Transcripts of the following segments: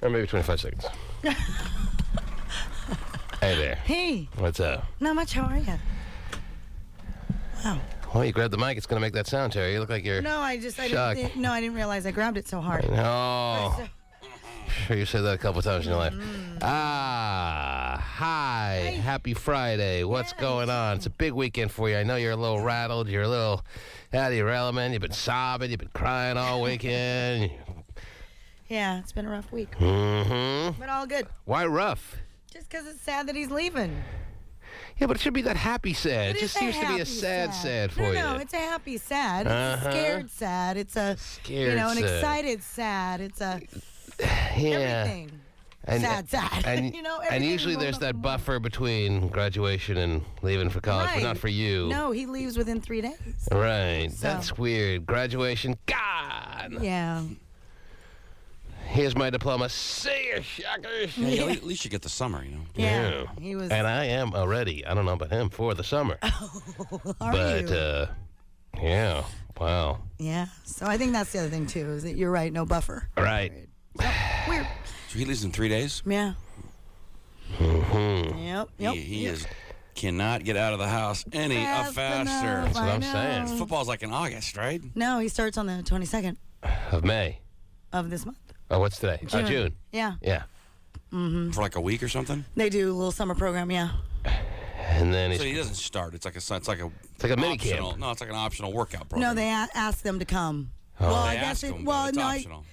Or maybe 25 seconds. Hey there. Hey. What's up? Not much. How are you? Wow. Well, you grabbed the mic. It's going to make that sound, Terry. You look like you're I didn't realize I grabbed it so hard. No. Sure, you said that a couple times in your life. Hi. Happy Friday. What's going on? It's a big weekend for you. I know you're a little rattled. You're a little out of your element. You've been sobbing. You've been crying all weekend. Yeah, it's been a rough week. Mm-hmm. But all good. Why rough? Just because it's sad that he's leaving. Yeah, but it should be that happy sad. It just seems to be a sad for you. No, it's a happy sad. It's a scared sad. It's a an excited sad. It's a everything. Sad. And, and usually there's that buffer between graduation and leaving for college, but not for you. No, he leaves within 3 days. Right. So. That's weird. Graduation, gone. Yeah. Here's my diploma. See ya, suckers. Yeah, at least you get the summer, Yeah. He was. And I am already, I don't know about him, for the summer. Are you? Yeah. Wow. Yeah. So I think that's the other thing, too, is that you're right, no buffer. Right. So, weird. So he leaves in 3 days? Yeah. Mm-hmm. Yep. He cannot get out of the house any faster. That's what I'm saying. Football's like in August, right? No, he starts on the 22nd. Of May. Of this month. Oh, what's today? June. June. Yeah. Yeah. Mm-hmm. For like a week or something? They do a little summer program, yeah. And then so he doesn't start. It's like a mini camp. No, it's like an optional workout program. No, they ask them to come. Oh. Well, I guess it's optional.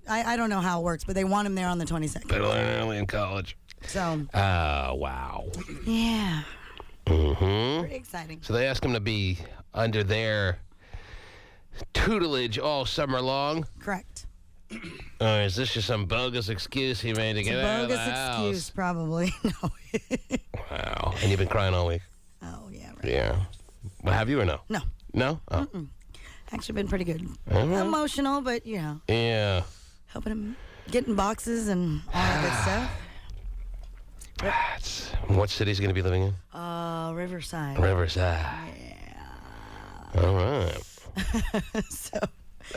I don't know how it works, but they want him there on the 22nd. Better learn early in college. So. Wow. Yeah. Mm-hmm. Pretty exciting. So they ask him to be under their tutelage all summer long? Correct. Or is this just some bogus excuse he made to get out of the house? Bogus excuse, probably. No. Wow. And you've been crying all week? Oh, yeah. Right. Yeah. Well, have you or no? No. No? Oh. Actually been pretty good. Mm-hmm. Emotional, but, Yeah. helping him get in boxes and all that good stuff. What city's he going to be living in? Riverside. Riverside. Yeah. All right. So.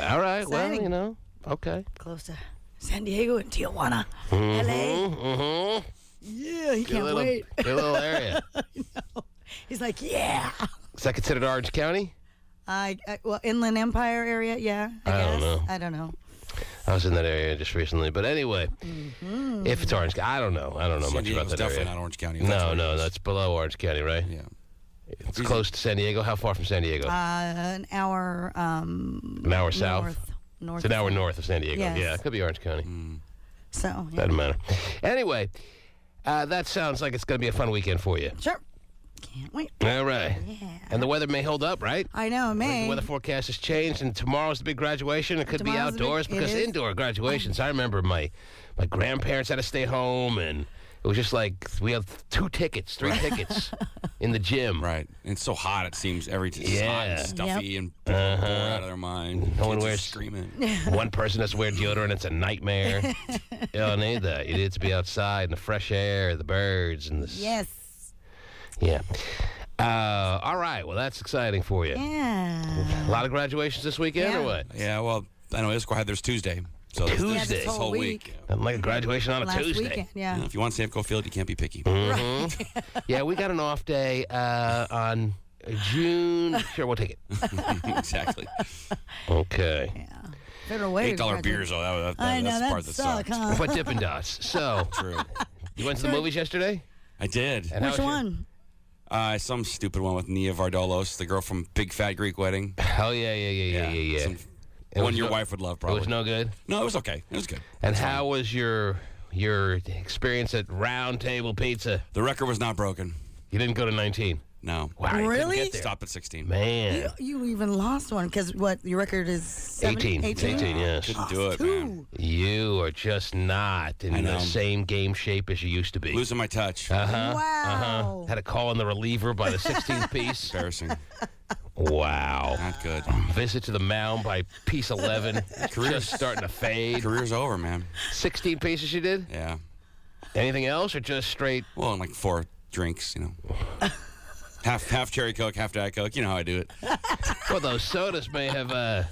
All right. Exciting. Well, okay. Close to San Diego and Tijuana. Mm-hmm. LA. Mm-hmm. Yeah, he can't wait. Good little area. I know. He's like, yeah. Is that considered Orange County? Well, Inland Empire area, yeah. I guess. don't know. I don't know. I was in that area just recently, but anyway, if it's Orange County, I don't know. I don't know much about that area. Definitely not Orange County. No, that's below Orange County, right? Yeah. It's close to San Diego. How far from San Diego? An hour. An hour south. North. It's an hour north of San Diego. Yes. Yeah, it could be Orange County. So. Yeah. Doesn't matter. Anyway, that sounds like it's going to be a fun weekend for you. Sure. Can't wait. All right. Yeah. And the weather may hold up, right? I know, it may. The weather forecast has changed, and tomorrow's the big graduation. It could be outdoors because indoor graduations. I remember my grandparents had to stay home, and it was just like we had 3 tickets in the gym. Right. And it's so hot, it seems. It's hot and stuffy and bored out of their mind. No one wears screaming. One person has to wear deodorant. It's a nightmare. You don't need that. You need to be outside in the fresh air, the birds, and the... Yes. Yeah. All right. Well, that's exciting for you. Yeah. A lot of graduations this weekend, or what? Yeah, well, I know there's Tuesday. So Tuesday. This whole week. Nothing like a graduation on a Last Tuesday. Weekend, yeah. If you want Safeco Field, you can't be picky. Right. Yeah, we got an off day on June. Sure, we'll take it. Exactly. Okay. Yeah. Better way. $8 beers, though. That's the part that sucks. Huh? But Dippin' Dots. So, True. You went to the movies yesterday? I did. And Which one? Some stupid one with Nia Vardalos, the girl from Big Fat Greek Wedding. Oh, yeah. One your wife would love, probably. It was no good? No, it was okay. It was good. And how was your experience at Round Table Pizza? The record was not broken. You didn't go to 19? No. Wow, you Really? couldn't get there. Stop at 16. Man. You even lost one because what? Your record is 18. 18, yes. Couldn't do it, man. You are just not in the same game shape as you used to be. Losing my touch. Wow. Had to call in the reliever by the 16th piece. Embarrassing. Wow. Not good. Visit to the mound by piece 11. Just starting to fade. Career's over, man. 16 pieces you did? Yeah. Anything else or just straight? Well, and like 4 drinks, half cherry Coke, half Diet Coke. You know how I do it. Well, those sodas may have...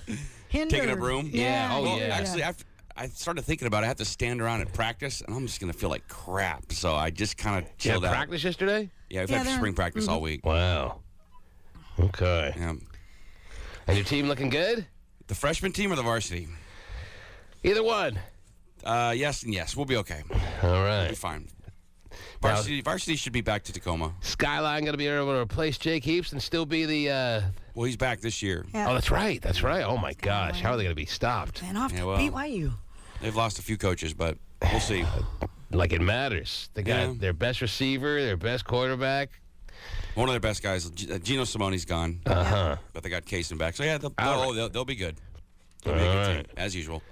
Hindered. Taking up room. Yeah. Oh, Well, yeah. actually, I started thinking about it. I have to stand around at practice, and I'm just going to feel like crap. So I just kind of chilled out. Practice yesterday? Yeah, we've had spring practice all week. Wow. Okay. Yeah. And your team looking good? The freshman team or the varsity? Either one. Yes and yes. We'll be okay. All right. We'll be fine. Varsity should be back to Tacoma. Skyline going to be able to replace Jake Heaps and still be the... Well, he's back this year. Yeah. Oh, that's right. That's right. Oh, my gosh. How are they going to be stopped? Man, off to BYU. They've lost a few coaches, but we'll see. Like it matters. They got their best receiver, their best quarterback. One of their best guys, Gino Simone's gone. Uh-huh. But they got Kaysen back. So, yeah, they'll be good. They'll be a good team, as usual.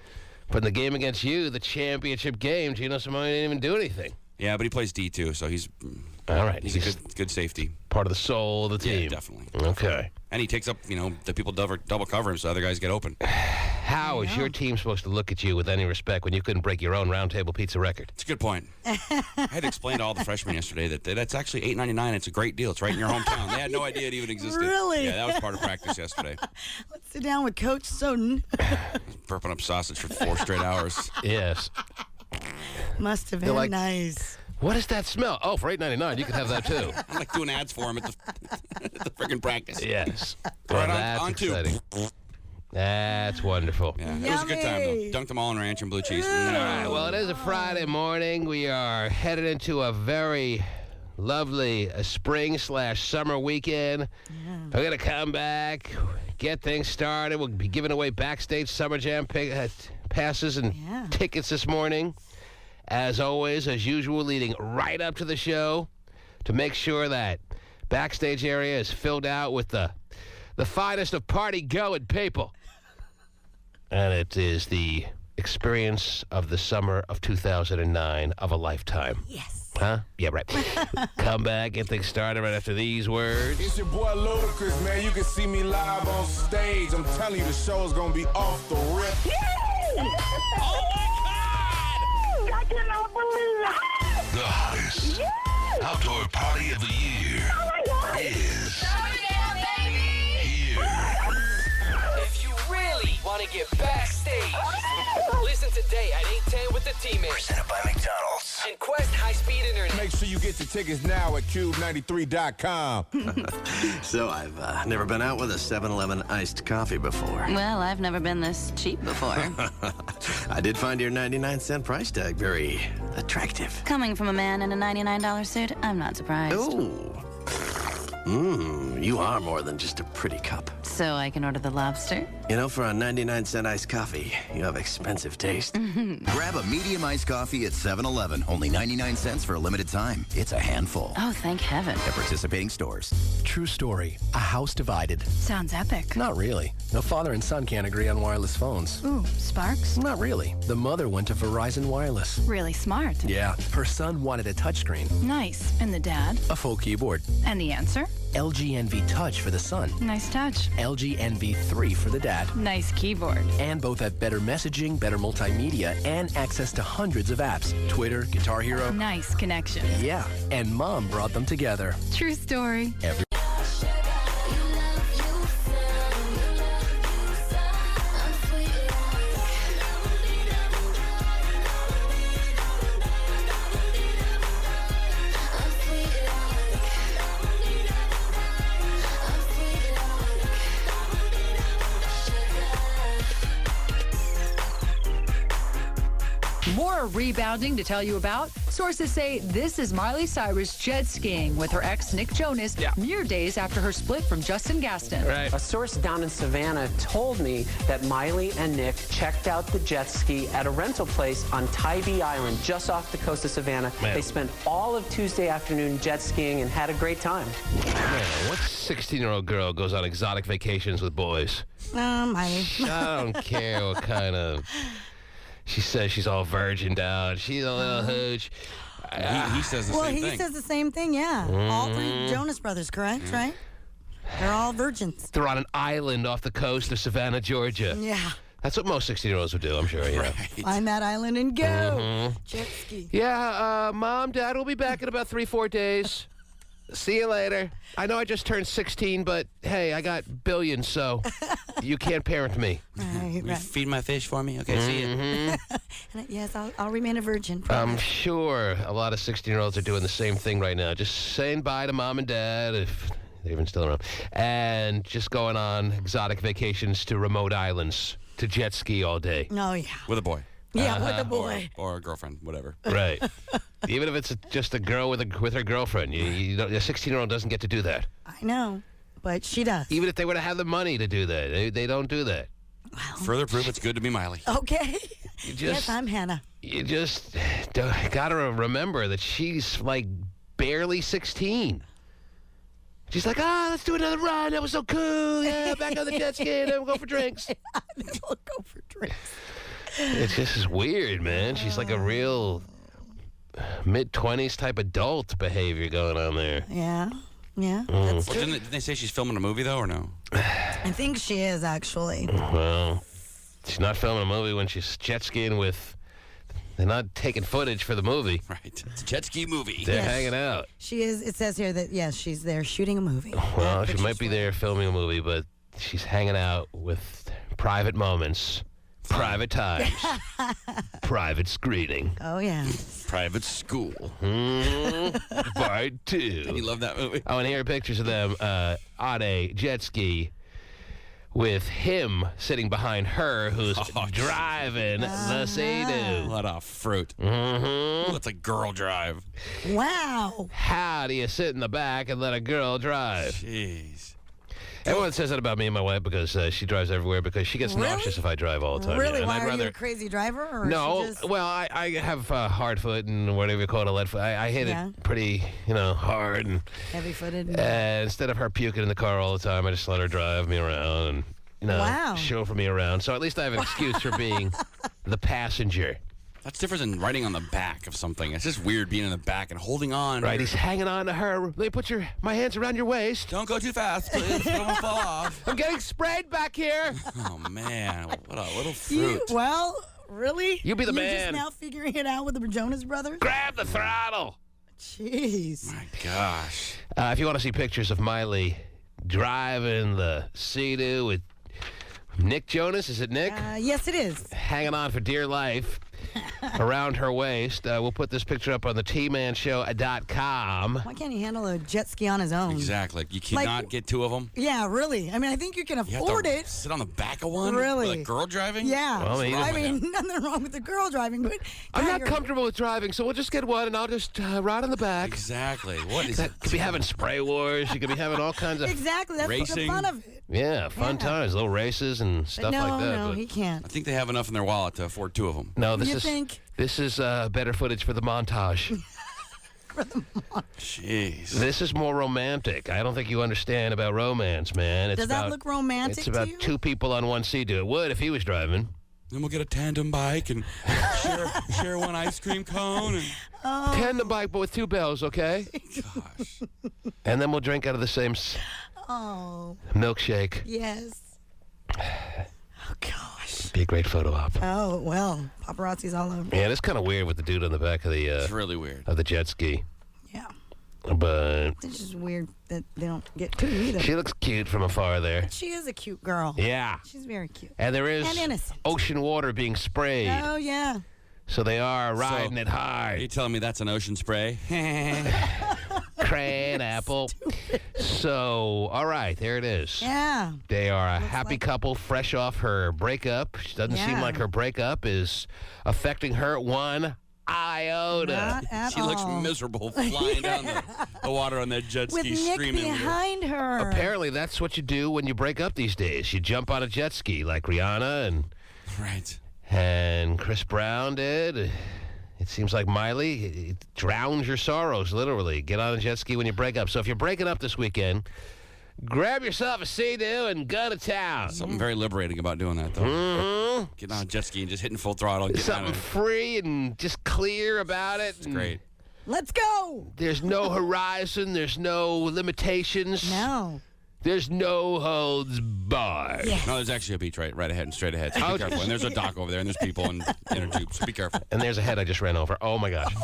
But in the game against you, the championship game, Gino Simone didn't even do anything. Yeah, but he plays D too, so he's all right. He's a good safety. Part of the soul of the team. Yeah, definitely. Okay. And he takes up, the people double cover him, so other guys get open. How is your team supposed to look at you with any respect when you couldn't break your own round table pizza record? It's a good point. I had to explain to all the freshmen yesterday that that's actually $8.99. It's a great deal. It's right in your hometown. They had no idea it even existed. Really? Yeah, that was part of practice yesterday. Let's sit down with Coach Soden. Burping up sausage for 4 straight hours. Yes. Must have been nice. What does that smell? Oh, for $8.99, you can have that too. I'm like doing ads for him at the friggin' practice. Yes. All right, that's on exciting. That's wonderful. Yeah, it was a good time, though. Dunked them all in ranch and blue cheese. All right, well, it is a Friday morning. We are headed into a very lovely spring/summer weekend. Yeah. We're going to come back, get things started. We'll be giving away backstage Summer Jam passes and tickets this morning. As always, as usual, leading right up to the show to make sure that backstage area is filled out with the finest of party-going people. And it is the experience of the summer of 2009 of a lifetime. Yes. Huh? Yeah, right. Come back, get things started right after these words. It's your boy Ludacris, man. You can see me live on stage. I'm telling you, the show is going to be off the rip. Oh, my God! I cannot believe it. The hottest outdoor party of the year is here. If you really want to get backstage, listen today at 8:10 with the T-Man. Presented by McDonald's. And Quest High-Speed Internet. Make sure you get your tickets now at KUBE93.com. So I've never been out with a 7-Eleven iced coffee before. Well, I've never been this cheap before. I did find your 99-cent price tag very attractive. Coming from a man in a $99 suit, I'm not surprised. Ooh. You are more than just a pretty cup. So I can order the lobster? You know, for a 99-cent iced coffee, you have expensive taste. Grab a medium iced coffee at 7-Eleven. Only 99 cents for a limited time. It's a handful. Oh, thank heaven. At participating stores. True story. A house divided. Sounds epic. Not really. No father and son can't agree on wireless phones. Ooh, Sparks? Not really. The mother went to Verizon Wireless. Really smart. Yeah. Her son wanted a touchscreen. Nice. And the dad? A full keyboard. And the answer? LG NV Touch for the son. Nice touch. LG NV3 for the dad. Nice keyboard. And both have better messaging, better multimedia, and access to hundreds of apps. Twitter, Guitar Hero. Nice connection. Yeah. And mom brought them together. True story. More rebounding to tell you about. Sources say this is Miley Cyrus jet skiing with her ex Nick Jonas mere days after her split from Justin Gaston. Right. A source down in Savannah told me that Miley and Nick checked out the jet ski at a rental place on Tybee Island, just off the coast of Savannah. Man. They spent all of Tuesday afternoon jet skiing and had a great time. Man, what 16-year-old girl goes on exotic vacations with boys? Miley. I don't care what kind of... She says she's all virgined out. She's a little hooch. He says the same thing. Well, he says the same thing, yeah. All 3 Jonas brothers, correct? Right? They're all virgins. They're on an island off the coast of Savannah, Georgia. Yeah. That's what most 16-year-olds would do, I'm sure. Yeah. Find that island and go. Jet ski. Yeah, Mom, Dad will be back in about 3-4 days. see you later. I know I just turned 16, but hey, I got billions, so you can't parent me. Right. Feed my fish for me? Okay, see you. Yes, I'll remain a virgin. I'm sure a lot of 16-year-olds are doing the same thing right now. Just saying bye to mom and dad, if they're even still around, and just going on exotic vacations to remote islands to jet ski all day. Oh, yeah. With a boy. Yeah, with a boy. Or a girlfriend, whatever. Right. Even if it's just a girl with her girlfriend. A 16-year-old doesn't get to do that. I know, but she does. Even if they would have the money to do that. They don't do that. Well, further proof it's good to be Miley. Okay. Yes, I'm Hannah. You just got to remember that she's like barely 16. She's like, let's do another run. That was so cool. Yeah, back on the jet ski. And then we'll go for drinks. We'll go for drinks. It's just weird, man. She's like a real mid-20s type adult behavior going on there. Yeah. Yeah. Well, didn't they say she's filming a movie, though, or no? I think she is, actually. Well, she's not filming a movie when she's jet skiing with... They're not taking footage for the movie. Right. It's a jet ski movie. They're hanging out. She is. It says here that, yes, she's there shooting a movie. Well, she might be there filming a movie, but she's hanging out with private moments, private times, private screening. Oh, yeah. Private school. Part 2. You love that movie? Oh, and here are pictures of them on a jet ski with him sitting behind her who's driving the Sea-Doo. What a fruit. That's a girl drive. Wow. How do you sit in the back and let a girl drive? Jeez. Everyone says that about me and my wife because she drives everywhere because she gets nauseous if I drive all the time. Really? Yeah. Why are you a crazy driver? Or No. she just... Well, I have hard foot and whatever you call it, a lead foot. I hit it pretty, hard. And heavy-footed. instead of her puking in the car all the time, I just let her drive me around and, chauffeur me around. So at least I have an excuse for being the passenger. That's different than riding on the back of something. It's just weird being in the back and holding on. Right, he's hanging on to her. Let me put my hands around your waist. Don't go too fast, please. Don't fall off. I'm getting sprayed back here. Oh, man. What a little fruit. Really? You be the man. You're just now figuring it out with the Jonas Brothers? Grab the throttle. Jeez. My gosh. If you want to see pictures of Miley driving the Sea-Doo with Nick Jonas, is it Nick? Yes, it is. Hanging on for dear life around her waist. We'll put this picture up on the tmanshow.com. Why can't he handle a jet ski on his own? Exactly. You cannot get two of them? Yeah, really. I mean, I think you can afford it. Sit on the back of one? Really? With a girl driving? Yeah. Well, I mean, nothing wrong with the girl driving, but... I'm not comfortable with driving, so we'll just get one, and I'll just ride on the back. Exactly. What is that? Could be having spray wars. You could be having all kinds of... Exactly. That's racing. the fun of it. Yeah, fun times, little races and stuff like that. No, he can't. I think they have enough in their wallet to afford two of them. No, You think? This is better footage for the montage. Jeez. This is more romantic. I don't think you understand about romance, man. Does that look romantic It's about to you? two people on one Sea-Doo. It would if he was driving. Then we'll get a tandem bike and share one ice cream cone. And... Tandem bike, but with two bells, okay? Gosh. And then we'll drink out of the same milkshake. Yes. Oh, gosh. Be a great photo op. Oh, well, paparazzi's all over. Yeah, it's kind of weird with the dude on the back of the... it's really weird. Of the jet ski. Yeah. But... It's just weird that they don't get two either. She looks cute from afar there. But she is a cute girl. Yeah. She's very cute. And there is And innocent. ocean water being sprayed. Oh, yeah. So they are riding it Are hard. you telling me that's an ocean spray? Cran apple. So, all right, there it is. Yeah. They are a happy couple fresh off her breakup. She doesn't seem like her breakup is affecting her one iota. Not at She looks miserable flying down the water on that jet With ski, Nick screaming. behind her. Apparently, that's what you do when you break up these days. You jump on a jet ski like Rihanna and Chris Brown did. It seems like Miley it drowns your sorrows, literally. Get on a jet ski when you break up. So if you're breaking up this weekend, grab yourself a Sea-Doo and go to town. Something very liberating about doing that, though. Getting on a jet ski and just hitting full throttle. And Something free and just clear about it. It's great. Let's go. There's no horizon. There's no limitations. No. There's no holds barred. Yes. No, there's actually a beach right ahead and straight ahead. So be careful. And there's a dock over there, and there's people in inner tubes. So be careful. And there's a head I just ran over. Oh, my gosh.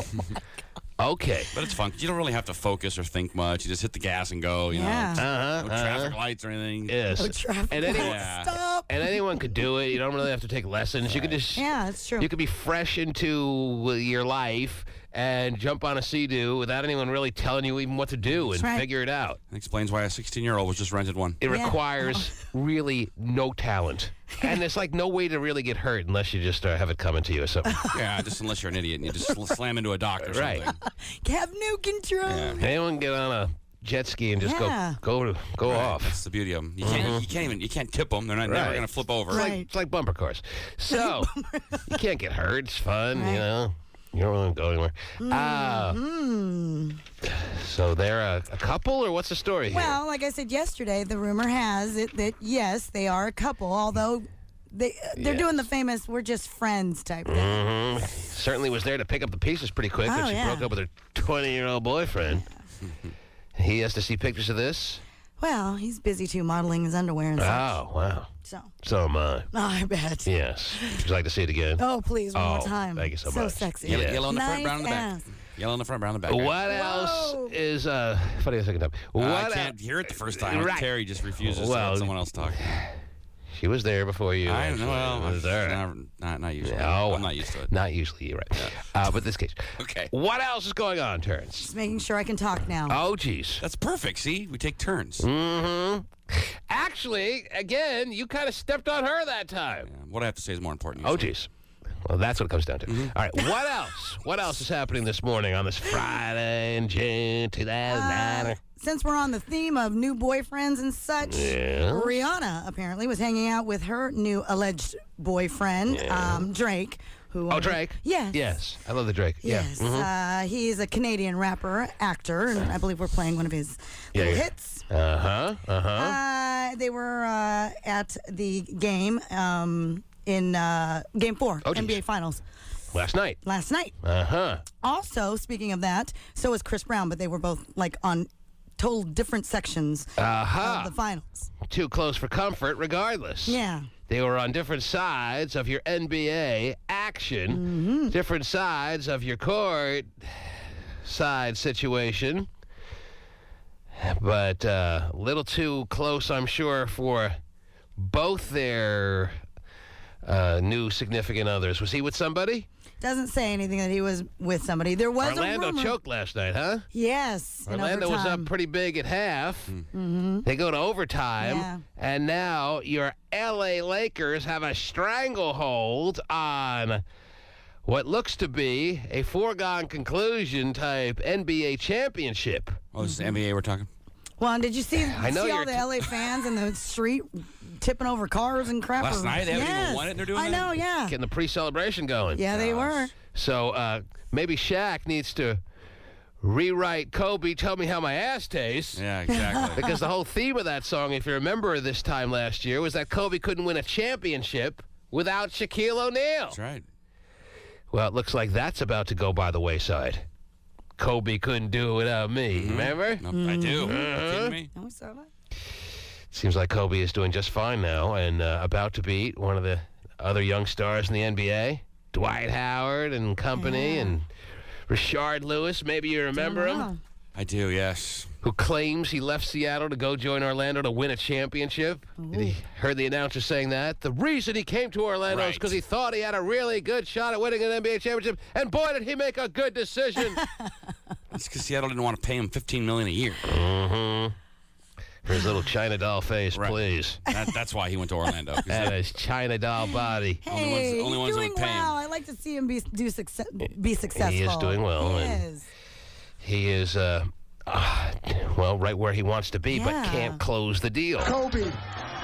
Okay. But it's fun 'cause you don't really have to focus or think much. You just hit the gas and go, you know. No traffic lights or anything. Yes. No traffic lights. Stop. And anyone could do it. You don't really have to take lessons. You could just... Yeah, that's true. You could be fresh into your life and jump on a Sea-Doo without anyone really telling you even what to do and figure it out. That explains why a 16-year-old was just rented one. It requires really no talent. And there's like no way to really get hurt unless you just have it coming to you or something. Yeah, just unless you're an idiot and you just slam into a dock or something. Right. Have no control. Yeah. Anyone get on a jet ski and just go off. That's the beauty of them. You can't tip them. They're not never going to flip over. It's like bumper cars. So you can't get hurt. It's fun, you know. You don't really go anywhere. So they're a couple, or what's the story here? Well, like I said yesterday, the rumor has it that, yes, they are a couple, although they're doing the famous we're just friends type thing. Certainly was there to pick up the pieces pretty quick when she broke up with her 20-year-old boyfriend. He has to see pictures of this? Well, he's busy, too, modeling his underwear and such. Oh, wow. So am I. Oh, I bet. Yes. Would you like to see it again? Oh, please, one more time. Thank you so much. So sexy. Yellow in the front, Nice brown in the back. ass. Yellow in the front, brown in the back. What else is funny the second time? I can't hear it the first time. Right. Terry just refuses to let someone else talk. She was there before you. I know. Well, was there. Not usually. No, I'm not used to it. Not usually, you're right. But this case. Okay. What else is going on, Terrence? Just making sure I can talk now. Oh, geez. That's perfect. See, we take turns. Actually, again, you kind of stepped on her that time. Yeah, what I have to say is more important. Oh, geez. Well, that's what it comes down to. All right, what else? What else is happening this morning on this Friday in June 2009? Since we're on the theme of new boyfriends and such, Rihanna apparently was hanging out with her new alleged boyfriend, Drake. Drake? Yes. Yes. I love the Drake. Yes. Yeah. He's a Canadian rapper, actor, and I believe we're playing one of his little hits. They were at the game in Game 4, NBA Finals. Last night. Also, speaking of that, so was Chris Brown, but they were both like on total different sections of the finals. Too close for comfort, regardless. Yeah. They were on different sides of your NBA action, different sides of your court side situation, but a little too close, I'm sure, for both their new significant others. Was he with somebody? Doesn't say anything that he was with somebody. There was Orlando a rumor. choked last night, huh? Yes. Orlando was up pretty big at half. They go to overtime, and now your L.A. Lakers have a stranglehold on what looks to be a foregone conclusion type NBA championship. Oh, this is the NBA we're talking? Well, did you see all the LA t- fans in the street tipping over cars and crap? Last night? They haven't even won it and they're doing I know, yeah. Getting the pre-celebration going. Yeah, they were. So maybe Shaq needs to rewrite Kobe, Tell Me How My Ass Tastes. Yeah, exactly. Because the whole theme of that song, if you remember this time last year, was that Kobe couldn't win a championship without Shaquille O'Neal. That's right. Well, it looks like that's about to go by the wayside. Kobe couldn't do it without me. Remember? Nope, I do. Are you kidding me? No, we saw that. Seems like Kobe is doing just fine now and about to beat one of the other young stars in the NBA, Dwight Howard and company, and Rashard Lewis. Maybe you remember him? I do, yes. Who claims he left Seattle to go join Orlando to win a championship. He heard the announcer saying that. The reason he came to Orlando is because he thought he had a really good shot at winning an NBA championship, and boy, did he make a good decision. It's because Seattle didn't want to pay him $15 million a year. For his little China doll face, please. That's why he went to Orlando. And his China doll body. Hey, only ones that doing would pay him. well. I like to see him be successful. He is doing well. He is, well, right where he wants to be, but can't close the deal. Kobe,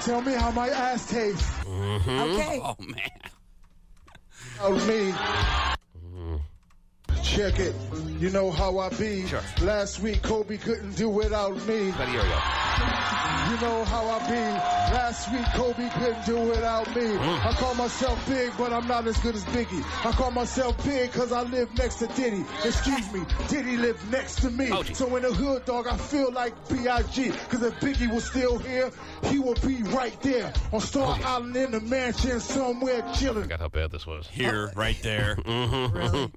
tell me how my ass tastes. Okay. Oh, man. Oh, me. Check it. You know how I be. Sure. Last week, Kobe couldn't do without me. About a year ago. You know how I be. Last week, Kobe couldn't do without me. I call myself big, but I'm not as good as Biggie. I call myself big because I live next to Diddy. Excuse me, Diddy lived next to me. So in the hood, dog, I feel like B.I.G. Because if Biggie was still here, he would be right there on Star Island in the mansion somewhere chilling. I forgot how bad this was. Here, right there. Really?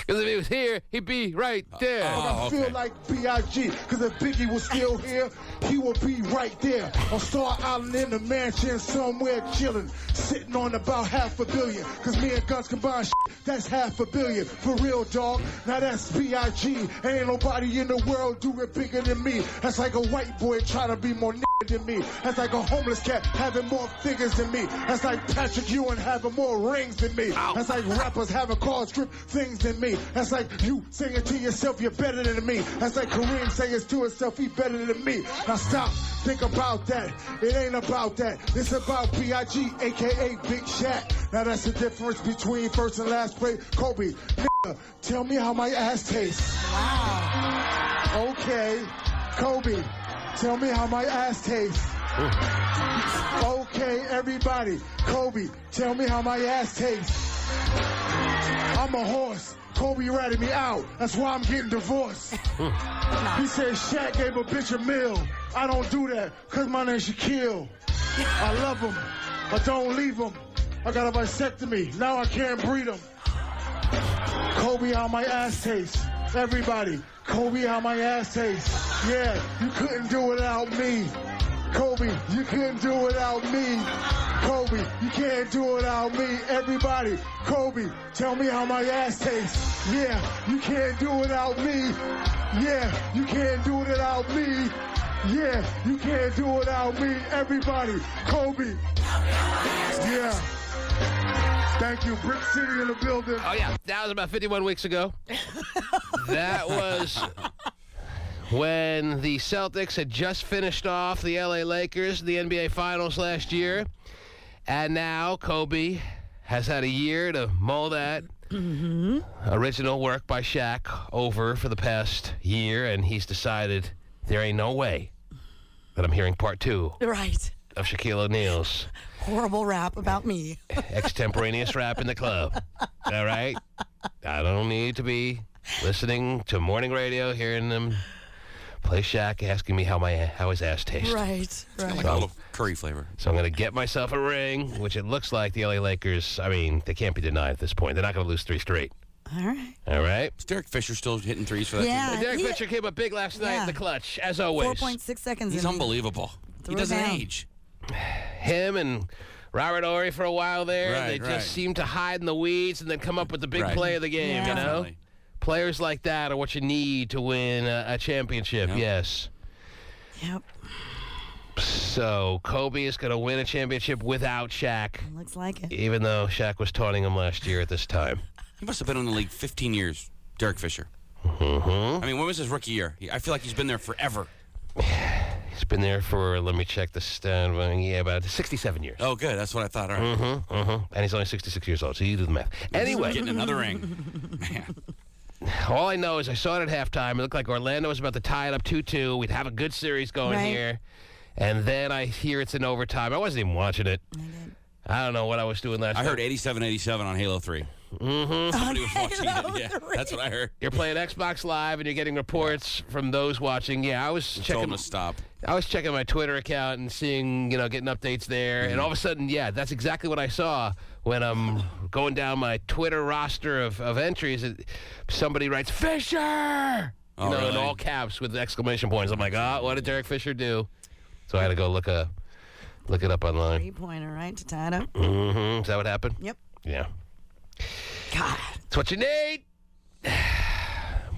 Because if he was here, he'd be right there. I feel like B.I.G. Because if Biggie was still here, he would be right there on Star Island in the mansion somewhere chilling, sitting on about $500 million. Because me and Guns combined, that's $500 million. For real, dog. Now that's B.I.G. Ain't nobody in the world do it bigger than me. That's like a white boy trying to be more than me. That's like a homeless cat having more figures than me. That's like Patrick Ewing having more rings than me. That's like rappers having car strip things than me. That's like you saying to yourself you're better than me. That's like Kareem saying to himself he's better than me. Now stop, think about that. It ain't about that. It's about B.I.G. aka Big Shaq. Now that's the difference between first and last place. Kobe, tell me how my ass tastes. Wow. Okay, Kobe, tell me how my ass tastes. Okay, everybody. Kobe, tell me how my ass tastes. I'm a horse. Kobe ratted me out. That's why I'm getting divorced. He said Shaq gave a bitch a meal. I don't do that because my name's Shaquille. I love him. I don't leave him. I got a vasectomy. Now I can't breed him. Kobe, how my ass tastes. Everybody, Kobe, how my ass tastes. Yeah, you couldn't do it without me. Kobe, you couldn't do it without me. Kobe, you can't do it without me. Everybody, Kobe, tell me how my ass tastes. Yeah, you can't do it without me. Yeah, you can't do it without me. Yeah, you can't do it without me. Everybody, Kobe. Yeah. Thank you. Brick City in the building. Oh, yeah. That was about 51 weeks ago. That was when the Celtics had just finished off the L.A. Lakers, the NBA Finals last year. And now Kobe has had a year to mull that original work by Shaq over for the past year, and he's decided there ain't no way that I'm hearing part 2 Right. of Shaquille O'Neal's horrible rap about me. Extemporaneous rap in the club. All right? I don't need to be listening to morning radio, hearing them play Shaq, asking me how his ass tastes. Right. Like a little curry flavor. So I'm going to get myself a ring, which it looks like the LA Lakers, I mean, they can't be denied at this point. They're not going to lose 3 straight. All right. All right? Is Derek Fisher still hitting threes for that team? Derek Fisher came up big last night in the clutch, as always. 4.6 seconds. He's unbelievable. He doesn't age. Him and Robert Horry for a while there, Right, they just seem to hide in the weeds and then come up with the big play of the game, you know? Definitely. Players like that are what you need to win a championship, yes. Yep. So Kobe is going to win a championship without Shaq. Looks like it. Even though Shaq was taunting him last year at this time. He must have been in the league 15 years, Derek Fisher. Mm-hmm. I mean, when was his rookie year? I feel like he's been there forever. He's been there for, let me check the stat, about 67 years. Oh, good. That's what I thought. All right. And he's only 66 years old, so you do the math. Anyway. Getting another ring. Man. All I know is I saw it at halftime. It looked like Orlando was about to tie it up 2-2. We'd have a good series going here. And then I hear it's in overtime. I wasn't even watching it. I don't know what I was doing last night. I heard 87-87 on Halo 3. Somebody was watching it. Yeah, that's what I heard. You're playing Xbox Live and you're getting reports from those watching. Yeah, I was checking. Told him to stop. I was checking my Twitter account and seeing, getting updates there. And all of a sudden, that's exactly what I saw when I'm going down my Twitter roster of entries. Somebody writes, Fisher! Really? In all caps with exclamation points. I'm like, what did Derek Fisher do? So I had to go look it up online. 3-pointer, right, to tie it up? Mm-hmm. Is that what happened? Yep. Yeah. God. That's what you need.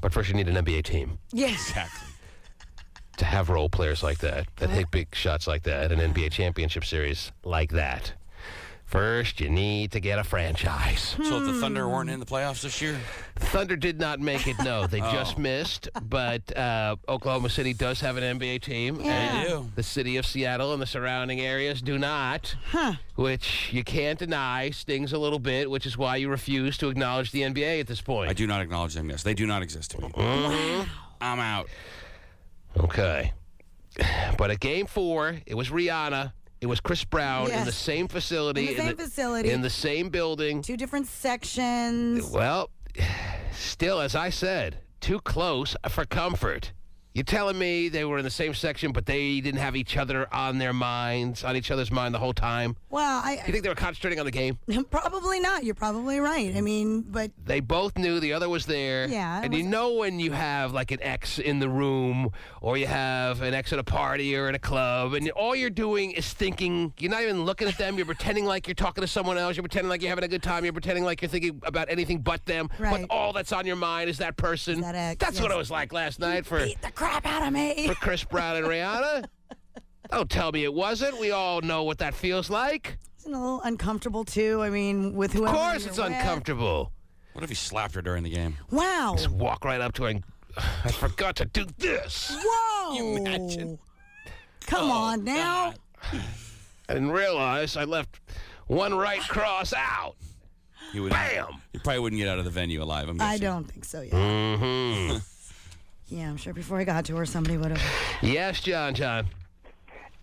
But first you need an NBA team. Yes. Exactly. To have role players like that hit big shots like that, an NBA championship series like that. First, you need to get a franchise. So if the Thunder weren't in the playoffs this year? Thunder did not make it, no. They just missed. But Oklahoma City does have an NBA team. Yeah. And They do. the city of Seattle and the surrounding areas do not. Which you can't deny stings a little bit, which is why you refuse to acknowledge the NBA at this point. I do not acknowledge them, yes. They do not exist to me. Wow. I'm out. Okay. But at Game 4, it was Rihanna. It was Chris Brown in the same facility. In the same building. 2 different sections. Well, still, as I said, too close for comfort. You're telling me they were in the same section, but they didn't have each other on each other's mind the whole time? Well, You think they were concentrating on the game? Probably not. You're probably right. I mean, but they both knew the other was there. Yeah. And you know when you have like an ex in the room, or you have an ex at a party or in a club, and all you're doing is thinking. You're not even looking at them. You're pretending like you're talking to someone else. You're pretending like you're having a good time. You're pretending like you're thinking about anything but them. Right. But all that's on your mind is that person. That ex, That's what it was like last night for. Beat the crap out of me. For Chris Brown and Rihanna? Don't tell me it wasn't. We all know what that feels like. Isn't it a little uncomfortable, too? I mean, with whoever. Of course it's you're with. uncomfortable. What if he slapped her during the game? Wow. Just walk right up to her and I forgot to do this. Whoa. You imagine? Come on now. God. I didn't realize I left one right cross out. Bam! You probably wouldn't get out of the venue alive. I don't think so, yeah. Mm-hmm. Yeah, I'm sure before I got to her, somebody would have. Yes, John.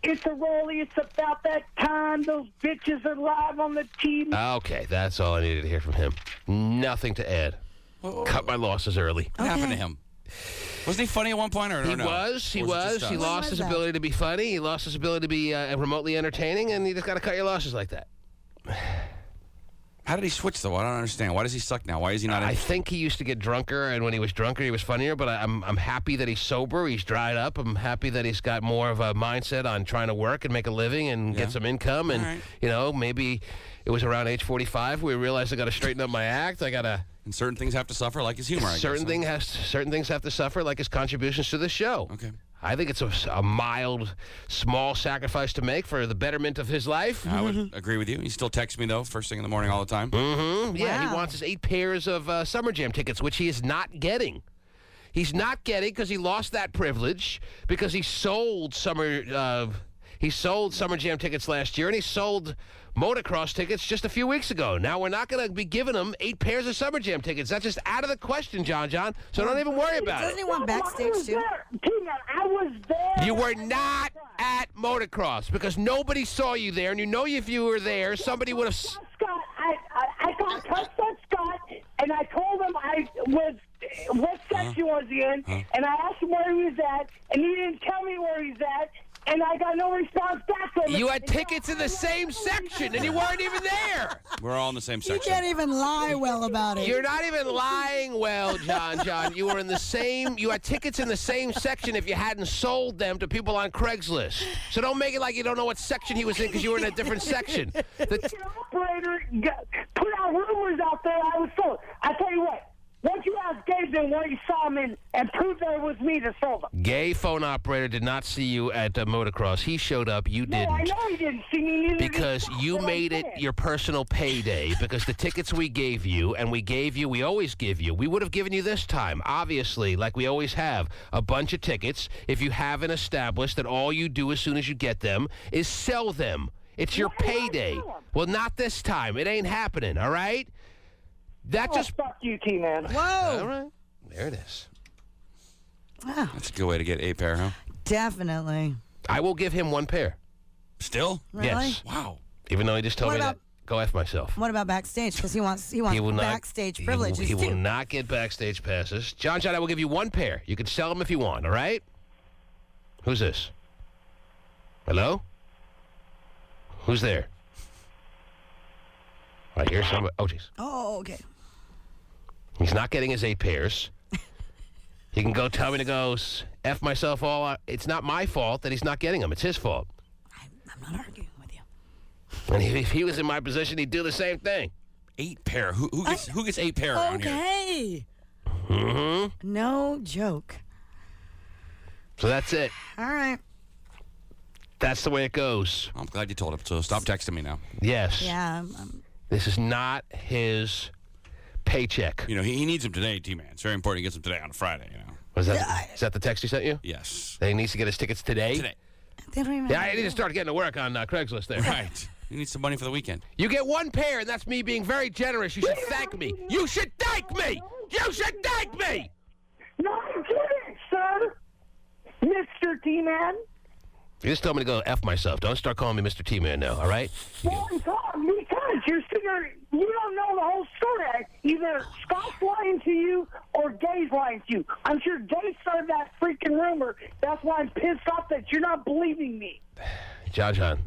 It's a Rolly. It's about that time. Those bitches are live on the TV. Okay, that's all I needed to hear from him. Nothing to add. Cut my losses early. What happened to him? Wasn't he funny at one point? Or He no? was. He Or was it was. just He us? lost his ability to be funny. He lost his ability to be remotely entertaining, and you just got to cut your losses like that. How did he switch, though? I don't understand. Why does he suck now? Why is he not? I think he used to get drunker, and when he was drunker, he was funnier. But I'm happy that he's sober. He's dried up. I'm happy that he's got more of a mindset on trying to work and make a living and get some income. And maybe it was around age 45 we realized I got to straighten up my act. I got to. And certain things have to suffer, like his humor. Certain things have to suffer, like his contributions to the show. Okay. I think it's a mild, small sacrifice to make for the betterment of his life. I would agree with you. He still texts me, though, first thing in the morning all the time. Mm-hmm. Yeah, Wow. he wants his 8 pairs of Summer Jam tickets, which he is not getting. He's not getting because he lost that privilege because he sold Summer Jam tickets last year, and he sold motocross tickets just a few weeks ago. Now we're not going to be giving him 8 pairs of Summer Jam tickets. That's just out of the question, John. So don't even worry about Doesn't it. he want backstage, too? Tina, I was there. You were not at motocross because nobody saw you there, and you know if you were there, somebody would have. Scott, I got touched on Scott, and I told him what section was he in, and I asked him where he was at, and he didn't tell me where he's at. And I got no response back from him. You had tickets in the same section, and you weren't even there. We're all in the same You section. can't even lie well about it. You're not even lying well, John. You were in the same. You had tickets in the same section if you hadn't sold them to people on Craigslist. So don't make it like you don't know what section he was in because you were in a different section. The operator put out rumors out there I was sold. I tell you what. Once you ask Gabe then where you saw him in and prove that it was me that sold him. Gay phone operator did not see you at motocross. He showed up. You didn't. No, I know he didn't see me. Neither because you made it your personal payday because the tickets we gave you, and we always give you, we would have given you this time, obviously, like we always have, a bunch of tickets if you haven't established that all you do as soon as you get them is sell them. It's your payday. Well, not this time. It ain't happening, all right? That just fuck you, T-Man. Whoa. All right. There it is. Wow. That's a good way to get 8 pair, huh? Definitely. I will give him 1 pair. Still? Really? Yes. Wow. Even though he just told What me about- that. Go F myself. What about backstage? Because he wants will not- backstage privileges, He will too. not get backstage passes. John, I will give you 1 pair. You can sell them if you want, all right? Who's this? Hello? Who's there? I hear somebody. Oh, jeez. Oh, okay. He's not getting his 8 pairs. He can go tell me to go F myself all out. It's not my fault that he's not getting them. It's his fault. I'm not arguing with you. And if he was in my position, he'd do the same thing. 8 pair. Who gets 8 pair around here? Okay. Mm-hmm. No joke. So that's it. All right. That's the way it goes. I'm glad you told him, so stop texting me now. Yes. Yeah. This is not his paycheck. You know, he needs them today, T-Man. It's very important he gets them today on a Friday, you know. Is that the text he sent you? Yes. That he needs to get his tickets today? Today. They don't even Yeah, I need to start getting to work on Craigslist there. Right. You need some money for the weekend. You get 1 pair, and that's me being very generous. You should thank me. You should thank me. You should thank me. No, I'm kidding, sir. Mr. T-Man. You just told me to go F myself. Don't start calling me Mr. T-Man now, all right? Well, because you're sitting there, you don't know the whole story. Either Scott's lying to you or Gay's lying to you. I'm sure Gay started that freaking rumor. That's why I'm pissed off that you're not believing me. John,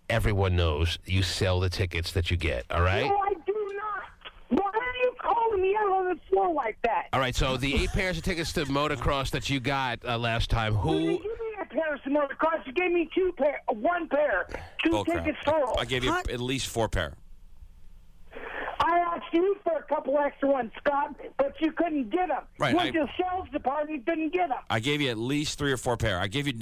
everyone knows you sell the tickets that you get, all right? No, I do not. Why are you calling me out on the floor like that? All right, so the 8 pairs of tickets to motocross that you got last time, You didn't give me a pair of motocross. You gave me one pair. Two tickets total. I gave you at least 4 pair. I asked you for a couple extra ones, Scott, but you couldn't get them. Right, Went to the sales department, didn't get them. I gave you at least 3 or 4 pair. I gave you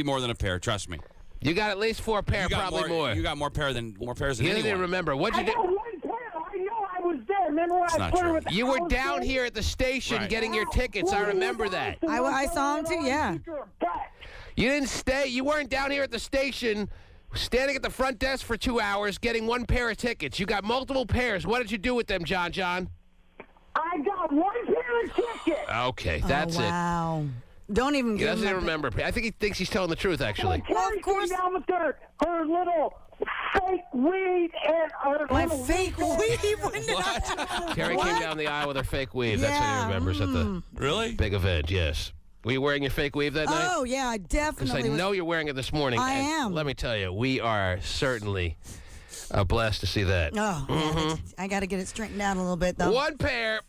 more than a pair. Trust me. You got at least 4 pair, probably more. You got more pairs than You anyone. didn't even remember. What'd you do? I got one pair. I know I was there. Remember when I put her with the You were down here at the station getting your tickets. I remember that. I saw him too, yeah. You didn't stay. You weren't down here at the station standing at the front desk for 2 hours getting 1 pair of tickets. You got multiple pairs. What did you do with them, John? I got 1 pair of tickets. Okay, that's it. Wow. Don't even He give doesn't him even remember. I think he thinks he's telling the truth, actually. Well, of course. Down with her little fake weed and her little fake weed. Terry came down the aisle with her fake weave. That's what he remembers at the big event, yes. Were you wearing your fake weave that night? Oh, yeah, I definitely Because I know you're wearing it this morning. I and am. Let me tell you, we are certainly blessed to see that. Oh, yeah, I got to get it straightened out a little bit, though. 1 pair.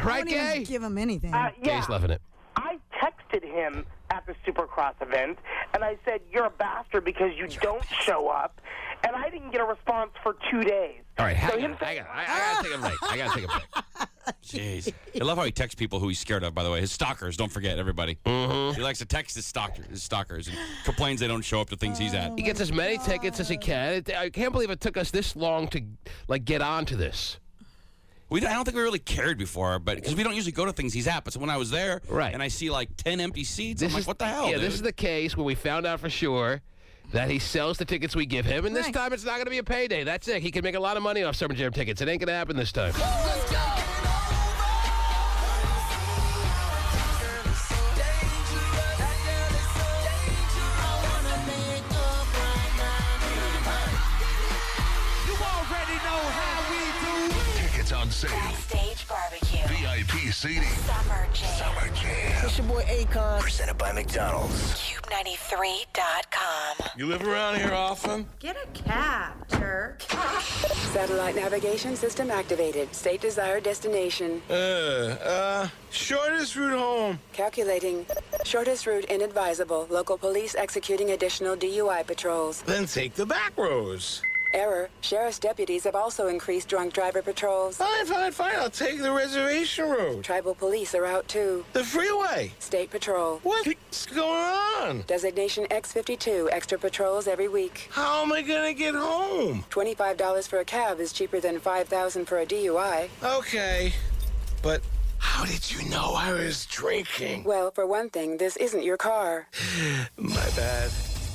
Right, Don't Gay? even give him anything. Gay's loving it. I texted him at the Supercross event, and I said, you're a bastard because you don't show up, and I didn't get a response for 2 days. All right, I gotta take a break. I gotta take a break. Jeez. I love how he texts people who he's scared of, by the way. His stalkers, don't forget, everybody. He likes to text his stalkers and complains they don't show up to things he's at. He gets as many tickets as he can. I can't believe it took us this long to get onto this. I don't think we really cared before, but because we don't usually go to things he's at. But so when I was there, and I see like 10 empty seats, I'm like, what the hell? Yeah, dude? this is the case where we found out for sure that he sells the tickets we give him, and this time it's not going to be a payday. That's it. He can make a lot of money off Summer Jam tickets. It ain't going to happen this time. On sale. Backstage barbecue. VIP seating. Summer Jam. It's your boy Akon. Presented by McDonald's. KUBE93.com. You live around here often? Get a cab, jerk. Satellite navigation system activated. State desired destination. Shortest route home. Calculating. Shortest route inadvisable. Local police executing additional DUI patrols. Then take the back roads. Error. Sheriff's deputies have also increased drunk driver patrols. Fine. I'll take the reservation road. Tribal police are out too. The freeway. State patrol. What's going on? Designation X52. Extra patrols every week. How am I gonna get home? $25 for a cab is cheaper than $5,000 for a DUI. Okay, but how did you know I was drinking? Well, for one thing, this isn't your car. My bad.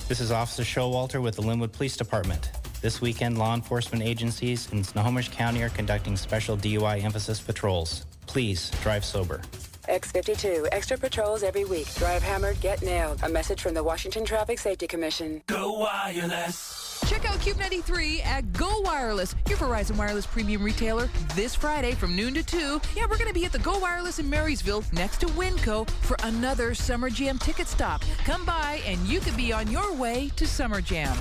This is Officer Showalter with the Linwood Police Department. This weekend, law enforcement agencies in Snohomish County are conducting special DUI emphasis patrols. Please drive sober. X52. Extra patrols every week. Drive hammered, get nailed. A message from the Washington Traffic Safety Commission. Go wireless. Check out Cube 93 at Go Wireless, your Verizon Wireless premium retailer, this Friday from noon to 2. Yeah, we're going to be at the Go Wireless in Marysville next to Winco for another Summer Jam ticket stop. Come by and you could be on your way to Summer Jam.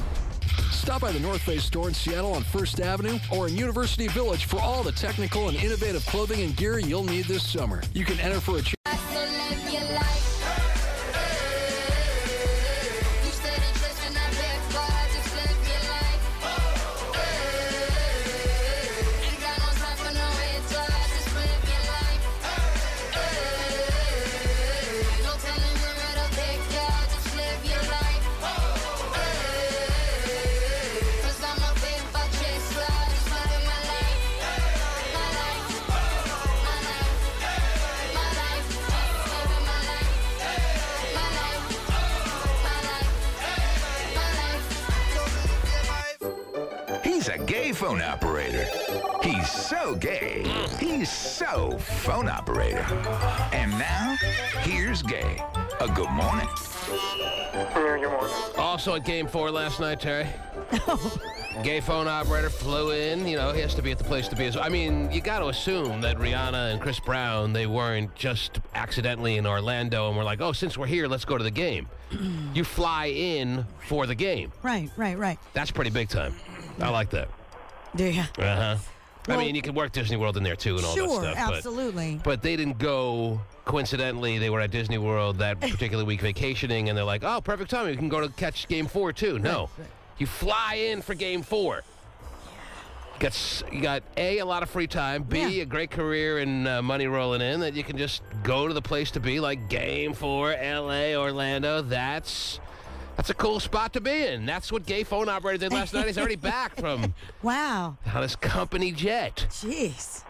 Stop by the North Face store in Seattle on 1st Avenue or in University Village for all the technical and innovative clothing and gear you'll need this summer. You can enter for a He's a gay phone operator. He's so gay. He's so phone operator. And now, here's Gay. A good morning. Also at Game 4 last night, Terry. Gay phone operator flew in. You know, he has to be at the place to be. I mean, you got to assume that Rihanna and Chris Brown, they weren't just accidentally in Orlando and were like, oh, since we're here, let's go to the game. You fly in for the game. Right. That's pretty big time. I like that. Do you? Uh-huh. Well, I mean, you can work Disney World in there, too, and all that stuff. Sure, absolutely. But they didn't go, coincidentally, they were at Disney World that particular week vacationing, and they're like, oh, perfect timing. We can go to catch Game 4, too. No. Right. You fly in for Game 4. You got, A, lot of free time, B, a great career and money rolling in that you can just go to the place to be, like Game 4, L.A., Orlando. That's a cool spot to be in. That's what Gay phone operator did last night. He's already back from on his company jet. Jeez.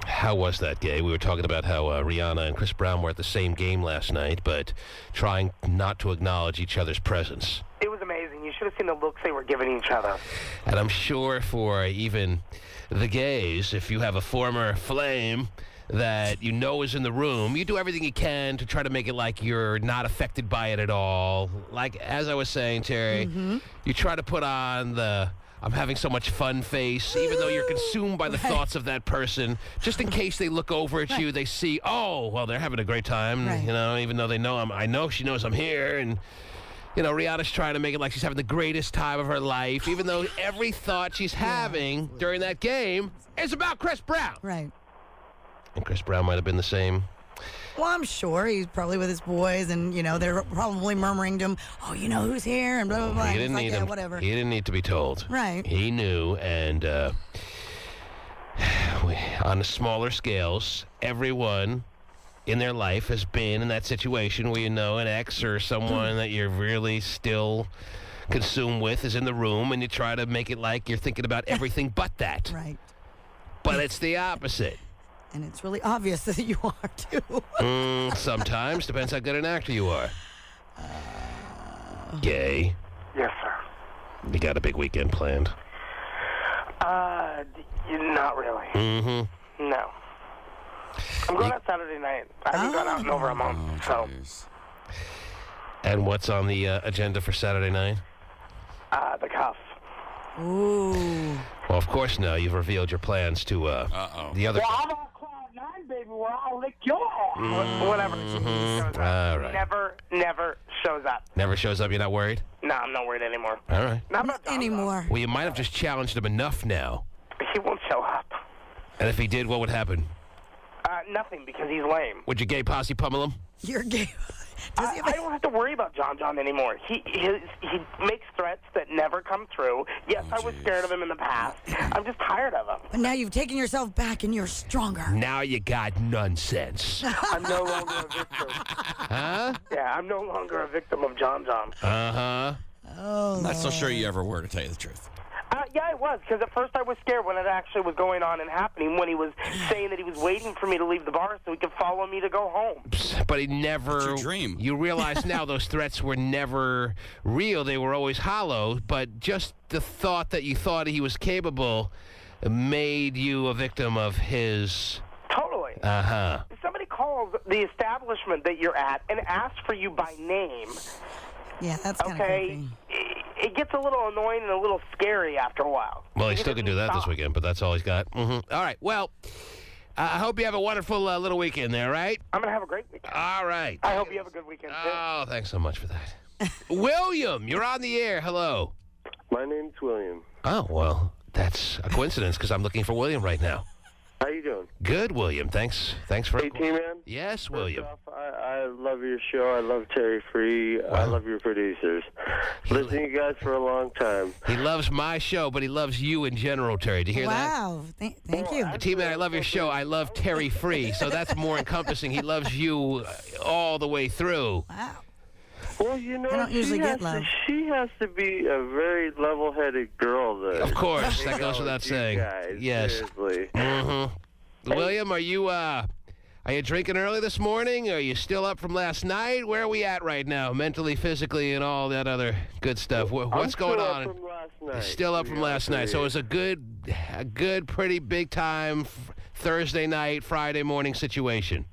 How was that, Gay? We were talking about how Rihanna and Chris Brown were at the same game last night, but trying not to acknowledge each other's presence. It was amazing. You should have seen the looks they were giving each other. And I'm sure for even the gays, if you have a former flame that you know is in the room, you do everything you can to try to make it like you're not affected by it at all. Like, as I was saying, Terry, you try to put on the I'm having so much fun face, even though you're consumed by the thoughts of that person, just in case they look over at you, they see, oh, well, they're having a great time, you know, even though they know I know she knows I'm here, and you know, Rihanna's trying to make it like she's having the greatest time of her life, even though every thought she's having during that game is about Chris Brown. Right. And Chris Brown might have been the same. Well, I'm sure he's probably with his boys, and, you know, they're probably murmuring to him, oh, you know who's here, and blah, blah, blah. He didn't need him. Whatever. He didn't need to be told. Right. He knew, and on the smaller scales, everyone in their life has been in that situation where, you know, an ex or someone that you're really still consumed with is in the room, and you try to make it like you're thinking about everything but that. Right. But it's the opposite. And it's really obvious that you are, too. Sometimes. Depends how good an actor you are. Gay. Yes, sir. You got a big weekend planned? Not really. Mm-hmm. No. I'm going out Saturday night. I haven't gone out in over a month, so. And what's on the agenda for Saturday night? The cuff. Ooh. Well, of course, now you've revealed your plans to the other. Well, I'm on Cloud 9, baby, where I'll lick your ass. Whatever. All right. Never shows up. Never shows up? You're not worried? No, I'm not worried anymore. All right. Not anymore. Well, you might have just challenged him enough now. He won't show up. And if he did, what would happen? Nothing, because he's lame. Would your gay posse pummel him? You're gay. I don't have to worry about John anymore. He makes threats that never come through. Yes, I was scared of him in the past. I'm just tired of him. But now you've taken yourself back and you're stronger. Now you got nonsense. I'm no longer a victim. Huh? Yeah, I'm no longer a victim of John. Uh-huh. Oh, I'm not so sure you ever were, to tell you the truth. Yeah, I was, because at first I was scared when it actually was going on and happening, when he was saying that he was waiting for me to leave the bar so he could follow me to go home. But he never... That's your dream. You realize now those threats were never real. They were always hollow, but just the thought that you thought he was capable made you a victim of his... Totally. Uh-huh. If somebody calls the establishment that you're at and asks for you by name... Yeah, that's kind of creepy. It gets a little annoying and a little scary after a while. Well, he still can do that this weekend, but that's all he's got. All right. Well, I hope you have a wonderful little weekend there, right? I'm going to have a great weekend. All right. I hope you have a good weekend, too. Oh, thanks so much for that. William, you're on the air. Hello. My name's William. Oh, well, that's a coincidence because I'm looking for William right now. How you doing? Good, William. Thanks for... Hey, T-Man? Yes, William. First off, I love your show. I love Terry Free. Wow. I love your producers. Listening to you guys for a long time. He loves my show, but he loves you in general, Terry. Do you hear that? Wow. Thank you. T-Man, I love your show. I love Terry Free, so that's more encompassing. He loves you all the way through. Wow. Well, you know, I don't usually get love. She has to be a very level-headed girl, though. Of course, that goes without saying. Guys, yes. Seriously. William, are you drinking early this morning? Are you still up from last night? Where are we at right now, mentally, physically, and all that other good stuff? What's going on? From last last night. Still up from last night. So it was a good, pretty big time Thursday night, Friday morning situation.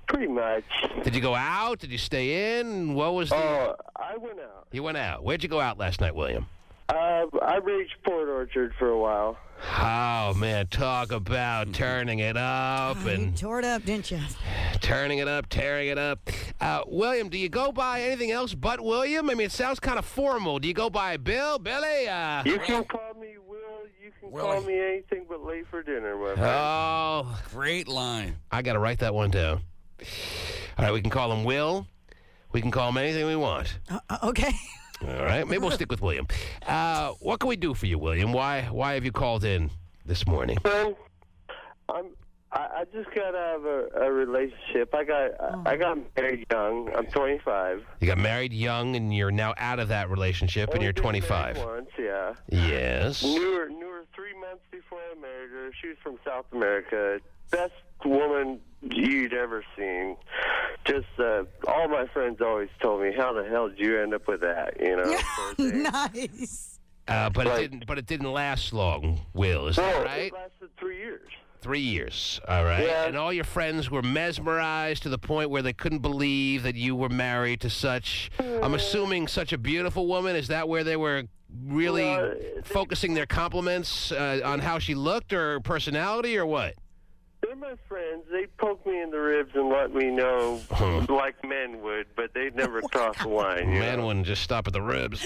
Pretty much. Did you go out? Did you stay in? What was the... Oh, I went out. You went out. Where'd you go out last night, William? I reached Port Orchard for a while. Oh, man, talk about turning it up. You And tore it up, didn't you? turning it up, tearing it up. William, do you go by anything else but William? I mean, it sounds kind of formal. Do you go by Bill, Billy? You can call me Will. You can call me anything but late for dinner, my friend. Oh, great line. I got to write that one down. All right, we can call him Will. We can call him anything we want. Okay. All right, maybe we'll stick with William. What can we do for you, William? Why have you called in this morning? I just got out of a relationship. I got married young. I'm 25. You got married young, and you're now out of that relationship, and you're 25. Once, yeah. Yes. Knew her 3 months before I married her. She was from South America. Best woman you'd ever seen. Just all my friends always told me, "How the hell did you end up with that?" You know. Nice. But it didn't last long. Will, is that right? It lasted 3 years. 3 years. All right. Yeah. And all your friends were mesmerized to the point where they couldn't believe that you were married to such, I'm assuming, such a beautiful woman. Is that where they were really focusing their compliments on how she looked or personality or what? They're my friends. They poke me in the ribs and let me know like men would, but they'd never cross the line. Men wouldn't just stop at the ribs.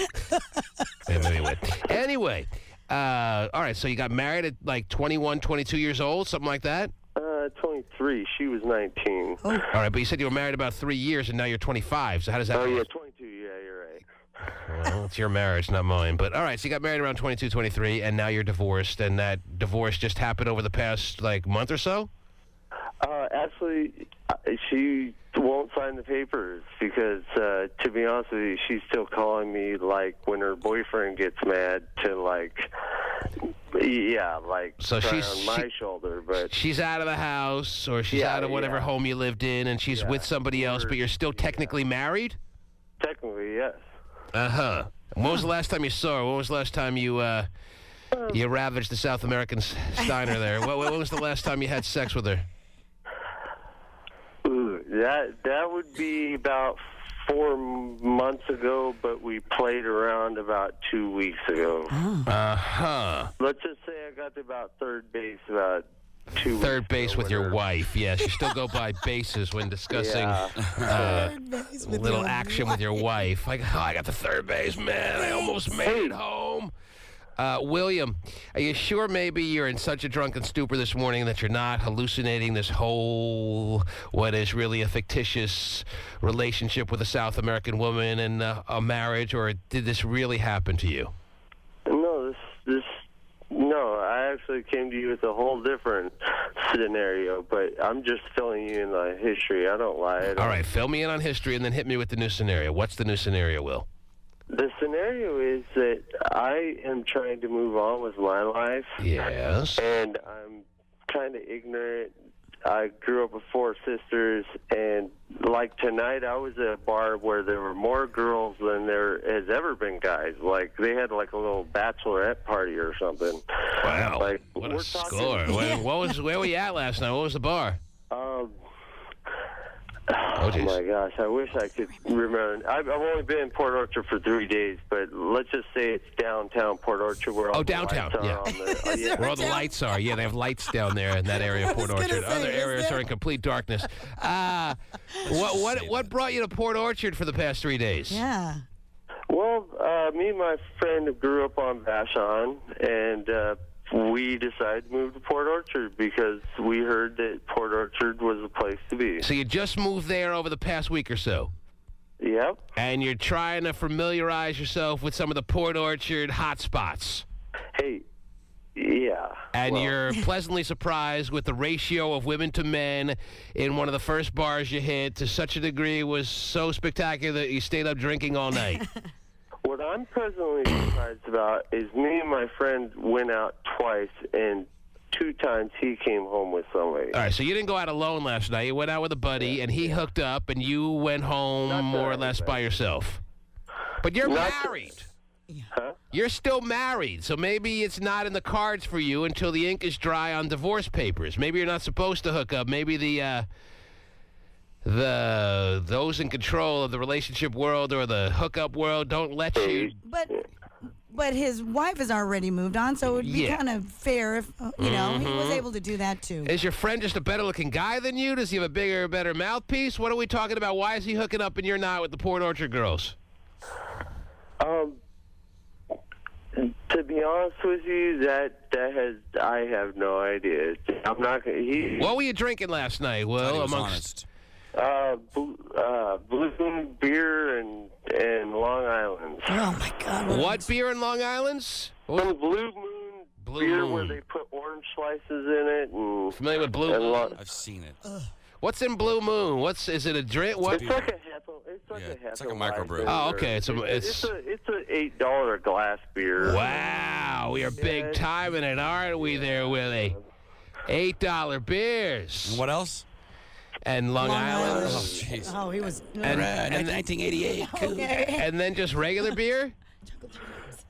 Anyway, all right, so you got married at like 21, 22 years old, something like that? 23. She was 19. All right, but you said you were married about 3 years, and now you're 25, so how does that work? Oh, yeah, 22. Yeah, you're right. Well, it's your marriage, not mine. But all right, so you got married around 22, 23, and now you're divorced, and that divorce just happened over the past, like, month or so? Actually, she won't sign the papers because, to be honest with you, she's still calling me, like, when her boyfriend gets mad to, like, so cry she's on my shoulder. But she's out of the house, or she's out of whatever home you lived in, and she's with somebody else, but you're still technically married? Technically, yes. Uh-huh. When was the last time you saw her? When was the last time you ravaged the South American Steiner there? When was the last time you had sex with her? Ooh, that would be about 4 months ago, but we played around about 2 weeks ago. Uh-huh. Let's just say I got to about third base about 2 weeks Third base ago with your wife. Yes, you still go by bases when discussing little action with your wife. Like, I got the third base, man. I almost made it home. William, are you sure maybe you're in such a drunken stupor this morning that you're not hallucinating this whole, what is really a fictitious relationship with a South American woman and a marriage, or did this really happen to you? No, I actually came to you with a whole different scenario, but I'm just filling you in on history. I don't lie. All right, fill me in on history and then hit me with the new scenario. What's the new scenario, Will? The scenario is that I am trying to move on with my life. Yes. And I'm kind of ignorant. I grew up with 4 sisters, and like tonight I was at a bar where there were more girls than there has ever been guys. Like they had like a little bachelorette party or something. Wow. Like, what a score. Where were you at last night? What was the bar? Oh my gosh, I wish I could remember. I've only been in Port Orchard for 3 days, but let's just say it's downtown Port Orchard where all downtown, the lights are. Where all the lights are. Yeah, they have lights down there in that area of Port Orchard. Other areas are in complete darkness. What brought you to Port Orchard for the past 3 days? Yeah. Well, me and my friend grew up on Vashon, and we decided to move to Port Orchard because we heard that Port Orchard was the place to be. So you just moved there over the past week or so? Yep. And you're trying to familiarize yourself with some of the Port Orchard hot spots? Hey, yeah. And you're pleasantly surprised with the ratio of women to men in one of the first bars you hit to such a degree was so spectacular that you stayed up drinking all night. What I'm presently surprised about is me and my friend went out twice, and 2 times he came home with somebody. All right, so you didn't go out alone last night. You went out with a buddy, and he hooked up, and you went home more or less by yourself. But you're married. Huh? You're still married, so maybe it's not in the cards for you until the ink is dry on divorce papers. Maybe you're not supposed to hook up. Maybe those in control of the relationship world or the hookup world don't let you. But his wife has already moved on, so it would be kind of fair if, he was able to do that, too. Is your friend just a better-looking guy than you? Does he have a bigger, better mouthpiece? What are we talking about? Why is he hooking up and you're not with the Port Orchard girls? To be honest with you, I have no idea. I'm not gonna. What were you drinking last night, Will? Honest. Blue Moon beer and Long Island. Oh my God! What beer in Long Island's? Some Blue Moon beer where they put orange slices in it. And, familiar with Blue Moon? I've seen it. What's in Blue Moon? Is it a drink? What? It's like a Hefeweizen. It's like a microbrew. Oh, okay. It's an $8 glass beer. Wow, we are big time in it, aren't we? There, Willie. $8 beers. And what else? And Long Island. Oh, jeez. Oh, he was. And 1988. Okay. And then just regular beer?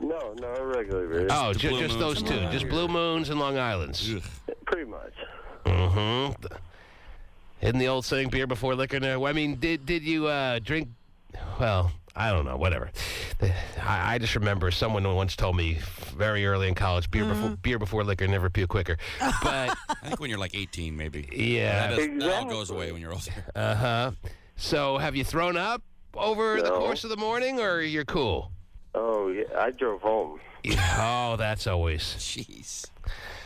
No, regular beer. Oh, just those two. Just Blue Moons and Long Islands. Pretty much. Mm-hmm. Isn't the old saying beer before liquor? No, I mean, did you drink? Well, I don't know. Whatever. I just remember someone once told me very early in college, beer before liquor, never pee quicker. But I think when you're like 18, maybe. Yeah. That all goes away when you're older. Uh-huh. So have you thrown up over the course of the morning, or you're cool? Oh, yeah. I drove home. Oh, that's always. Jeez.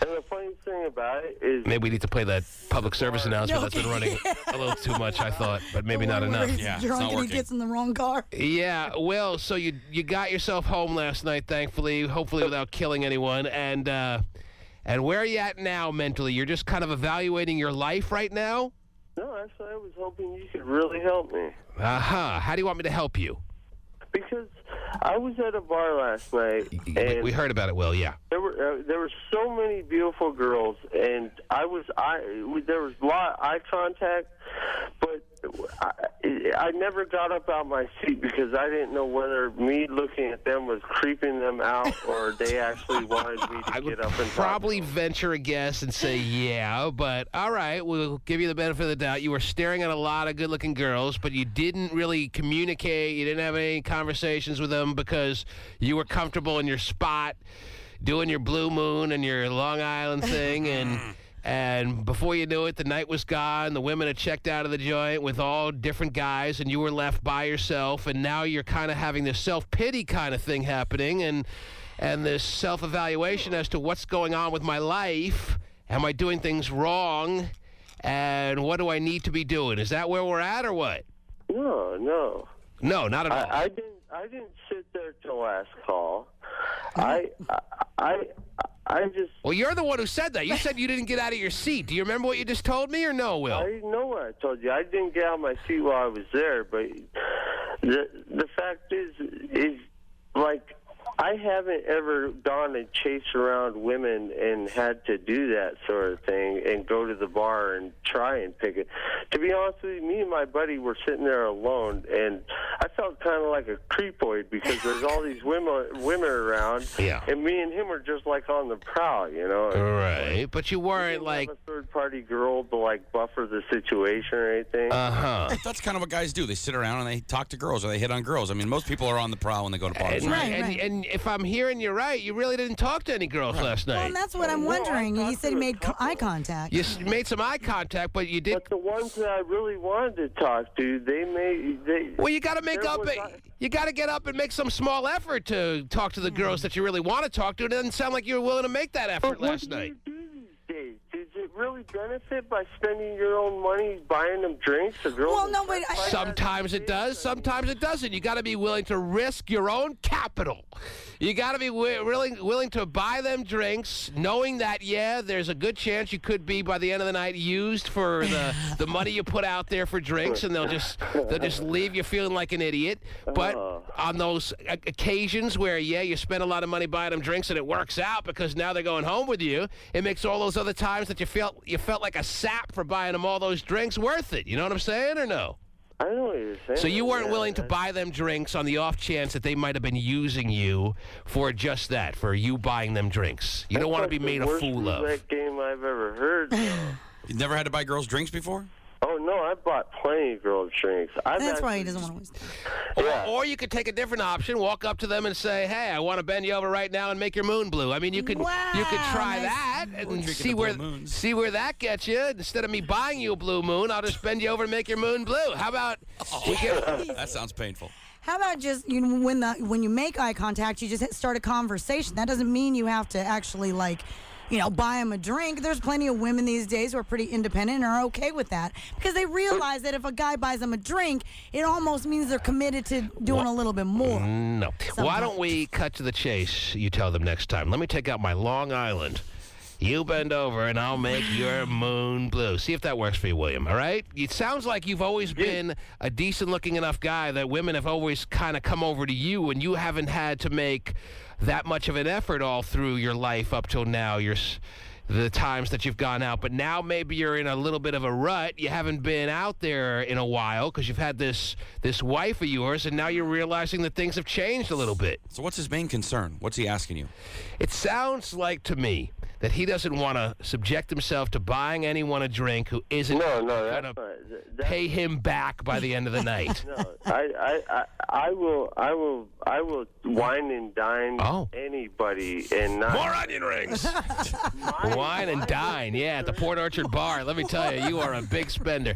And the funny thing about it is... Maybe we need to play that public service announcement that's been running a little too much, I thought, but maybe not enough. He's drunk and he gets in the wrong car. Yeah, Will, so you got yourself home last night, thankfully, hopefully without killing anyone, and where are you at now mentally? You're just kind of evaluating your life right now? No, actually, I was hoping you could really help me. Uh-huh. How do you want me to help you? Because I was at a bar last night, and we heard about it, Will. Yeah. There were so many beautiful girls, and there was a lot of eye contact, but I never got up out of my seat because I didn't know whether me looking at them was creeping them out or they actually wanted me to get up and probably venture a guess and say yeah, but all right, we'll give you the benefit of the doubt. You were staring at a lot of good-looking girls, but you didn't really communicate. You didn't have any conversations with them because you were comfortable in your spot doing your Blue Moon and your Long Island thing, and before you knew it, the night was gone. The women had checked out of the joint with all different guys, and you were left by yourself. And now you're kind of having this self-pity kind of thing happening, and this self-evaluation as to what's going on with my life. Am I doing things wrong? And what do I need to be doing? Is that where we're at, or what? No, not at all. I didn't sit there till last call. I just... Well, you're the one who said that. You said you didn't get out of your seat. Do you remember what you just told me, or no, Will? I know what I told you. I didn't get out of my seat while I was there, but the fact is like, I haven't ever gone and chased around women and had to do that sort of thing and go to the bar and try and pick it. To be honest with you, me and my buddy were sitting there alone, and I felt kind of like a creepoid because there's all these women around, and me and him were just like on the prowl, you know? Right, but you weren't like a third-party girl to like buffer the situation or anything. That's kind of what guys do. They sit around and they talk to girls or they hit on girls. I mean, most people are on the prowl when they go to bars. And if I'm hearing you right, you really didn't talk to any girls last night. Well, that's what I'm wondering. He said he made eye contact. You made some eye contact, but you did. But the ones that I really wanted to talk to, Well, you got to make up. You got to get up and make some small effort to talk to the girls that you really want to talk to. It doesn't sound like you were willing to make that effort last night. Does it really benefit by spending your own money buying them drinks? Well, no, but sometimes it does, sometimes it doesn't. You got to be willing to risk your own capital. You got to be willing to buy them drinks, knowing that there's a good chance you could be by the end of the night used for the money you put out there for drinks, and they'll just leave you feeling like an idiot. But on those occasions where you spend a lot of money buying them drinks and it works out because now they're going home with you, it makes all those other times that you felt like a sap for buying them all those drinks worth it. You know what I'm saying, or no? I know what you're saying. So you weren't willing to buy them drinks on the off chance that they might have been using you for just that, for you buying them drinks. You don't want to be made a fool of. That's the worst game I've ever heard. You never had to buy girls drinks before? Oh, no, I bought plenty of girls' drinks. That's why he doesn't want to waste time. Or you could take a different option, walk up to them and say, hey, I want to bend you over right now and make your moon blue. I mean, you could try that and see where that gets you. Instead of me buying you a blue moon, I'll just bend you over and make your moon blue. How about that sounds painful. How about just when you make eye contact, you just start a conversation. That doesn't mean you have to actually buy them a drink. There's plenty of women these days who are pretty independent and are okay with that because they realize that if a guy buys them a drink, it almost means they're committed to doing a little bit more. No. Why don't we cut to the chase, you tell them next time. Let me take out my Long Island. You bend over and I'll make your moon blue. See if that works for you, William, all right? It sounds like you've always been a decent-looking enough guy that women have always kind of come over to you and you haven't had to make that much of an effort all through your life up till now, the times that you've gone out. But now maybe you're in a little bit of a rut. You haven't been out there in a while because you've had this wife of yours, and now you're realizing that things have changed a little bit. So what's his main concern? What's he asking you? It sounds like to me that he doesn't want to subject himself to buying anyone a drink who isn't going to pay him back by the end of the night. No, I will wine and dine anybody and not more onion rings. Wine and dine, yeah, at the Port Orchard bar. Let me tell you, you are a big spender.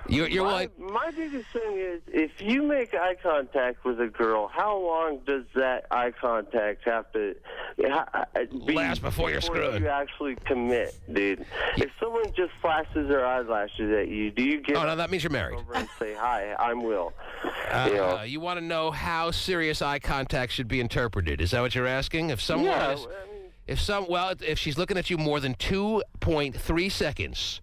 My biggest thing is, if you make eye contact with a girl, how long does that eye contact have to last before you're screwed? You actually commit, dude. If someone just flashes their eyelashes at you, do you get? Oh no, that means you're married. Over and say, "Hi, I'm Will." You want to know how serious eye contact should be interpreted? Is that what you're asking? If someone if she's looking at you more than 2.3 seconds.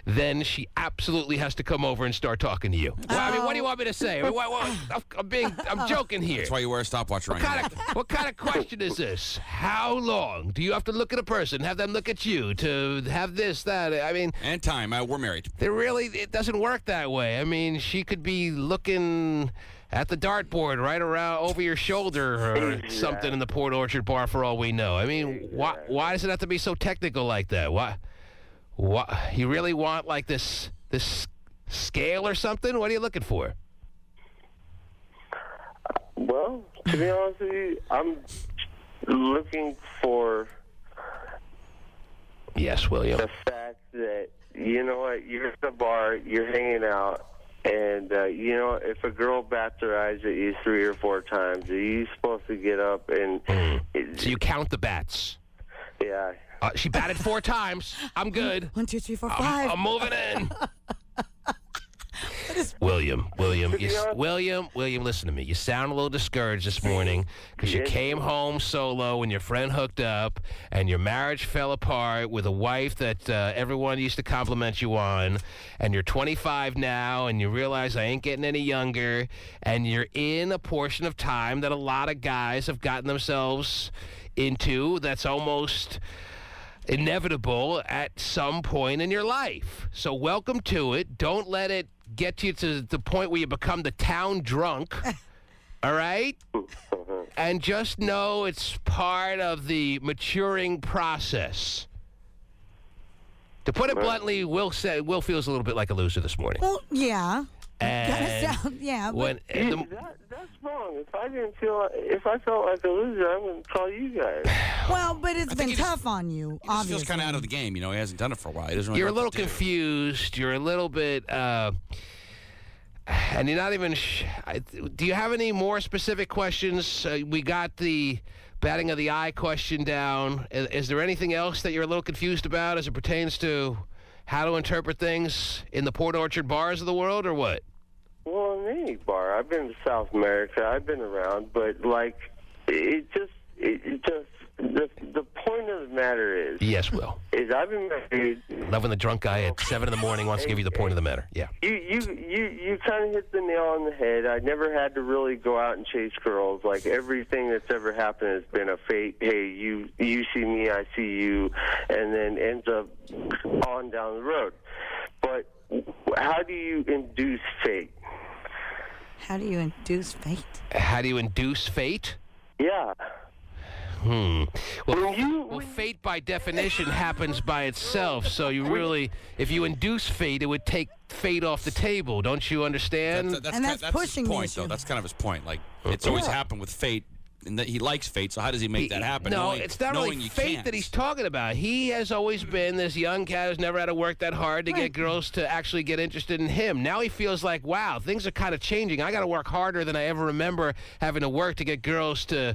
Then she absolutely has to come over and start talking to you. Well, I mean, what do you want me to say? I mean, I'm joking here. That's why you wear a stopwatch around your neck. What kind of question is this? How long do you have to look at a person, have them look at you to have this, that? I mean... And time. We're married. It doesn't work that way. I mean, she could be looking at the dartboard right around over your shoulder or something in the Port Orchard bar for all we know. I mean, why does it have to be so technical like that? Why? What, you really want like this scale or something? What are you looking for? Well, to be honest with you, I'm looking for William. The fact that, you know what, you're at the bar, you're hanging out, and, if a girl bats her eyes at you 3 or 4 times, are you supposed to get up and... So you count the bats? Yeah. She batted 4 times. I'm good. 1, 2, 3, 4, 5. I'm moving in. William, listen to me. You sound a little discouraged this morning because you came home solo when your friend hooked up and your marriage fell apart with a wife that everyone used to compliment you on, and you're 25 now and you realize I ain't getting any younger, and you're in a portion of time that a lot of guys have gotten themselves into that's almost inevitable at some point in your life. So welcome to it. Don't let it get you to the point where you become the town drunk. All right? And just know it's part of the maturing process. To put it bluntly, Will feels a little bit like a loser this morning. Well, yeah. And that's wrong. If I felt like a loser, I'm going to call you guys. Well, but it's been tough on you, He just obviously. feels kind of out of the game. He hasn't done it for a while. He doesn't really You're a know what little to do. confused. You're a little bit, and you're not even. Do you have any more specific questions? We got the batting of the eye question down. Is there anything else that you're a little confused about as it pertains to how to interpret things in the Port Orchard bars of the world, or what? Well, in any bar. I've been to South America. I've been around, but the point of the matter is... Yes, Will. Is I've been married... Love when the drunk guy at 7 in the morning wants to give you the point of the matter. Yeah. You kind of hit the nail on the head. I never had to really go out and chase girls. Like, everything that's ever happened has been a fate. Hey, you see me, I see you, and then ends up on down the road. But How do you induce fate? How do you induce fate? How do you induce fate? Yeah. Well, fate by definition happens by itself. So you really, if you induce fate, it would take fate off the table. Don't you understand? That's pushing his point, though. That's kind of his point. Like, it's always happened with fate, and that he likes fate. So how does he make that happen? No, it's not really fate that he's talking about. He has always been this young cat who's never had to work that hard to get girls to actually get interested in him. Now he feels like, wow, things are kind of changing. I got to work harder than I ever remember having to work to get girls to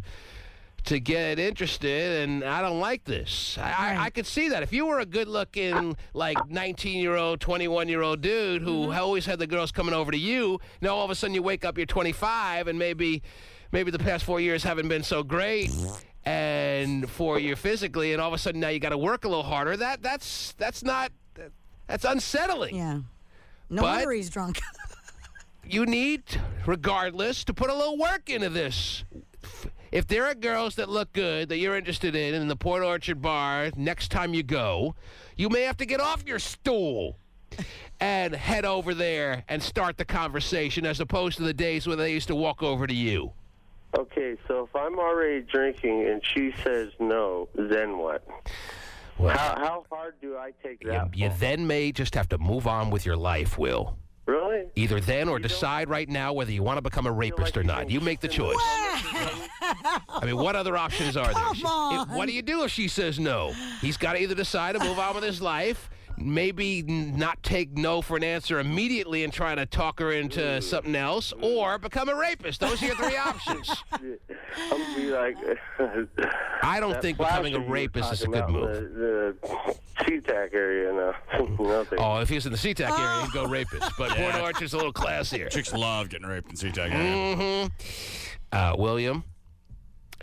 get interested, and I don't like this. I could see that. If you were a good-looking, like, 19-year-old, 21-year-old dude who always had the girls coming over to you, now all of a sudden you wake up, you're 25, and maybe the past 4 years haven't been so great and for you physically, and all of a sudden now you got to work a little harder. That's unsettling. Yeah. No wonder he's drunk. You need, regardless, to put a little work into this. If there are girls that look good that you're interested in the Port Orchard bar next time you go, you may have to get off your stool and head over there and start the conversation as opposed to the days when they used to walk over to you. Okay, so if I'm already drinking and she says no, then what? Well, how hard do I take that? You then may just have to move on with your life, Will. Really? Either then or decide right now whether you want to become a rapist or not. You make the choice. I mean, what other options are there? Come on. What do you do if she says no? He's got to either decide to move on with his life, maybe not take no for an answer immediately and try to talk her into something else, or become a rapist. Those are your three options. I'm gonna be like, I don't think becoming a rapist is a good move. The SeaTac area now. Nothing. Oh, if he was in the SeaTac area, he'd go rapist. But Port Orchard's a little classier. Chicks love getting raped in SeaTac area. William,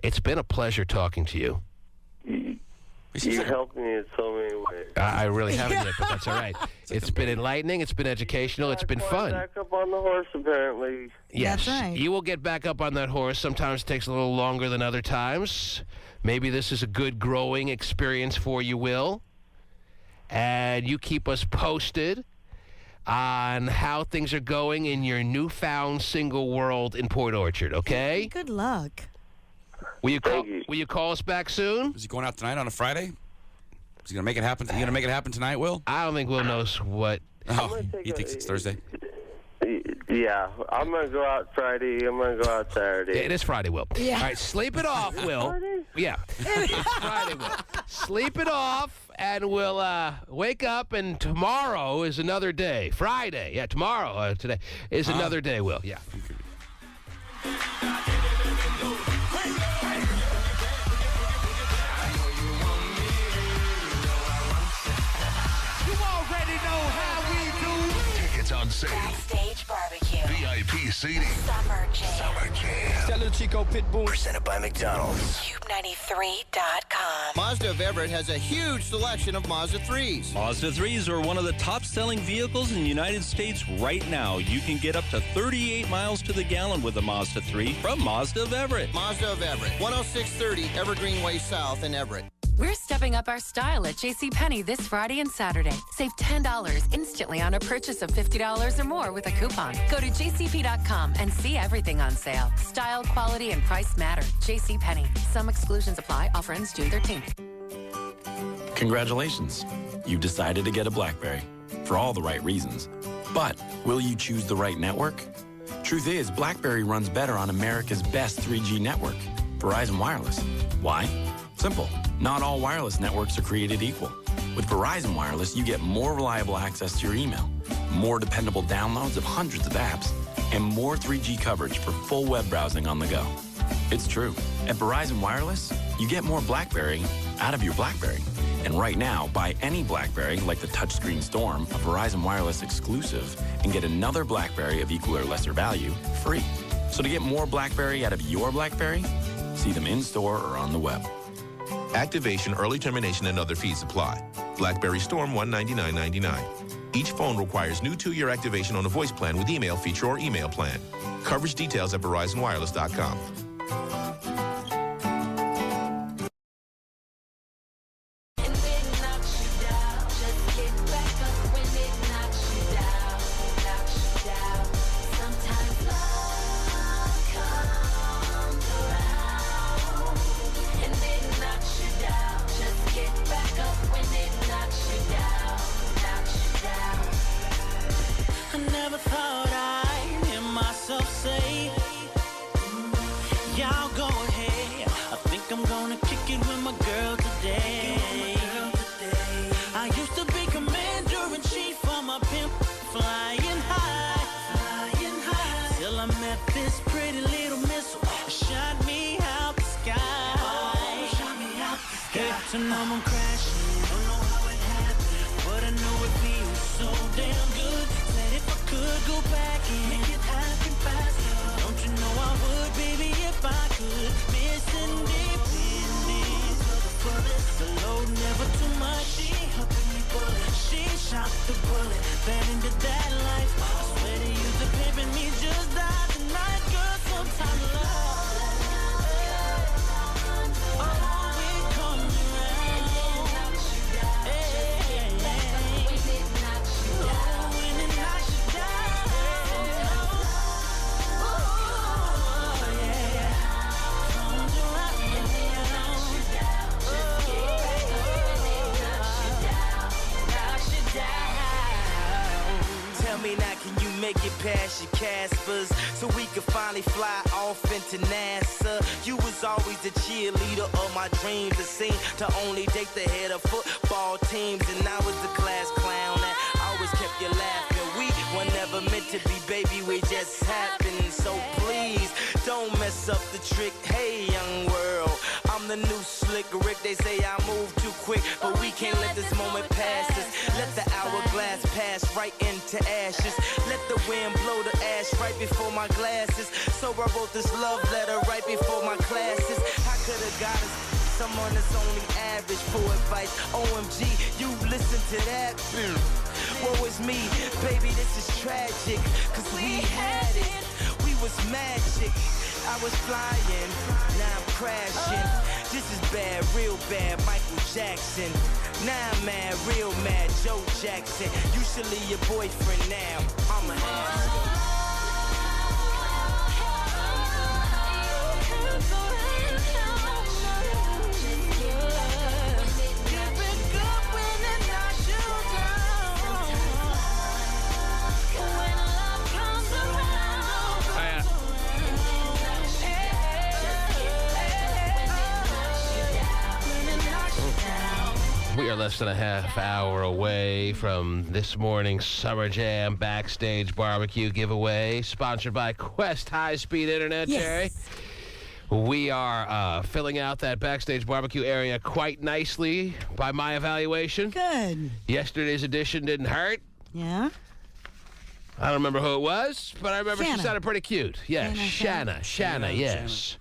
it's been a pleasure talking to you. You helped me in so many ways. I really haven't yet, but that's all right. It's been enlightening. It's been educational. It's been fun. Back up on the horse, apparently. Yes, that's right. You will get back up on that horse. Sometimes it takes a little longer than other times. Maybe this is a good growing experience for you, Will. And you keep us posted on how things are going in your newfound single world in Port Orchard, okay? Good luck. Will you call us back soon? Is he going out tonight on a Friday? Is he going to make it happen? You going to make it happen tonight, Will? I don't think Will knows what. Oh, he thinks it's Thursday? Yeah, I'm going to go out Friday. I'm going to go out Saturday. Yeah, it is Friday, Will. Yeah. All right, sleep it off, Will. Yeah, it's Friday, Will. Sleep it off, and we'll wake up, and tomorrow is another day. Friday. Yeah, tomorrow, today, is another day, Will. Yeah. On sale. Backstage barbecue. VIP seating. Summer Jam. Stella Chico Pitbull. Presented by McDonald's. KUBE93.com. Mazda of Everett has a huge selection of Mazda 3s. Mazda 3s are one of the top-selling vehicles in the United States right now. You can get up to 38 miles to the gallon with a Mazda 3 from Mazda of Everett. Mazda of Everett, 10630 Evergreen Way South in Everett. We're stepping up our style at JCPenney this Friday and Saturday. Save $10 instantly on a purchase of $50 or more with a coupon. Go to jcp.com and see everything on sale. Style, quality, and price matter. JCPenney. Some exclusions apply. Offer ends June 13th. Congratulations. You've decided to get a BlackBerry for all the right reasons. But will you choose the right network? Truth is, BlackBerry runs better on America's best 3G network, Verizon Wireless. Why? Simple. Not all wireless networks are created equal. With Verizon Wireless, you get more reliable access to your email, more dependable downloads of hundreds of apps, and more 3G coverage for full web browsing on the go. It's true. At Verizon Wireless, you get more BlackBerry out of your BlackBerry. And right now, buy any BlackBerry, like the touchscreen Storm, a Verizon Wireless exclusive, and get another BlackBerry of equal or lesser value free. So to get more BlackBerry out of your BlackBerry, see them in-store or on the web. Activation, early termination, and other fees apply. BlackBerry Storm $199.99. Each phone requires new 2-year activation on a voice plan with email feature or email plan. Coverage details at VerizonWireless.com. myself say, y'all go ahead. I think I'm gonna kick it with my girl today. I used to be commander-in-chief for my pimp, flying high. Till I met this pretty little missile, shot me out the sky. Hey, so now I'm crashing, don't know how it happened, but I know it feels so damn good. Said if I could go back and make it happen faster, don't you know I would, baby, if I could. Miss independence of the bullet, the load never too much. She helping me bullet, she shot the bullet, fell into that life. I swear to you, the pimping me just died tonight, girl. Sometimes love. Make it past your Caspers so we could finally fly off into NASA. You was always the cheerleader of my dreams. It seemed to only date the head of football teams, and I was the class clown that always kept you laughing. We were never meant to be, baby, we just happened. So please don't mess up the trick. Hey, young world, I'm the new slick Rick. They say I move too quick, but we can't let this moment pass us. Let the hourglass pass right into ashes. Let the wind blow the ash right before my glasses. So I wrote this love letter right before my classes. I could have got us someone that's only average for advice. OMG, you listen to that? Woe is me, baby, this is tragic. Cause we had it, we was magic. I was flying, now I'm crashing. This is bad, real bad, Michael Jackson. Now I'm mad, real mad, Joe Jackson. You should leave your boyfriend now, I'm a ass. We are less than a half hour away from this morning's Summer Jam Backstage Barbecue giveaway, sponsored by Quest High Speed Internet, Jerry. We are filling out that Backstage Barbecue area quite nicely by my evaluation. Good. Yesterday's edition didn't hurt. Yeah. I don't remember who it was, but I remember Shanna. she sounded pretty cute. Yes, Shanna, yes.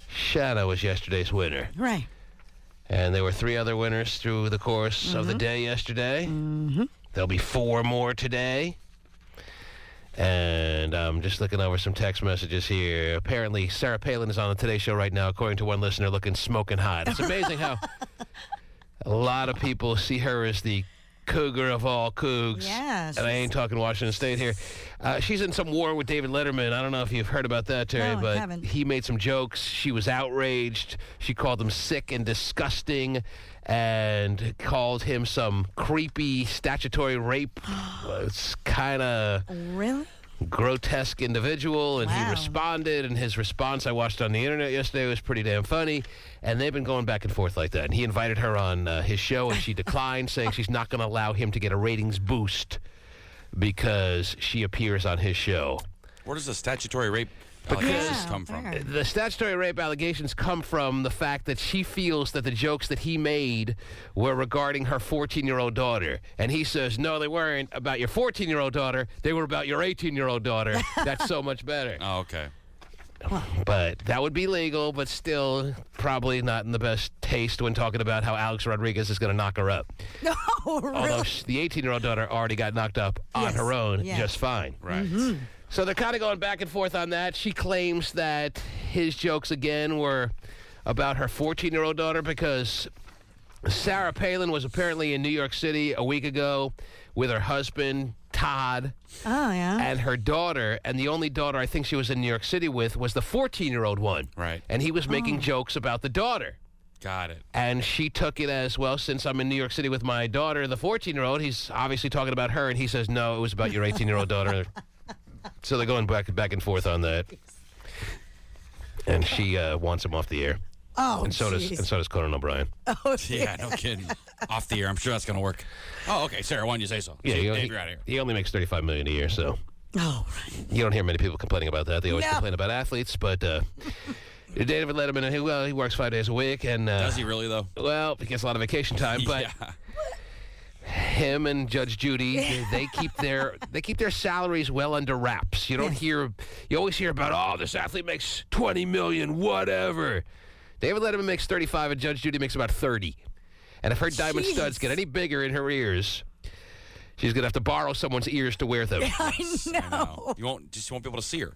Shanna was yesterday's winner. Right. And there were 3 other winners through the course of the day yesterday. There'll be 4 more today. And I'm just looking over some text messages here. Apparently, Sarah Palin is on the Today Show right now, according to one listener, looking smoking hot. It's amazing how a lot of people see her as the cougar of all cougs. Yes. And I ain't talking Washington State here. She's in some war with David Letterman. I don't know if you've heard about that, Terry, No, I but haven't. he made some jokes. She was outraged. She called him sick and disgusting and called him some creepy statutory rape. It's kind of Really? grotesque individual, and he responded, and his response I watched on the internet yesterday was pretty damn funny, and they've been going back and forth like that. And he invited her on his show, and she declined, saying she's not going to allow him to get a ratings boost because she appears on his show. Where does the statutory rape allegations come from? The statutory rape allegations come from the fact that she feels that the jokes that he made were regarding her 14-year-old daughter. And he says, no, they weren't about your 14-year-old daughter. They were about your 18-year-old daughter. That's so much better. Oh, okay. But that would be legal, but still probably not in the best taste when talking about how Alex Rodriguez is going to knock her up. No, really? Although the 18-year-old daughter already got knocked up on her own just fine. Right. So they're kind of going back and forth on that. She claims that his jokes, again, were about her 14-year-old daughter because Sarah Palin was apparently in New York City a week ago with her husband, Todd, and her daughter. And the only daughter I think she was in New York City with was the 14-year-old one. Right. And he was making jokes about the daughter. Got it. And she took it as, well, since I'm in New York City with my daughter, the 14-year-old, he's obviously talking about her. And he says, no, it was about your 18-year-old daughter. So they're going back and forth on that. And she wants him off the air. Oh, and so does Conan O'Brien. Oh, yeah, no kidding. Off the air. I'm sure that's going to work. Oh, okay. Sarah, why don't you say so? Yeah, Dave, you're out of here. He only makes $35 million a year, so. Oh, you don't hear many people complaining about that. They always complain about athletes, but David Letterman, he works 5 days a week, and does he really though? Well, he gets a lot of vacation time, but him and Judge Judy, they keep their salaries well under wraps. You don't hear, you always hear about, this athlete makes $20 million, whatever. David Letterman makes 35, and Judge Judy makes about 30. And if her diamond studs get any bigger in her ears, she's gonna have to borrow someone's ears to wear them. I know. You won't be able to see her.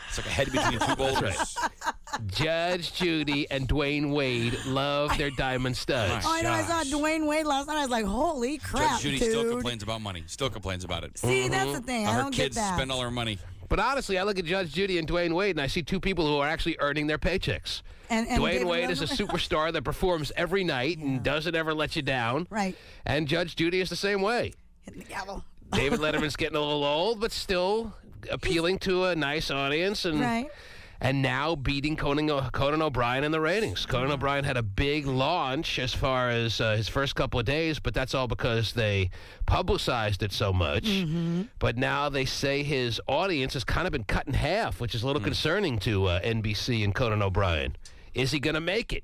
It's like a head between two boulders. Judge Judy and Dwayne Wade love their diamond studs. I know. I saw Dwayne Wade last night. I was like, holy crap, Judge Judy dude. still complains about money. Still complains about it. See, that's the thing. I Her don't kids get that. spend all her money. But honestly, I look at Judge Judy and Dwayne Wade, and I see two people who are actually earning their paychecks. And Dwayne David Wade is a Letterman? superstar that performs every night and doesn't ever let you down. Right. And Judge Judy is the same way. Hit the gavel. David Letterman's getting a little old, but still appealing to a nice audience. And Right. And now beating Conan O'Brien in the ratings. Conan O'Brien had a big launch as far as his first couple of days, but that's all because they publicized it so much. But now they say his audience has kind of been cut in half, which is a little concerning to NBC and Conan O'Brien. Is he going to make it?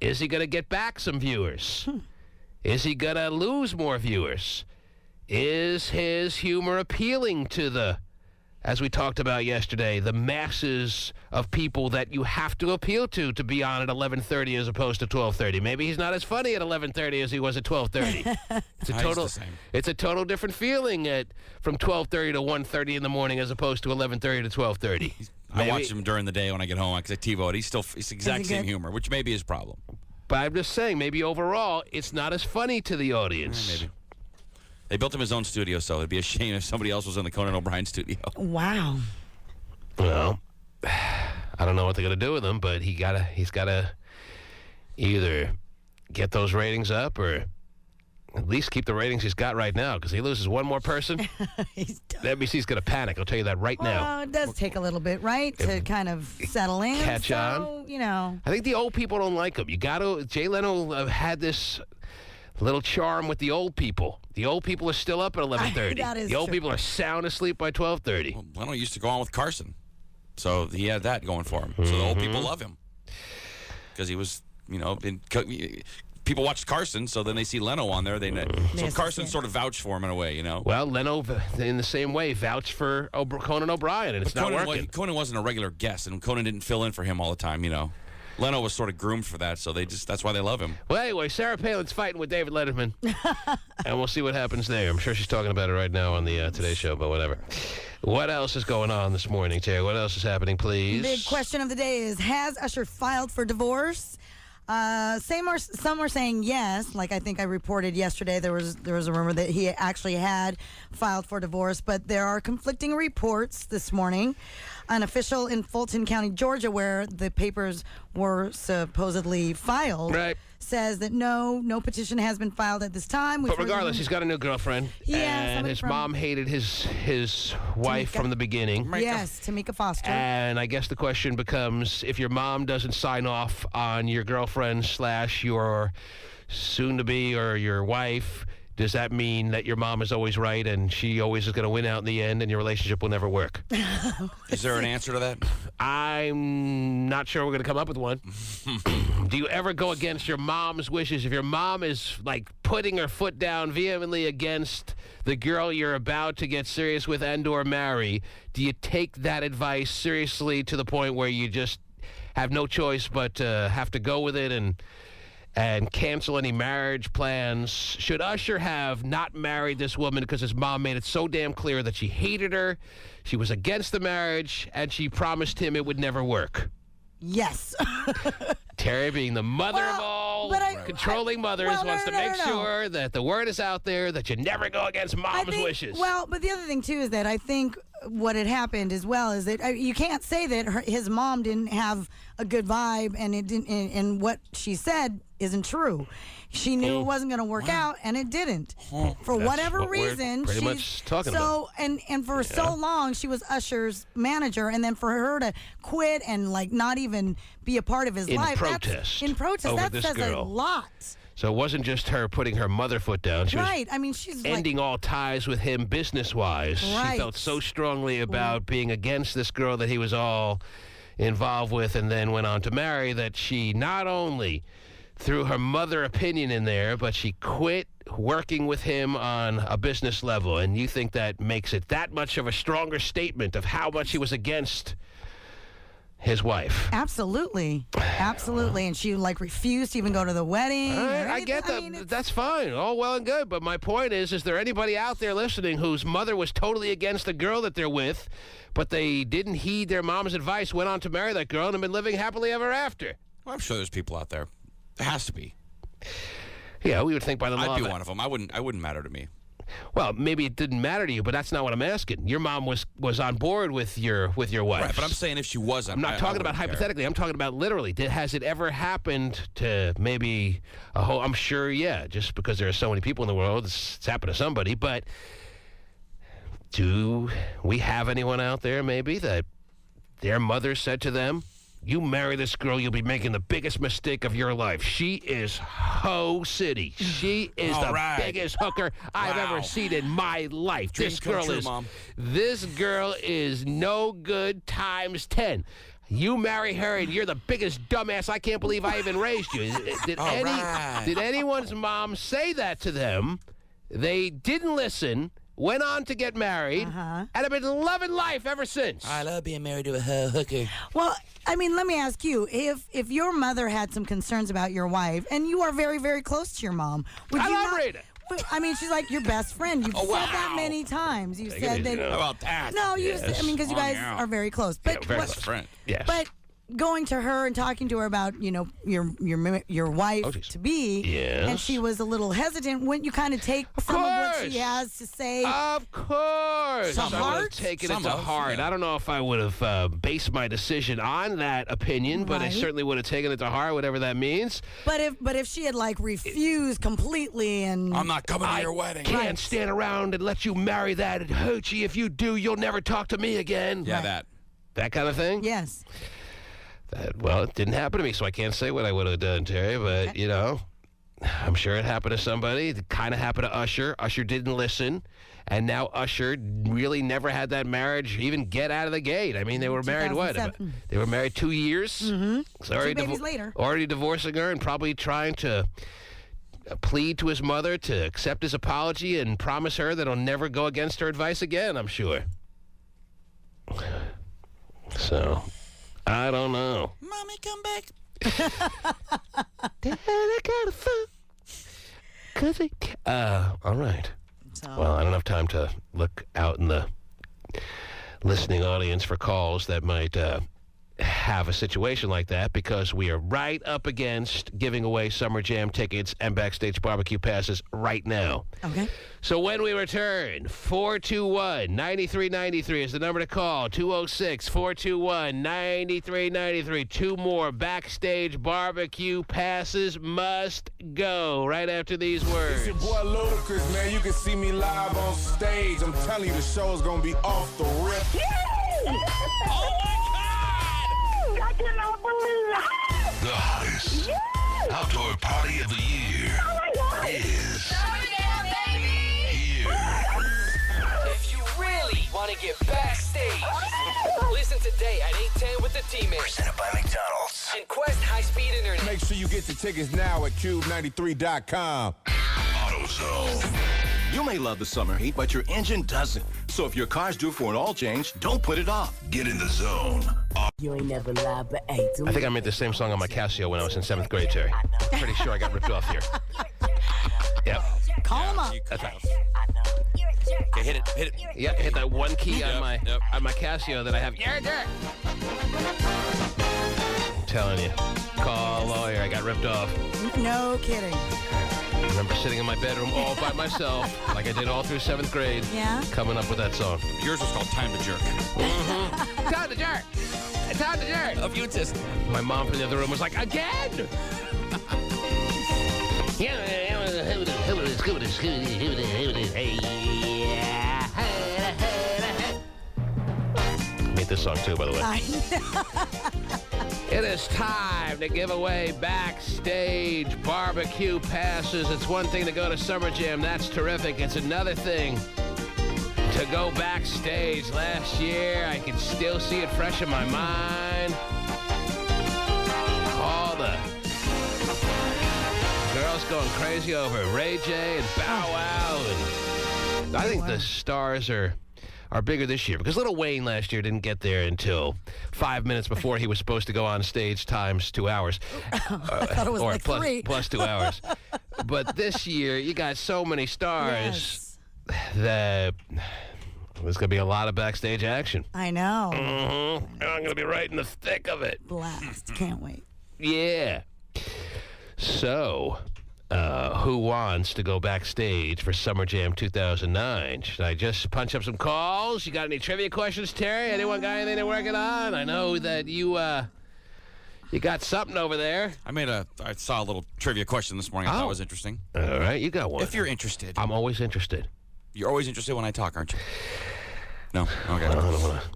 Is he going to get back some viewers? Is he going to lose more viewers? Is his humor appealing to the, as we talked about yesterday, the masses of people that you have to appeal to be on at 11:30 as opposed to 12:30? Maybe he's not as funny at 11:30 as he was at 12:30. It's a total different feeling from 12:30 to 1:30 in the morning as opposed to 11:30 to 12:30. I watch him during the day when I get home because I TiVo it. It's the exact same humor, which may be his problem. But I'm just saying, maybe overall, it's not as funny to the audience. Maybe. They built him his own studio, so it'd be a shame if somebody else was in the Conan O'Brien studio. Wow. Well, I don't know what they're going to do with him, but he's got to either get those ratings up or at least keep the ratings he's got right now, because he loses one more person, NBC's going to panic. I'll tell you that right now. Well, it does take a little bit, right, to kind of settle in. Catch on. You know. I think the old people don't like him. Jay Leno had this little charm with the old people. The old people are still up at 11:30. That is the old true. people are sound asleep by 12:30. Well, Leno used to go on with Carson, so he had that going for him. So the old people love him because he was, people watched Carson, so then they see Leno on there. So Carson sort of vouched for him in a way, Well, Leno, in the same way, vouched for Conan O'Brien, and it's not working. Conan wasn't a regular guest, and Conan didn't fill in for him all the time, Leno was sort of groomed for that, so that's why they love him. Well, anyway, Sarah Palin's fighting with David Letterman, and we'll see what happens there. I'm sure she's talking about it right now on the Today Show, but whatever. What else is going on this morning, Terry? What else is happening, please? Big question of the day is, has Usher filed for divorce? Some are saying yes. Like I think I reported yesterday, there was a rumor that he actually had filed for divorce, but there are conflicting reports this morning. An official in Fulton County, Georgia, where the papers were supposedly filed, says that no petition has been filed at this time. But regardless, he's got a new girlfriend, and his mom hated his wife from the beginning. Yes, Tamika Foster. And I guess the question becomes, if your mom doesn't sign off on your girlfriend / your soon-to-be or your wife, does that mean that your mom is always right and she always is going to win out in the end and your relationship will never work? Is there an answer to that? I'm not sure we're going to come up with one. Do you ever go against your mom's wishes? If your mom is like putting her foot down vehemently against the girl you're about to get serious with and or marry, do you take that advice seriously to the point where you just have no choice but have to go with it and cancel any marriage plans? Should Usher have not married this woman because his mom made it so damn clear that she hated her, she was against the marriage, and she promised him it would never work? Yes. Terry, being the mother of all controlling mothers, wants to make sure that the word is out there that you never go against mom's wishes. Well, but the other thing, too, is that I think what had happened as well is that you can't say that his mom didn't have a good vibe and it didn't, and what she said isn't true. She knew it wasn't going to work out, and it didn't. For whatever reason, pretty much talking about. And for so long, she was Usher's manager, and then for her to quit and like not even be a part of his life, over that this says girl. a lot. So it wasn't just her putting her mother foot down. She was I mean, she's ending all ties with him business-wise. Right. She felt so strongly about being against this girl that he was all involved with, and then went on to marry, that she not only threw her mother opinion in there, but she quit working with him on a business level. And you think that makes it that much of a stronger statement of how much he was against his wife? Absolutely. And she like refused to even go to the wedding. All right, I get that. That's fine. All well and good. But my point is there anybody out there listening whose mother was totally against the girl that they're with, but they didn't heed their mom's advice, went on to marry that girl, and have been living happily ever after? Well, I'm sure there's people out there. There has to be. Yeah, we would think by the law. I'd be one of them. I wouldn't matter to me. Well, maybe it didn't matter to you, but that's not what I'm asking. Your mom was on board with your wife. Right, but I'm saying if she wasn't. I'm not talking about hypothetically. I'm talking about literally. Has it ever happened to maybe a whole? I'm sure, yeah. Just because there are so many people in the world, it's happened to somebody. But do we have anyone out there maybe that their mother said to them, "You marry this girl, you'll be making the biggest mistake of your life. She is Ho City. She is biggest hooker I've ever seen in my life. This girl is no good times 10. You marry her, and you're the biggest dumbass. I can't believe I even raised you." Did anyone's mom say that to them? They didn't listen. Went on to get married, and have been loving life ever since. I love being married to a hooker. Well, I mean, let me ask you, if your mother had some concerns about your wife, and you are very, very close to your mom, would you not... Rita. I mean, she's like your best friend. You've said that many times. You said that... How about that? No, because you guys are very close. But very close friend. Yes. But going to her and talking to her about, your wife to be, and she was a little hesitant, wouldn't you kind of take some of what she has to say? Of course. To I would have taken it to heart. I don't know if I would have based my decision on that opinion, but I certainly would have taken it to heart, whatever that means. But if she had like refused completely and I'm not coming to your wedding. I can't stand around and let you marry that hoochie. If you do, you'll never talk to me again. Yeah, that kind of thing. Yes. Well, it didn't happen to me, so I can't say what I would have done, Terry, but, I'm sure it happened to somebody. It kind of happened to Usher. Usher didn't listen, and now Usher really never had that marriage even get out of the gate. I mean, they were married, They were married 2 years. Mm-hmm. So 2 babies later. Already divorcing her and probably trying to plead to his mother to accept his apology and promise her that he'll never go against her advice again, I'm sure. So... I don't know. Mommy, come back. All right. Well, I don't have time to look out in the listening audience for calls that might have a situation like that, because we are right up against giving away Summer Jam tickets and Backstage Barbecue passes right now. Okay. So when we return, 421-9393 is the number to call. 206-421-9393. 2 more Backstage Barbecue passes must go right after these words. It's your boy Ludacris, man. You can see me live on stage. I'm telling you, the show is going to be off the rip. Oh, my I cannot believe it. The hottest outdoor party of the year is here. If you really want to get backstage, listen today at 8:10 with the T-Man. Presented by McDonald's. And Quest High-Speed Internet. Make sure you get your tickets now at KUBE93.com. AutoZone. You may love the summer heat, but your engine doesn't. So if your car's due for an oil change, don't put it off. Get in the zone. You ain't never lied, but hey, I think I made the same song on my Casio when I was in 7th grade, Terry. Pretty sure I got ripped off here. Yep. Call him up. That's right. Okay, hit it. Yeah, hit that one key on my Casio that I have. You're a jerk. I'm telling you. Call a lawyer. I got ripped off. No kidding. I remember sitting in my bedroom all by myself, like I did all through 7th grade, coming up with that song. Yours was called Time to Jerk. Mm-hmm. Time to jerk. Time to jerk. Of you, My mom from the other room was like, again? Made this song too, by the way. I know. It is time to give away backstage barbecue passes. It's one thing to go to Summer Jam. That's terrific. It's another thing to go backstage. Last year, I can still see it fresh in my mind. All the girls going crazy over Ray J and Bow Wow. And I think the stars are bigger this year because Lil Wayne last year didn't get there until 5 minutes before he was supposed to go on stage times 2 hours. I thought it was or like plus, 3. plus 2 hours. But this year, you got so many stars that there's going to be a lot of backstage action. I know. Mm-hmm. I'm going to be right in the thick of it. Blast. Can't wait. Yeah. So, who wants to go backstage for Summer Jam 2009? Should I just punch up some calls? You got any trivia questions, Terry? Anyone got anything they're working on? I know that you got something over there. I saw a little trivia question this morning I thought was interesting. All right, you got one. If you're interested. I'm always interested. You're always interested when I talk, aren't you? No? Okay. I don't want to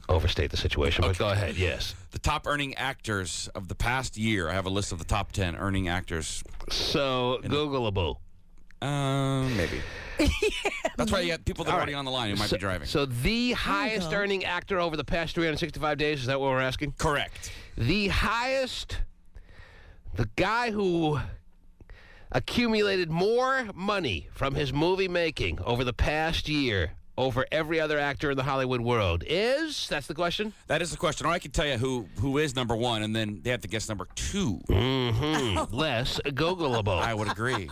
overstate the situation, but go ahead, yes. The top earning actors of the past year. I have a list of the top 10 earning actors. So, Googleable. Maybe. That's why you got people that are already on the line who might be driving. So, the highest earning actor over the past 365 days, is that what we're asking? Correct. The highest, the guy who accumulated more money from his movie making over the past year over every other actor in the Hollywood world is? That's the question? That is the question. Or I can tell you who is number 1, and then they have to guess number 2. Mm-hmm. Less Googleable. I would agree.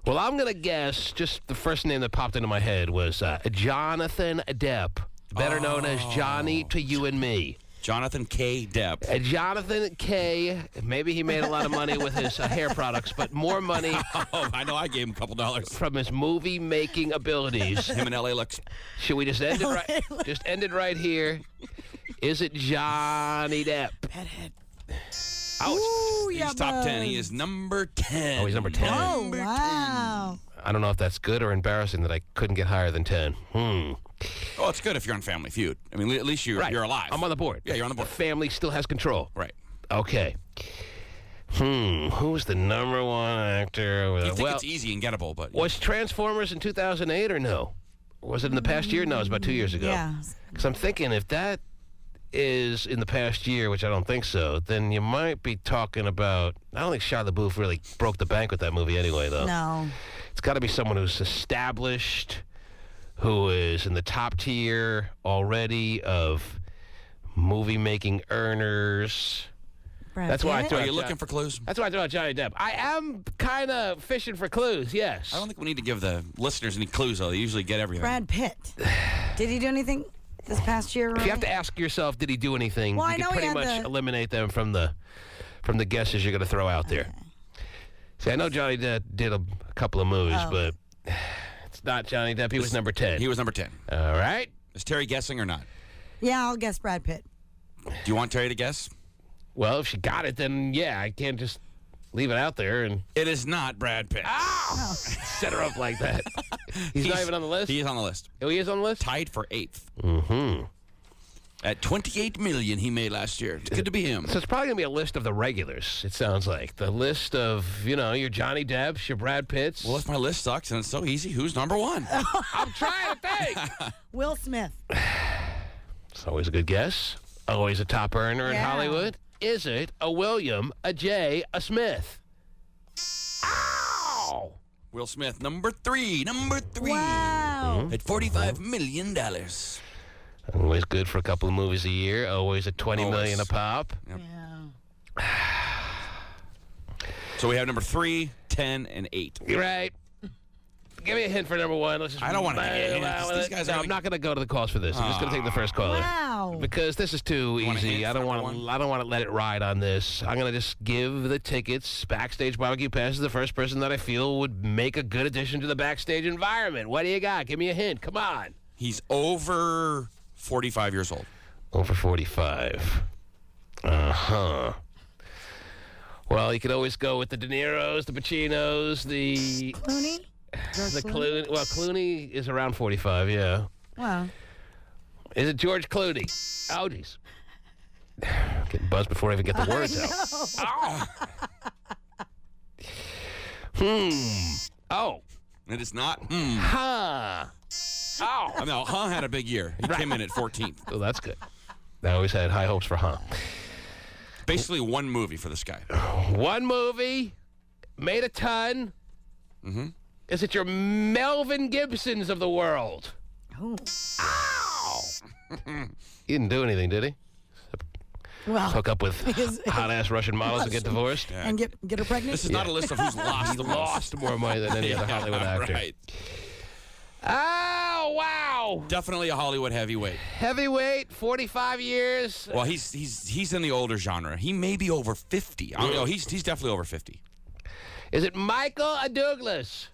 Well, I'm going to guess, just the first name that popped into my head was Jonathan Depp, better known as Johnny to You and Me. Jonathan K. Depp. Jonathan K. Maybe he made a lot of money with his hair products, but more money. Oh, I know. I gave him a couple dollars from his movie-making abilities. Him and L.A. looks. Should we just end it right? Just end it right here. Is it Johnny Depp? Bedhead. Ouch. He's top 10. He is number 10. Oh, he's number 10. Oh, wow. I don't know if that's good or embarrassing that I couldn't get higher than 10. Oh, it's good if you're on Family Feud. I mean, at least you're alive. I'm on the board. Yeah, you're on the board. The family still has control. Right. Okay. Who's the number 1 actor? You think it's easy and gettable, but... Was Transformers in 2008 or no? Was it in the past year? No, it was about 2 years ago. Yeah. Because I'm thinking if that is in the past year, which I don't think so, then you might be talking about... I don't think Shia LaBeouf really broke the bank with that movie anyway, though. No. It's got to be someone who's established, who is in the top tier already of movie-making earners. That's why I threw Are you looking for clues? That's why I threw out Johnny Depp. I am kind of fishing for clues, yes. I don't think we need to give the listeners any clues, though. They usually get everything. Brad Pitt. Did he do anything this past year? If you have to ask yourself, did he do anything, well, you can pretty much eliminate them from the guesses you're going to throw out there. See, I know Johnny Depp did a couple of movies, but it's not Johnny Depp. He was number 10. He was number 10. All right. Is Terry guessing or not? Yeah, I'll guess Brad Pitt. Do you want Terry to guess? Well, if she got it, then yeah, I can't just leave it out there. And it is not Brad Pitt. Oh! Set her up like that. He's not even on the list? He is on the list. Oh, he is on the list? Tied for 8th. Mm-hmm. At $28 million he made last year. It's good to be him. So it's probably going to be a list of the regulars, it sounds like. The list of, your Johnny Depps, your Brad Pitts. Well, if my list sucks and it's so easy, who's number 1? I'm trying to think. Will Smith. It's always a good guess. Always a top earner in Hollywood. Is it a William, a J, a Smith? Ow! Will Smith, number 3. Number 3. Wow. At $45 million. Always good for a couple of movies a year. Always at $20 million a pop. Yep. Yeah. So we have number 3, 10, and 8. You're right. Give me a hint for number 1. Let's just I don't want to give you a hint. These guys I'm not going to go to the calls for this. I'm just going to take the first caller. Wow. Because this is too easy. I don't want to let it ride on this. I'm going to just give the tickets, backstage barbecue passes, to the first person that I feel would make a good addition to the backstage environment. What do you got? Give me a hint. Come on. He's over 45 years old. Over 45. Uh-huh. Well, you could always go with the De Niros, the Pacinos, the... Clooney? Clooney is around 45, yeah. Wow. Is it George Clooney? Oh, jeez. Getting buzzed before I even get the words out. Oh. It is not. Huh. Oh. I mean, had a big year. He came in at 14th. Oh, that's good. I always had high hopes for Basically one movie for this guy. One movie, made a ton. Mm-hmm. Is it your Melvin Gibsons of the world? Oh. Ow! He didn't do anything, did he? Well, hook up with hot-ass Russian models and get divorced? Yeah. And get her pregnant? This is not a list of who's lost the most. Lost more money than any other Hollywood actor. Right. Oh, wow. Definitely a Hollywood heavyweight. Heavyweight, 45 years. Well, he's in the older genre. He may be over 50. I don't know. He's definitely over 50. Is it Michael Douglas?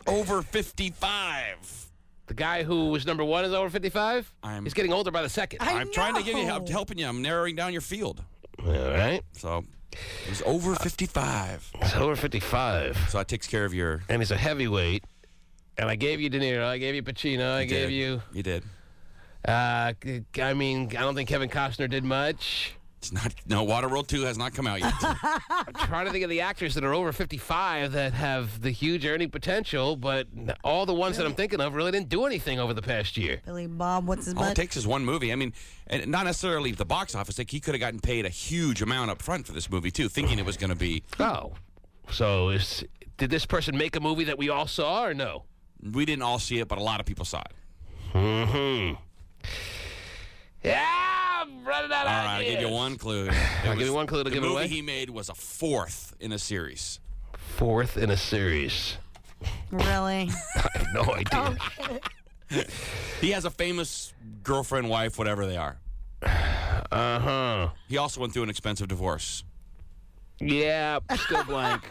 Over 55. The guy who was number one is over 55? He's getting older by the second. I'm trying to give you help, helping you. I'm narrowing down your field. All right. So he's over 55. He's over 55. So that takes care of your... And he's a heavyweight. And I gave you De Niro. I gave you Pacino. I gave you... You did. I mean, I don't think Kevin Costner did much. It's not... No, Waterworld 2 has not come out yet. I'm trying to think of the actors that are over 55 that have the huge earning potential, but all the ones that I'm thinking of really didn't do anything over the past year. Billy Bob, what's his All butt? it takes is one movie. I mean, and not necessarily the box office. Like, he could have gotten paid a huge amount up front for this movie, too, thinking it was going to be... Oh. So did this person make a movie that we all saw, or no? We didn't all see it, but a lot of people saw it. Mm-hmm. Yeah, I'm running out of All right, ideas. I'll give you one clue. I'll give you one clue to give it away. The movie he made was a fourth in a series. Fourth in a series. Really? I have no idea. He has a famous girlfriend, wife, whatever they are. Uh-huh. He also went through an expensive divorce. Yeah, still blank.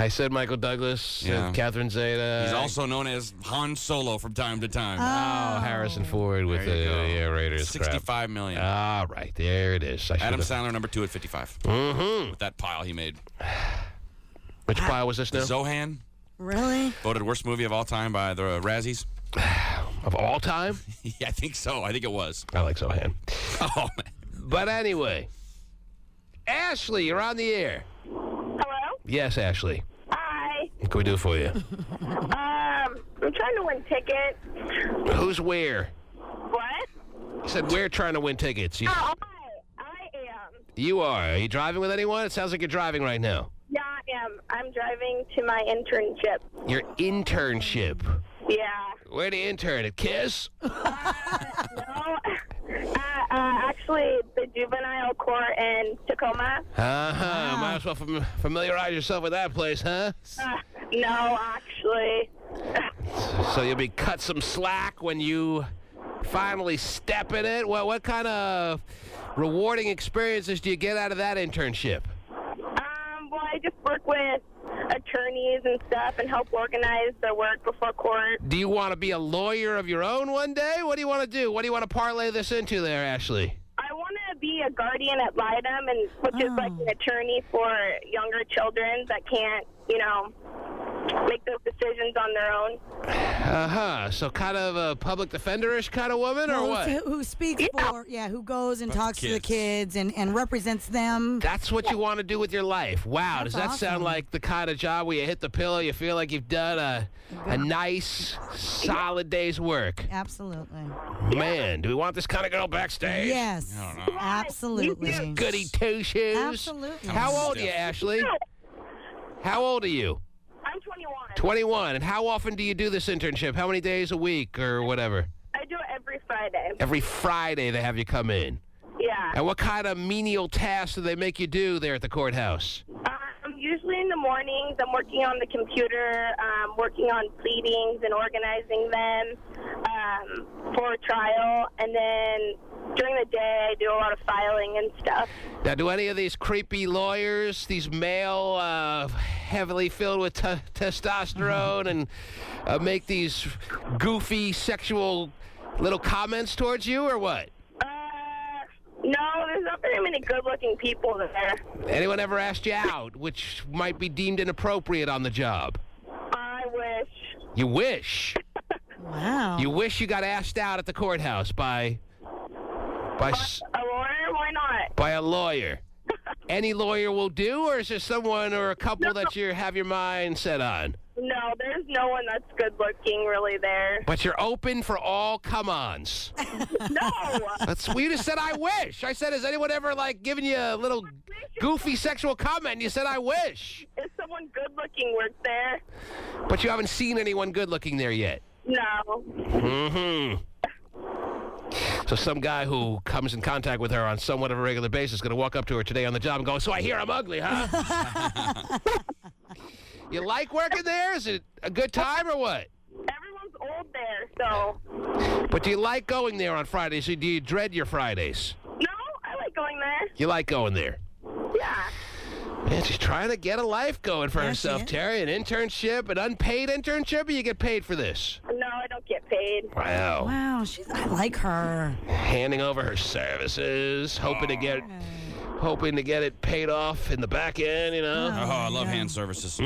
I said Michael Douglas, Catherine Zeta. He's also known as Han Solo from time to time. Oh, Harrison Ford with the Raiders. $65 million. All right, there it is. Adam Sandler, number 2 at 55. Mm-hmm. With that pile he made. Which pile was this now? Zohan. Really? Voted worst movie of all time by the Razzies. Of all time? Yeah, I think so. I think it was. I like Zohan. Oh, man. But anyway, Ashley, you're on the air. Hello? Yes, Ashley. Hi. What can we do for you? I'm trying to win tickets. Who's where? What? You said we're trying to win tickets. I am. You are. Are you driving with anyone? It sounds like you're driving right now. Yeah, I am. I'm driving to my internship. Your internship? Yeah. Where do you intern? At KISS? No. Actually, the juvenile court in Tacoma. Uh-huh. Might as well familiarize yourself with that place, huh? No, actually. So you'll be cut some slack when you finally step in it? Well, what kind of rewarding experiences do you get out of that internship? Well, I just work with attorneys and stuff and help organize their work before court. Do you want to be a lawyer of your own one day? What do you want to do? What do you want to parlay this into there, Ashley? I want to be a guardian ad litem, which is like an attorney for younger children that can't, make those decisions on their own. Uh-huh. So kind of a public defender-ish kind of woman, or what? Who speaks for, who goes and talks to the kids and represents them. That's what you want to do with your life. Wow. Does that sound like the kind of job where you hit the pillow, you feel like you've done a nice, solid day's work? Absolutely. Man, do we want this kind of girl backstage? Yes. I don't know. Absolutely. Goody two-shoes. Absolutely. How old are you, Ashley? How old are you? I'm 21. 21. And how often do you do this internship? How many days a week or whatever? I do it every Friday. Every Friday they have you come in. Yeah. And what kind of menial tasks do they make you do there at the courthouse? Usually in the mornings, I'm working on the computer, working on pleadings and organizing them for trial. And then during the day, I do a lot of filing and stuff. Now, do any of these creepy lawyers, these male, heavily filled with testosterone, and make these goofy sexual little comments towards you, or what? No, there's not very many good-looking people there. Anyone ever asked you out, which might be deemed inappropriate on the job? I wish. You wish? Wow. You wish you got asked out at the courthouse by A lawyer? Why not? by a lawyer. Any lawyer will do, or is there someone or a couple that you have your mind set on? No, there's no one that's good-looking really there. But you're open for all come-ons. No. You just said, I wish. I said, has anyone ever, giving you a little goofy sexual comment? And you said, I wish. If someone good-looking worked there. But you haven't seen anyone good-looking there yet. No. Mm-hmm. So some guy who comes in contact with her on somewhat of a regular basis is going to walk up to her today on the job and go, so I hear I'm ugly, huh? You like working there? Is it a good time or what? Everyone's old there, so. But do you like going there on Fridays, or do you dread your Fridays? No, I like going there. You like going there? Yeah. Man, she's trying to get a life going for herself, Terry. An internship, an unpaid internship, or you get paid for this? No, I don't get paid. Wow. Wow, I like her. Handing over her services, hoping to get it paid off in the back end, you know? Oh, I love hand services.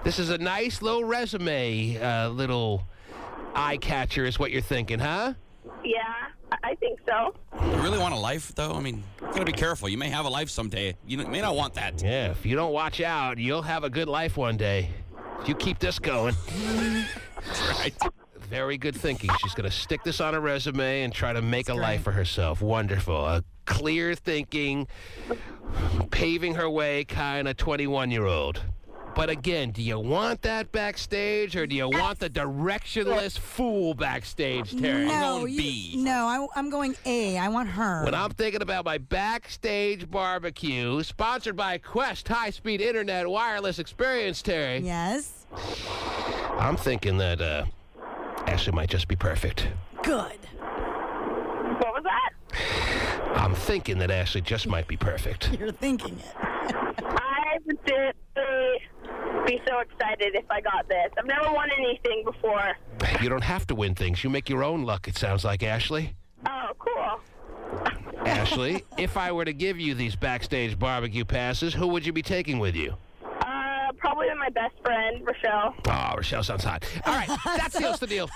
This is a nice little resume, little eye catcher is what you're thinking, huh? Yeah, I think so. You really want a life, though? I mean, you gotta be careful. You may have a life someday. You may not want that. Yeah, if you don't watch out, you'll have a good life one day. If you keep this going. That's right. Very good thinking. She's going to stick this on her resume and try to make a life for herself. Wonderful. A clear thinking, paving her way kind of 21-year-old. But again, do you want that backstage, or do you want the directionless fool backstage, Terry? No, I'm going B. I'm going A. I want her. When I'm thinking about my backstage barbecue, sponsored by Quest High-Speed Internet Wireless Experience, Terry. Yes? I'm thinking that Ashley might just be perfect. Good. What was that? I'm thinking that Ashley just might be perfect. You're thinking it. I would be so excited if I got this. I've never won anything before. You don't have to win things. You make your own luck, it sounds like, Ashley. Oh, cool. Ashley, if I were to give you these backstage barbecue passes, who would you be taking with you? Probably my best friend, Rochelle. Oh, Rochelle sounds hot. All right, that seals the deal.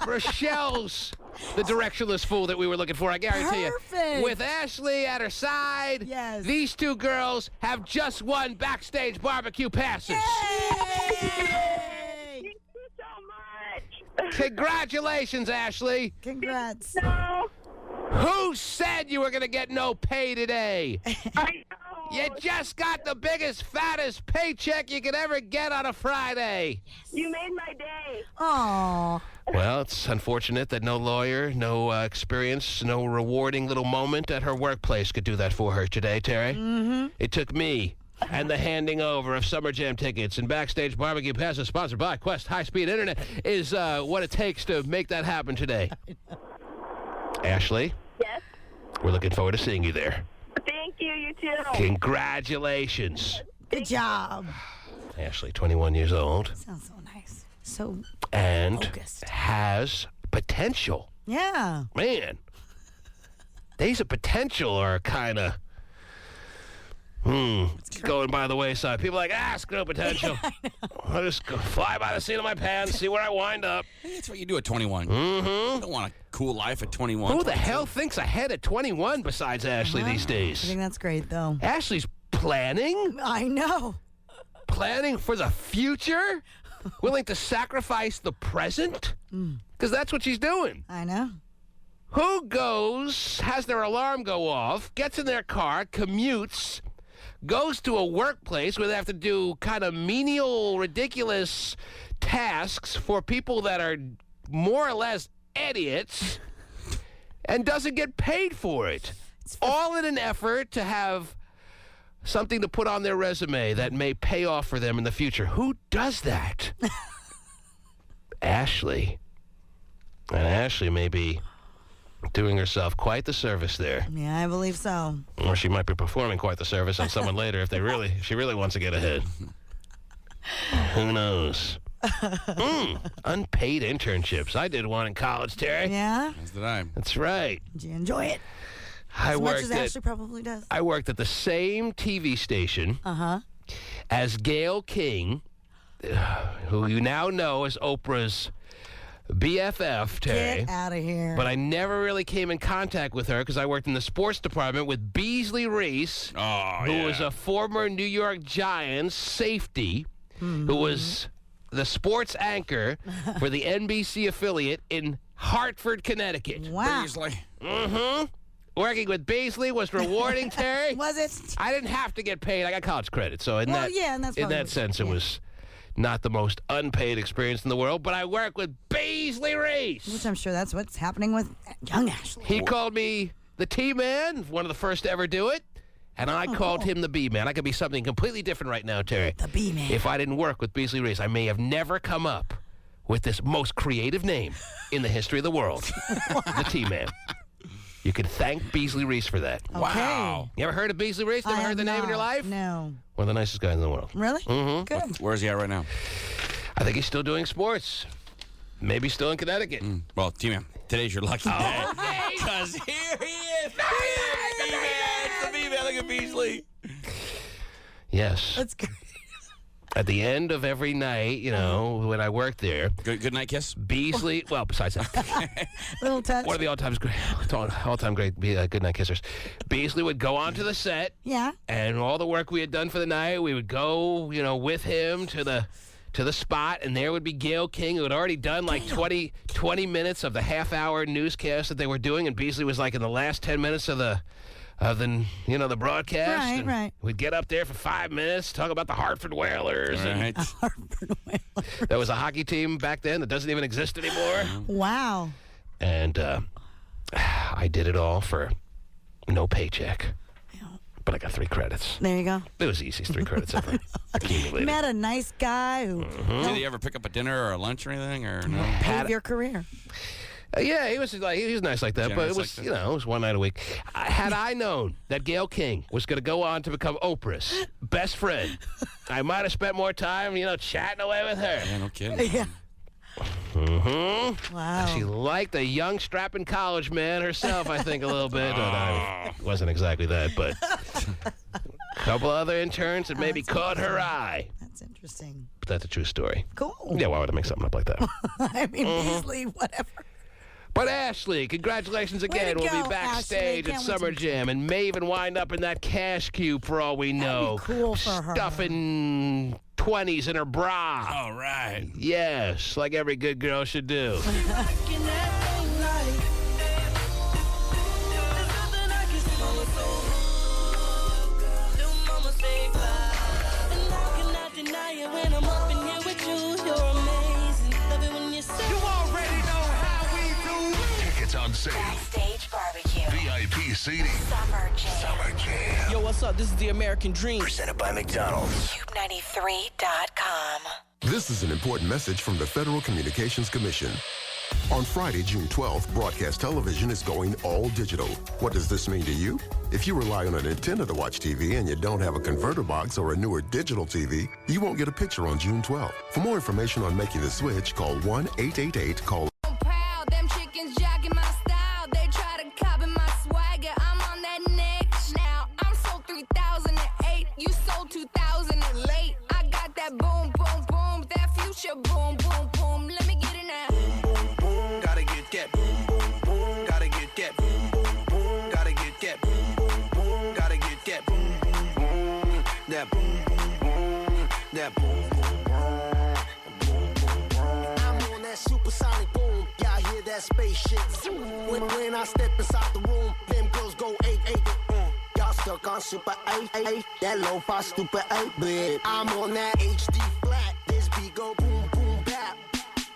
Rochelle's the directionless fool that we were looking for, I guarantee you. With Ashley at her side, these two girls have just won backstage barbecue passes. Thank you so much. Congratulations, Ashley. Congrats. No. Who said you were going to get no pay today? I know. You just got the biggest, fattest paycheck you could ever get on a Friday. Yes. You made my day. Aww. Well, it's unfortunate that no lawyer, no experience, no rewarding little moment at her workplace could do that for her today, Terry. Mm-hmm. It took me and the handing over of Summer Jam tickets and backstage barbecue passes sponsored by Quest High-Speed Internet is what it takes to make that happen today. Ashley? Yes? We're looking forward to seeing you there. Thank you, you too. Congratulations. Good job. Ashley, 21 years old. Sounds so nice. So and focused. Has potential. Yeah. Man. Days of potential are kind of, going by the wayside. People are like, screw potential. I'll just go fly by the seat of my pants, see where I wind up. That's what you do at 21. Mm-hmm. You don't want a cool life at 21. Who the hell thinks ahead at 21 besides Ashley these days? I think that's great, though. Ashley's planning? I know. Planning for the future? Willing to sacrifice the present? Because that's what she's doing. I know. Who goes, has their alarm go off, gets in their car, commutes, goes to a workplace where they have to do kind of menial, ridiculous tasks for people that are more or less idiots and doesn't get paid for it. All in an effort to have something to put on their resume that may pay off for them in the future. Who does that? Ashley. And Ashley may be doing herself quite the service there. Yeah, I believe so. Or she might be performing quite the service on someone later if she really wants to get ahead. Who knows? Unpaid internships. I did one in college, Terry. Yeah? As did I. That's right. Did you enjoy it? I As much worked as at, Ashley probably does. I worked at the same TV station as Gayle King, who you now know as Oprah's BFF, Terry. Get out of here. But I never really came in contact with her because I worked in the sports department with Beasley Reese, who was a former New York Giants safety, who was the sports anchor for the NBC affiliate in Hartford, Connecticut. Wow. Beasley. Working with Beasley was rewarding, Terry. Was it? I didn't have to get paid. I got college credit. So in and that's in that sense, it was not the most unpaid experience in the world, but I work with Beasley Reese. Which I'm sure that's what's happening with young Ashley. He called me the T-Man, one of the first to ever do it, and I called him the B-Man. I could be something completely different right now, Terry. The B-Man. If I didn't work with Beasley Reese, I may have never come up with this most creative name in the history of the world, the T-Man. You can thank Beasley Reese for that. Okay. Wow. You ever heard of Beasley Reese? Never heard the name in your life? No. One of the nicest guys in the world. Really? Mm-hmm. Good. Where is he at right now? I think he's still doing sports. Maybe still in Connecticut. Well, T-Man, today's your lucky day. Because here he is. The B-Man. It's the B-Man. Look at Beasley. Yes. That's good. At the end of every night, you know, when I worked there. Good night kiss? Beasley, well, besides that. Little touch. One of the all-time great good night kissers. Beasley would go onto the set. Yeah. And all the work we had done for the night, we would go, you know, with him to the spot, and there would be Gayle King, who had already done like 20 minutes of the half-hour newscast that they were doing, and Beasley was like in the last 10 minutes of the broadcast. Right. We'd get up there for 5 minutes, talk about the Hartford Whalers. Right. That was a hockey team back then that doesn't even exist anymore. Wow. And I did it all for no paycheck. But I got 3 credits. There you go. It was the easiest 3 credits ever accumulated. Met a nice guy who Did he ever pick up a dinner or a lunch or anything? Or no? paved your career. Yeah, he was nice like that, but it was it was one night a week. Had I known that Gayle King was going to go on to become Oprah's best friend, I might have spent more time, chatting away with her. Yeah, no kidding. Yeah. Mm-hmm. Wow. She liked a young, strapping college man herself, I think, a little bit. It wasn't exactly that, but a couple other interns that maybe caught her eye. That's interesting. But that's a true story. Cool. Yeah, why would I make something up like that? I mean, Beasley, whatever. But Ashley, congratulations again. Way to We'll go, be backstage Ashley. at Can't Summer wait to- Jam and may even wind up in that cash cube for all we know. That'd be cool for her. Stuffing 20s in her bra. All right. Yes, like every good girl should do. Tickets on sale. Backstage barbecue. VIP seating. Summer Jam. Summer Jam. Yo, what's up? This is the American Dream. Presented by McDonald's. KUBE93.com. This is an important message from the Federal Communications Commission. On Friday, June 12th, broadcast television is going all digital. What does this mean to you? If you rely on an antenna to watch TV and you don't have a converter box or a newer digital TV, you won't get a picture on June 12th. For more information on making the switch, call 1-888-CALL. Them chickens jacking my style. They try to copy my swagger. I'm on that next now. I'm sold 3008. You sold 2000 and late. I got that boom, boom, boom. That future boom, boom, boom. Let me get it now. Boom, boom, gotta get that. Boom, boom, boom, gotta get that. Boom, boom, boom, gotta get that. Boom, boom, boom, gotta get that. Boom, boom, boom, that boom, boom, boom, that boom, boom, boom. I'm on that supersonic boom. Y'all hear that spaceship zoom. When I step inside the room, them girls go 8-8. Y'all stuck on super 8-8. That lo-fi stupid 8-bit. I'm on that HD flat. This beat go boom, boom, bap.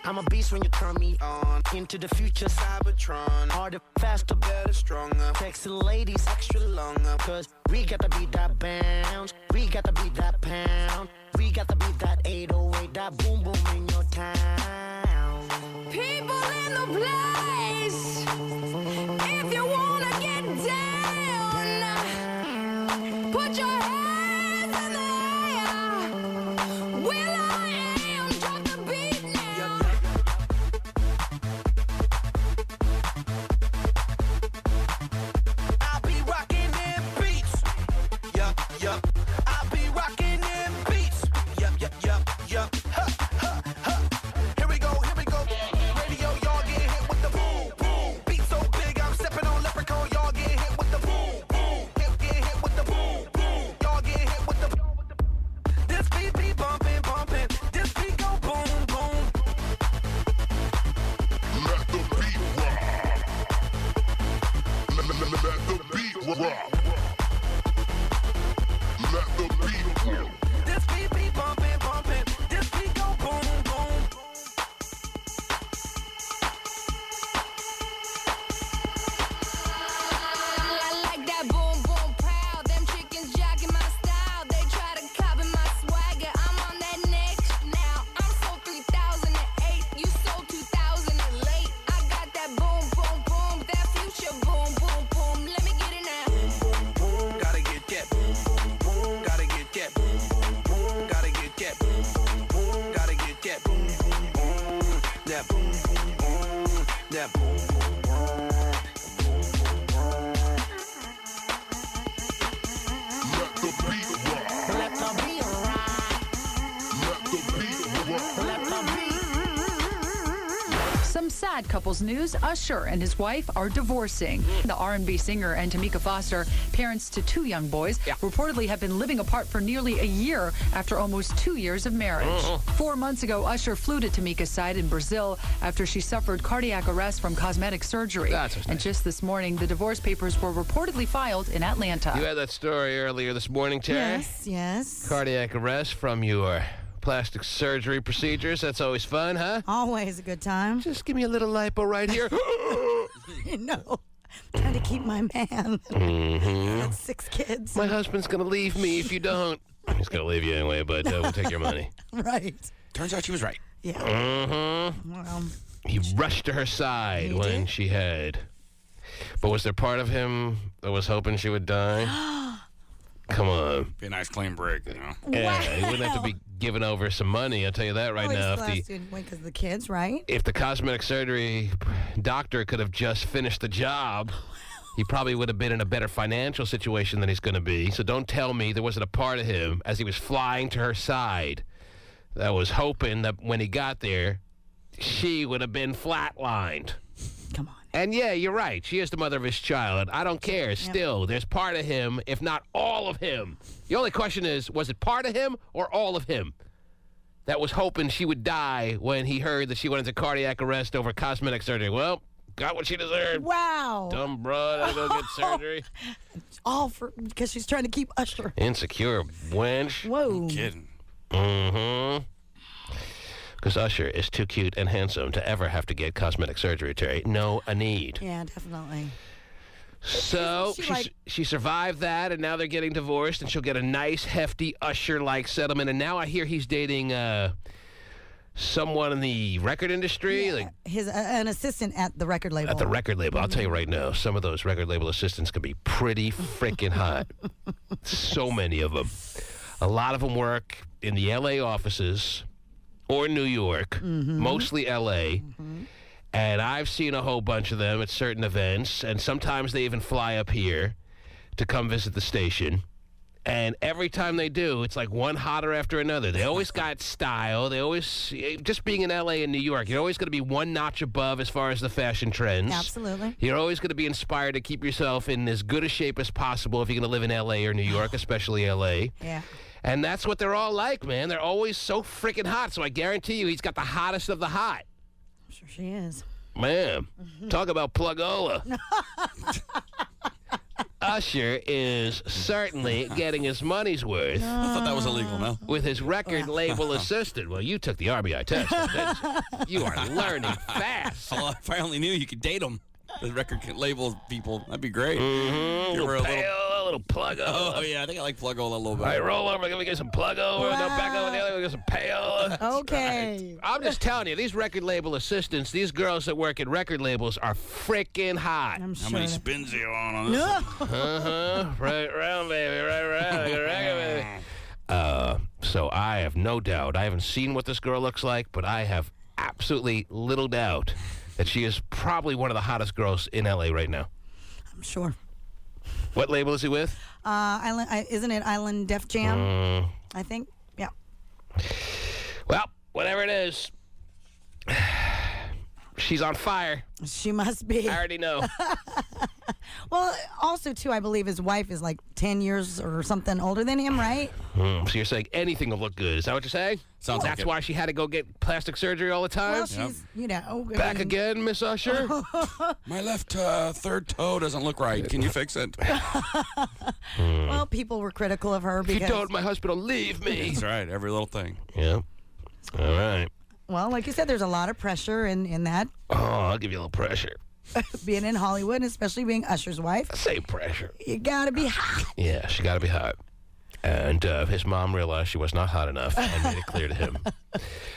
I'm a beast when you turn me on. Into the future, Cybertron. Harder, faster, better, stronger. Sexy ladies, extra longer. Cause we got to beat that bounce. We got to beat that pound. We got to beat that 808. That boom, boom in your town. People in the place. If you wanna get down, put your hands in the air. Will I am, drop the beat. This beat be bumping, bumping. This beat go boom, boom. I like that boom, boom, pow. Them chickens jacking my style. They try to copy my swagger. I'm on that next now. I'm sold 3008. You sold 2000 and late. I got that boom, boom, boom. That future boom, boom, boom. Let me get it now. Gotta get that boom, boom, boom. Gotta get that boom, boom, boom. Gotta get that boom, boom, boom. Gotta get that boom, boom, boom. That boom, boom, boom. That boom, boom, boom. Let the beat rock. Let the beat rock. Let the beat rock. Let the beat. Some sad couples news. Usher and his wife are divorcing. The R&B singer and Tamika Foster, parents to 2 young boys, reportedly have been living apart for nearly a year after almost 2 years of marriage. 4 months ago, Usher flew to Tamika's side in Brazil after she suffered cardiac arrest from cosmetic surgery. And just this morning, the divorce papers were reportedly filed in Atlanta. You had that story earlier this morning, Terry? Yes. Cardiac arrest from your plastic surgery procedures. That's always fun, huh? Always a good time. Just give me a little lipo right here. No. Trying to keep my man. Mm-hmm. 6 kids. My husband's going to leave me if you don't. He's going to leave you anyway, but we'll take your money. Right. Turns out she was right. Yeah. Mm-hmm. Well, He rushed to her side He when did? she had. But was there part of him that was hoping she would die? Come on. Be a nice clean break, you know. Yeah, he wouldn't have to be giving over some money. I'll tell you that right now. because of the kids, right? If the cosmetic surgery doctor could have just finished the job, he probably would have been in a better financial situation than he's going to be. So don't tell me there wasn't a part of him as he was flying to her side that was hoping that when he got there, she would have been flatlined. Come on. And yeah, you're right. She is the mother of his child. I don't care. Still, there's part of him, if not all of him. The only question is, was it part of him or all of him that was hoping she would die when he heard that she went into cardiac arrest over cosmetic surgery? Well, got what she deserved. Wow. Dumb broad, I go get surgery. All for because she's trying to keep Usher. Insecure wench. Whoa. No kidding. Mm-hmm. Because Usher is too cute and handsome to ever have to get cosmetic surgery, Terry. No, a need. Yeah, definitely. So she survived that, and now they're getting divorced, and she'll get a nice, hefty Usher-like settlement. And now I hear he's dating someone in the record industry. Yeah, like an assistant at the record label. At the record label. I'll tell you right now, some of those record label assistants can be pretty freaking hot. So many of them. A lot of them work in the L.A. offices or New York, mostly L.A., and I've seen a whole bunch of them at certain events, and sometimes they even fly up here to come visit the station. And every time they do, it's like one hotter after another. They always got style. They always, just being in L.A. and New York, you're always going to be one notch above as far as the fashion trends. Absolutely. You're always going to be inspired to keep yourself in as good a shape as possible if you're going to live in L.A. or New York, especially L.A. Yeah. And that's what they're all like, man. They're always so freaking hot. So I guarantee you he's got the hottest of the hot. I'm sure she is. Man, talk about plugola. Usher is certainly getting his money's worth. I thought that was illegal, no? With his record label assistant. Well, you took the RBI test. You are learning fast. Well, if I only knew you could date them, the record label people, that'd be great. Mm-hmm. You were A little plugola. Oh, yeah, I think I like plugola a little bit. All right, roll over. Let me get some plugola. Wow. No, back over the other. We get some payola. Okay. I'm just telling you, these record label assistants, these girls that work at record labels are freaking hot. I'm sure. How many spins are you on this? No. Right round, baby. Right round. Record, baby. So I have no doubt. I haven't seen what this girl looks like, but I have absolutely little doubt that she is probably one of the hottest girls in L.A. right now. I'm sure. What label is he with? Isn't it Island Def Jam? I think. Yeah. Well, whatever it is, she's on fire. She must be. I already know. Well, also, too, I believe his wife is like 10 years or something older than him, right? So you're saying anything will look good. Is that what you're saying? Sounds like That's it. why she had to go get plastic surgery all the time? Well, she's, you know. Back again, Miss Usher? My left third toe doesn't look right. Can you fix it? Well, people were critical of her If you because. don't, my husband will leave me. That's right. Every little thing. Yeah. All right. Well, like you said, there's a lot of pressure in that, Oh, I'll give you a little pressure. being in Hollywood, and especially being Usher's wife. Same pressure. You gotta be hot. Yeah, she got to be hot. And his mom realized she was not hot enough and made it clear to him.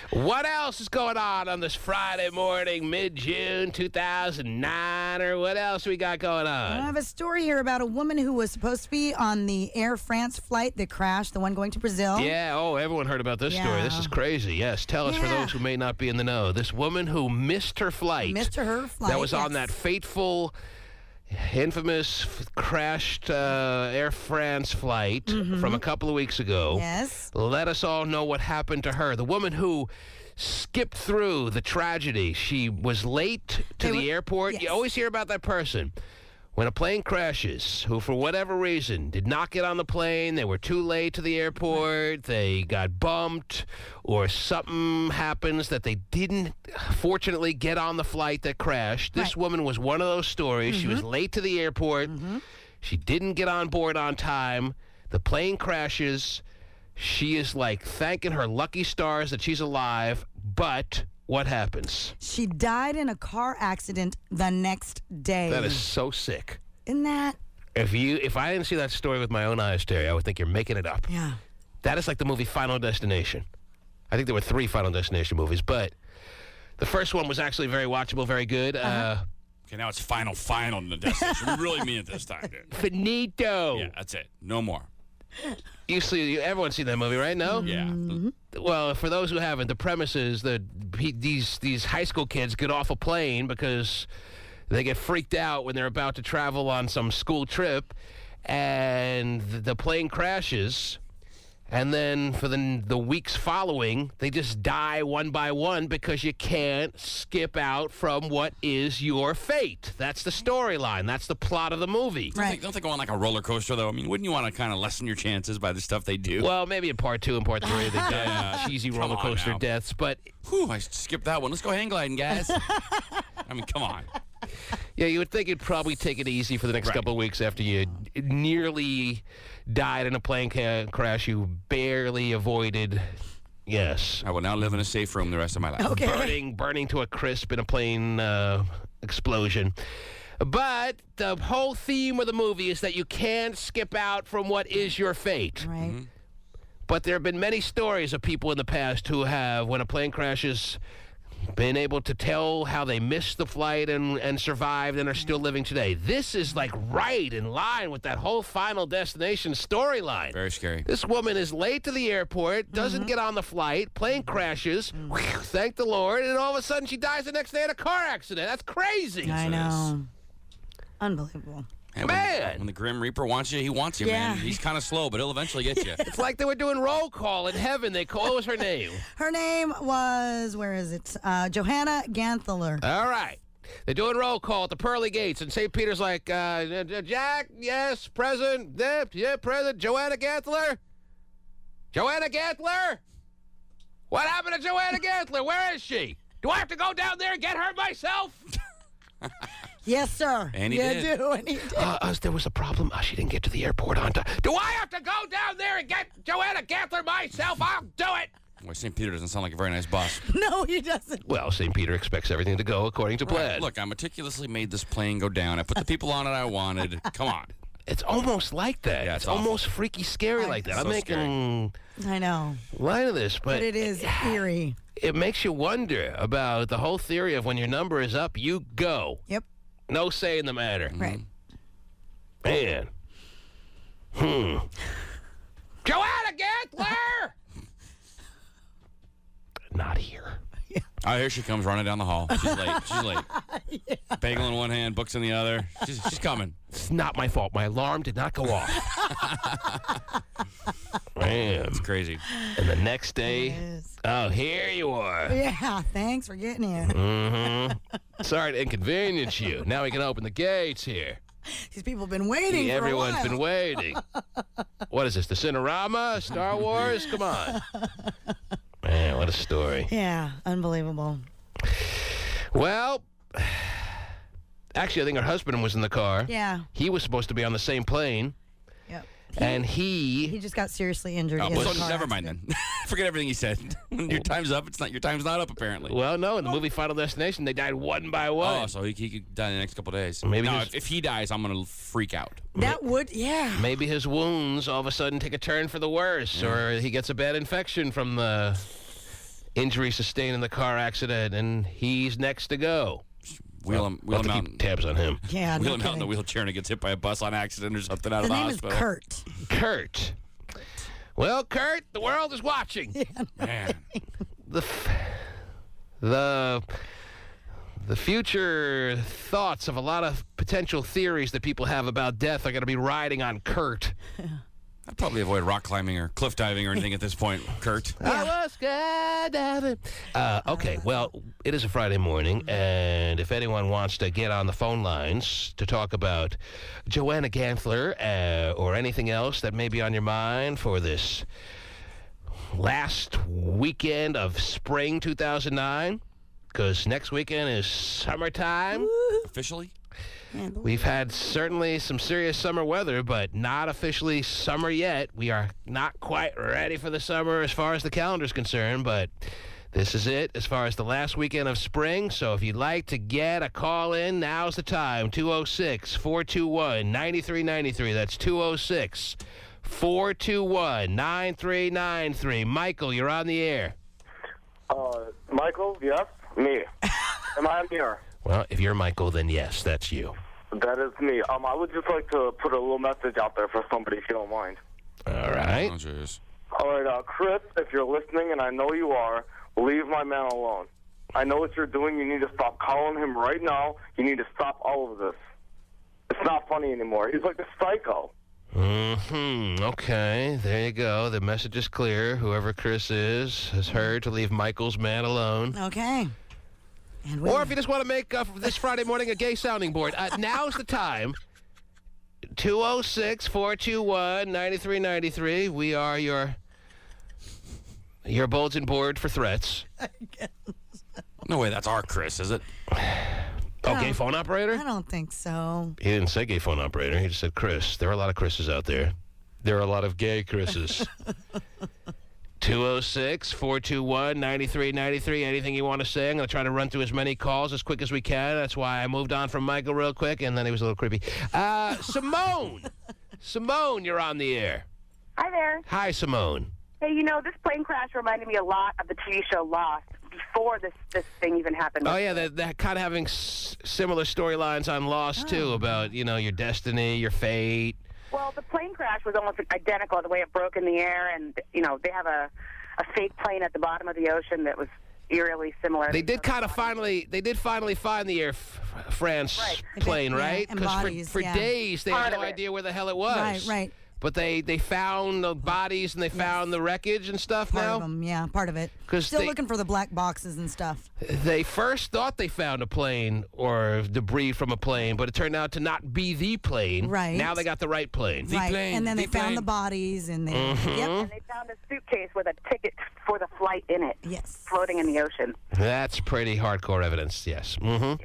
What else is going on this Friday morning, mid-June 2009, or what else we got going I on? have a story here about a woman who was supposed to be on the Air France flight that crashed, the one going to Brazil. Yeah, everyone heard about this story. This is crazy. Yes, tell us for those who may not be in the know. This woman who missed her flight. That was on that fateful, infamous, crashed Air France flight from a couple of weeks ago. Yes. Let us all know what happened to her. The woman who skipped through the tragedy. She was late to the airport. Yes. You always hear about that person. When a plane crashes, who for whatever reason did not get on the plane, they were too late to the airport, they got bumped, or something happens that they didn't fortunately get on the flight that crashed. This woman was one of those stories. She was late to the airport. She didn't get on board on time. The plane crashes. She is like thanking her lucky stars that she's alive, but what happens? She died in a car accident the next day. That is so sick. Isn't that? If I didn't see that story with my own eyes, Terry, I would think you're making it up. Yeah. That is like the movie Final Destination. I think there were 3 Final Destination movies, but the first one was actually very watchable, very good. Okay, now it's final in the destination. We really mean it this time, dude. Finito. Yeah, that's it. No more. Everyone's seen that movie, right? No? Yeah. Well, for those who haven't, the premise is that these high school kids get off a plane because they get freaked out when they're about to travel on some school trip, and the plane crashes. And then for the weeks following, they just die one by one because you can't skip out from what is your fate. That's the storyline. That's the plot of the movie. Don't they go on like a roller coaster, though? I mean, wouldn't you want to kind of lessen your chances by the stuff they do? Well, maybe in part 2 and part 3 they've done cheesy roller coaster deaths, but... Whew, I skipped that one. Let's go hang gliding, guys. I mean, come on. Yeah, you would think it'd probably take it easy for the next couple of weeks after you nearly died in a plane crash you barely avoided. Yes. I will now live in a safe room the rest of my life. Okay. Burning to a crisp in a plane explosion. But the whole theme of the movie is that you can't skip out from what is your fate. Right. But there have been many stories of people in the past who have, when a plane crashes, been able to tell how they missed the flight and survived and are still living today. This is like right in line with that whole Final Destination storyline. Very scary. This woman is late to the airport, doesn't get on the flight, plane crashes, thank the Lord, and all of a sudden she dies the next day in a car accident. That's crazy. I know. Unbelievable. And Man. when the Grim Reaper wants you, he wants you, man. He's kind of slow, but he'll eventually get you. It's like they were doing roll call in heaven. What was her name? Her name was, where is it? Johanna Gantler. All right. They're doing roll call at the pearly gates, and St. Peter's like, Jack, yes, present. Yeah, present. Joanna Gantler? Joanna Gantler? What happened to Joanna Gantler? Where is she? Do I have to go down there and get her myself? Yes, sir. And he did. do, and he did. There was a problem. She didn't get to the airport on time. Do I have to go down there and get Joanna Gantler myself? I'll do it. Well, St. Peter doesn't sound like a very nice boss. No, he doesn't. Well, St. Peter expects everything to go according to plan. Look, I meticulously made this plane go down. I put the people on it I wanted. Come on. It's almost like that. Yeah, it's almost freaky scary like that. I'm making I know. light of this, But it is eerie. It makes you wonder about the whole theory of when your number is up, you go. Yep. No say in the matter. Right. Man. Joanna Gantler! Not here. Oh, here she comes running down the hall. She's late. She's late. Bagel in one hand, books in the other. She's coming. It's not my fault. My alarm did not go off. Man. It's crazy. And the next day, oh, here you are. Yeah, thanks for getting here. Mm-hmm. Sorry to inconvenience you. Now we can open the gates here. These people have been waiting. Everyone's for a while. been waiting. What is this? The Cinerama? Star Wars? Come on. Man, what a story. Yeah, unbelievable. Well, actually, I think her husband was in the car. Yeah. He was supposed to be on the same plane. Yep. And he just got seriously injured. Oh, in well, a car never mind accident. then. Forget everything he said. When your time's up, it's not. Your time's not up apparently. Well, no. In the movie Final Destination, they died one by one. Oh, so he could die in the next couple of days. Maybe no, his- if he dies, I'm gonna freak out. That would, yeah. Maybe his wounds all of a sudden take a turn for the worse, or he gets a bad infection from the injury sustained in the car accident, and he's next to go. Wheel him We'll have to out. keep tabs on him. Yeah, Wheel no him out in the kidding. wheelchair and he gets hit by a bus on accident or something out His of the name is hospital. Kurt. Kurt. Well, Kurt, the world is watching. Man. The future thoughts of a lot of potential theories that people have about death are going to be riding on Kurt. I'd probably avoid rock climbing or cliff diving or anything at this point, Kurt. I was skydiving. Okay, well, it is a Friday morning, and if anyone wants to get on the phone lines to talk about Joanna Gantler or anything else that may be on your mind for this last weekend of spring 2009, because next weekend is summertime. Officially? We've had certainly some serious summer weather, but not officially summer yet. We are not quite ready for the summer as far as the calendar is concerned, but this is it as far as the last weekend of spring. So if you'd like to get a call in, now's the time. 206-421-9393. That's 206-421-9393. Michael, you're on the air. Michael, yes? Me. Am I on the air? Well, if you're Michael, then yes, that's you. That is me. I would just like to put a little message out there for somebody, if you don't mind. All right. Oh, jeez. All right, Chris, if you're listening, and I know you are, leave my man alone. I know what you're doing. You need to stop calling him right now. You need to stop all of this. It's not funny anymore. He's like a psycho. Okay, there you go. The message is clear. Whoever Chris is has heard to leave Michael's man alone. Okay. Or if you just want to make this Friday morning a gay sounding board, now's the time. 206-421-9393. We are your bulletin board for threats. No way, that's our Chris, is it? Oh, gay phone operator? I don't think so. He didn't say gay phone operator. He just said Chris. There are a lot of Chris's out there. There are a lot of gay Chris's. 206-421-9393. Anything you want to say? I'm going to try to run through as many calls as quick as we can. That's why I moved on from Michael real quick, and then he was a little creepy. Simone. Simone, you're on the air. Hi there. Hi, Simone. Hey, this plane crash reminded me a lot of the TV show Lost before this thing even happened. Oh, yeah, they're kind of having similar storylines on Lost, too, about, your destiny, your fate. Well, the plane crash was almost identical, the way it broke in the air, and, they have a fake plane at the bottom of the ocean that was eerily similar. They did finally find the Air France plane, right? and Because bodies, for days they had no idea where the hell it was. Right. But they found the bodies and they found the wreckage and stuff Part now? of them, yeah, part of it. 'Cause Still they- looking for the black boxes and stuff. They first thought they found a plane or debris from a plane, but it turned out to not be the plane. Right. Now they got the right plane. Right, and then they found the bodies, and they, Mhm. And they found a suitcase with a ticket for the flight in it. Yes. Floating in the ocean. That's pretty hardcore evidence, yes. Mm-hmm.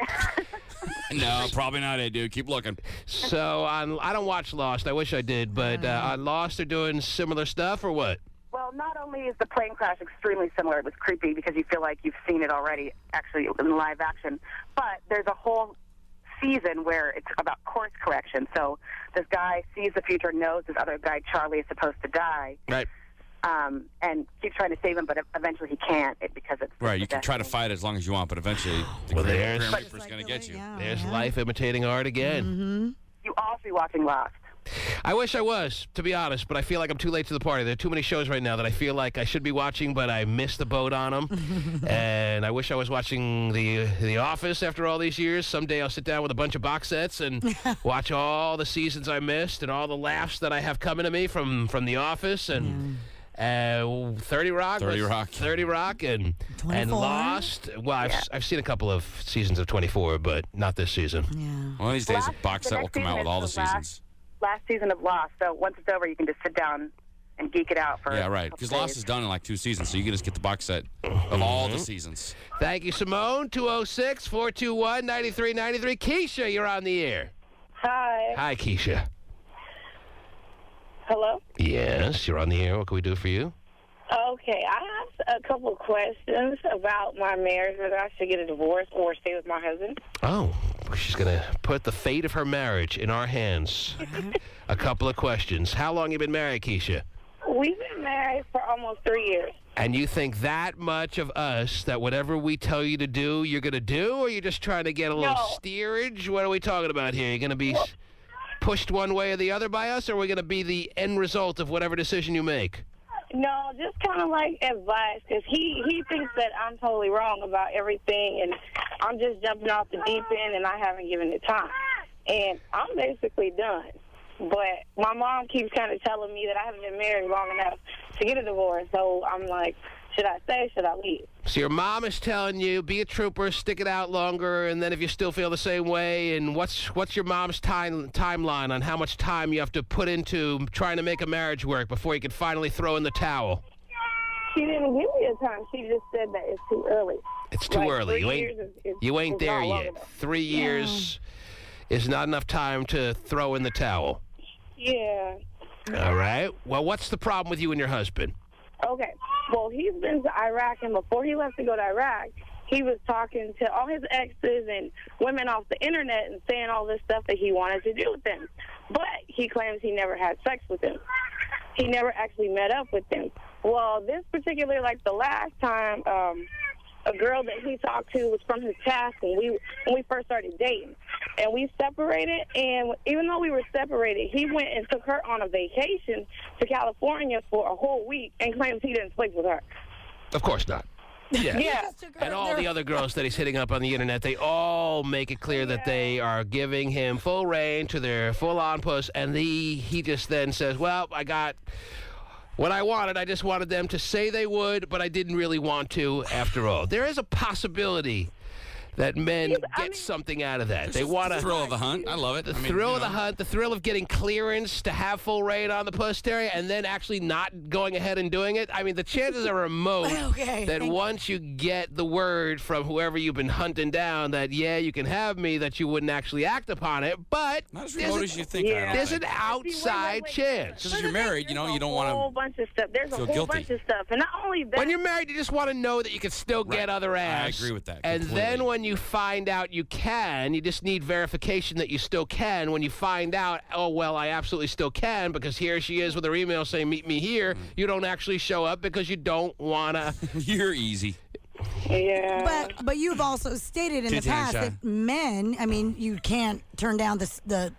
No, probably not, dude. Keep looking. So I don't watch Lost. I wish I did, but on Lost they're doing similar stuff or what? Well, not only is the plane crash extremely similar, it was creepy because you feel like you've seen it already, actually, in live action, but there's a whole season where it's about course correction. So this guy sees the future, knows this other guy, Charlie, is supposed to die. Right. And keeps trying to save him, but eventually he can't because it's... Right, you can try to fight as long as you want, but eventually the Well, Grim there's- Reaper's going to get you. There's life imitating art again. Mm-hmm. You all should be watching Lost. I wish I was, to be honest, but I feel like I'm too late to the party. There are too many shows right now that I feel like I should be watching, but I missed the boat on them. And I wish I was watching The Office after all these years. Someday I'll sit down with a bunch of box sets and watch all the seasons I missed and all the laughs that I have coming to me from The Office. And 30 Rock. 30 Rock. 30 Rock and 24? Lost. Well, I've seen a couple of seasons of 24, but not this season. Yeah. One of these days, a box the set will next come out season with all the is the last- seasons. Last season of Lost. So once it's over, you can just sit down and geek it out for. Yeah, right. Because Lost is done in like 2 seasons, so you can just get the box set of all the seasons. Thank you, Simone. 206-421-9393. Keisha, you're on the air. Hi. Hi, Keisha. Hello? Yes, you're on the air. What can we do for you? Okay, I have a couple questions about my marriage, whether I should get a divorce or stay with my husband. Oh, she's going to put the fate of her marriage in our hands. A couple of questions. How long you been married, Keisha? We've been married for almost 3 years. And you think that much of us, that whatever we tell you to do, you're going to do, or you're just trying to get a little steerage? What are we talking about here? You're going to be pushed one way or the other by us, or are we going to be the end result of whatever decision you make? No, just kind of like advice, because he thinks that I'm totally wrong about everything, and I'm just jumping off the deep end, and I haven't given it time. And I'm basically done. But my mom keeps kind of telling me that I haven't been married long enough to get a divorce, so I'm like, should I stay, should I leave? So your mom is telling you, be a trooper, stick it out longer, and then if you still feel the same way, and what's your mom's timeline on how much time you have to put into trying to make a marriage work before you can finally throw in the towel? She didn't give me a time. She just said that it's too early. It's too early. You ain't it's there not long yet. enough. 3 years is not enough time to throw in the towel. Yeah. All right. Well, what's the problem with you and your husband? Okay. Well, he's been to Iraq, and before he left to go to Iraq, he was talking to all his exes and women off the internet and saying all this stuff that he wanted to do with them. But he claims he never had sex with them. He never actually met up with them. Well, this particular, like the last time, a girl that he talked to was from his past when we first started dating. And we separated, and even though we were separated, he went and took her on a vacation to California for a whole week and claims he didn't sleep with her. Of course not. Yeah. Yeah. And all the other girls that he's hitting up on the internet, they all make it clear that they are giving him full reign to their full-on puss, and he just then says, well, I got what I wanted. I just wanted them to say they would, but I didn't really want to after all. There is a possibility that men get something out of that. They want the thrill of the hunt. I love it. The thrill of the hunt, the thrill of getting clearance to have full reign on the puss terrier and then actually not going ahead and doing it. I mean, the chances are remote that once you get the word from whoever you've been hunting down that, yeah, you can have me, that you wouldn't actually act upon it. But not as remote as you think. There's an outside chance. Because if you're married, you don't want to. A whole bunch of stuff. There's a feel whole guilty. bunch of stuff. And not only that. When you're married, you just want to know that you can still get other ass. I agree with that. And completely. then when you find out you can, you just need verification that you still can. When you find out, oh, well, I absolutely still can because here she is with her email saying, meet me here, you don't actually show up because you don't want to. You're easy. Yeah. But you've also stated in the past that men, I mean, you can't turn down the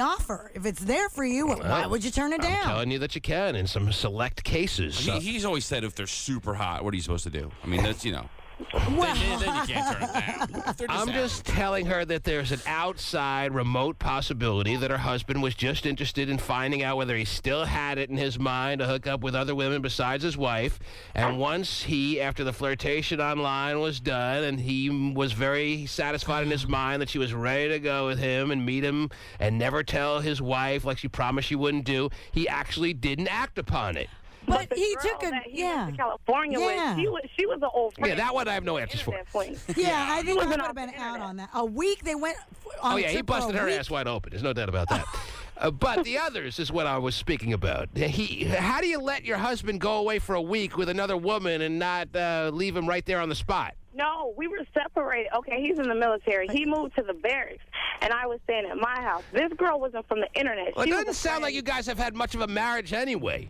offer. If it's there for you, why would you turn it down? I'm telling you that you can in some select cases. He's always said if they're super hot, what are you supposed to do? I mean, that's, Well, then you can't turn it down. If they're I'm just telling her that there's an outside remote possibility that her husband was just interested in finding out whether he still had it in his mind to hook up with other women besides his wife. And once after the flirtation online was done and he was very satisfied in his mind that she was ready to go with him and meet him and never tell his wife like she promised she wouldn't do, he actually didn't act upon it. But he took a went to California with. She was an old friend. Yeah, that one I have no answers for. Yeah, I think I would have been out on that. A week they went on a he trip busted for a her week. ass wide open. There's no doubt about that. But the others is what I was speaking about. How do you let your husband go away for a week with another woman and not leave him right there on the spot? No, we were separated. Okay, he's in the military. He moved to the barracks, and I was staying at my house. This girl wasn't from the internet. Well, it She doesn't was a sound friend. like you guys have had much of a marriage anyway.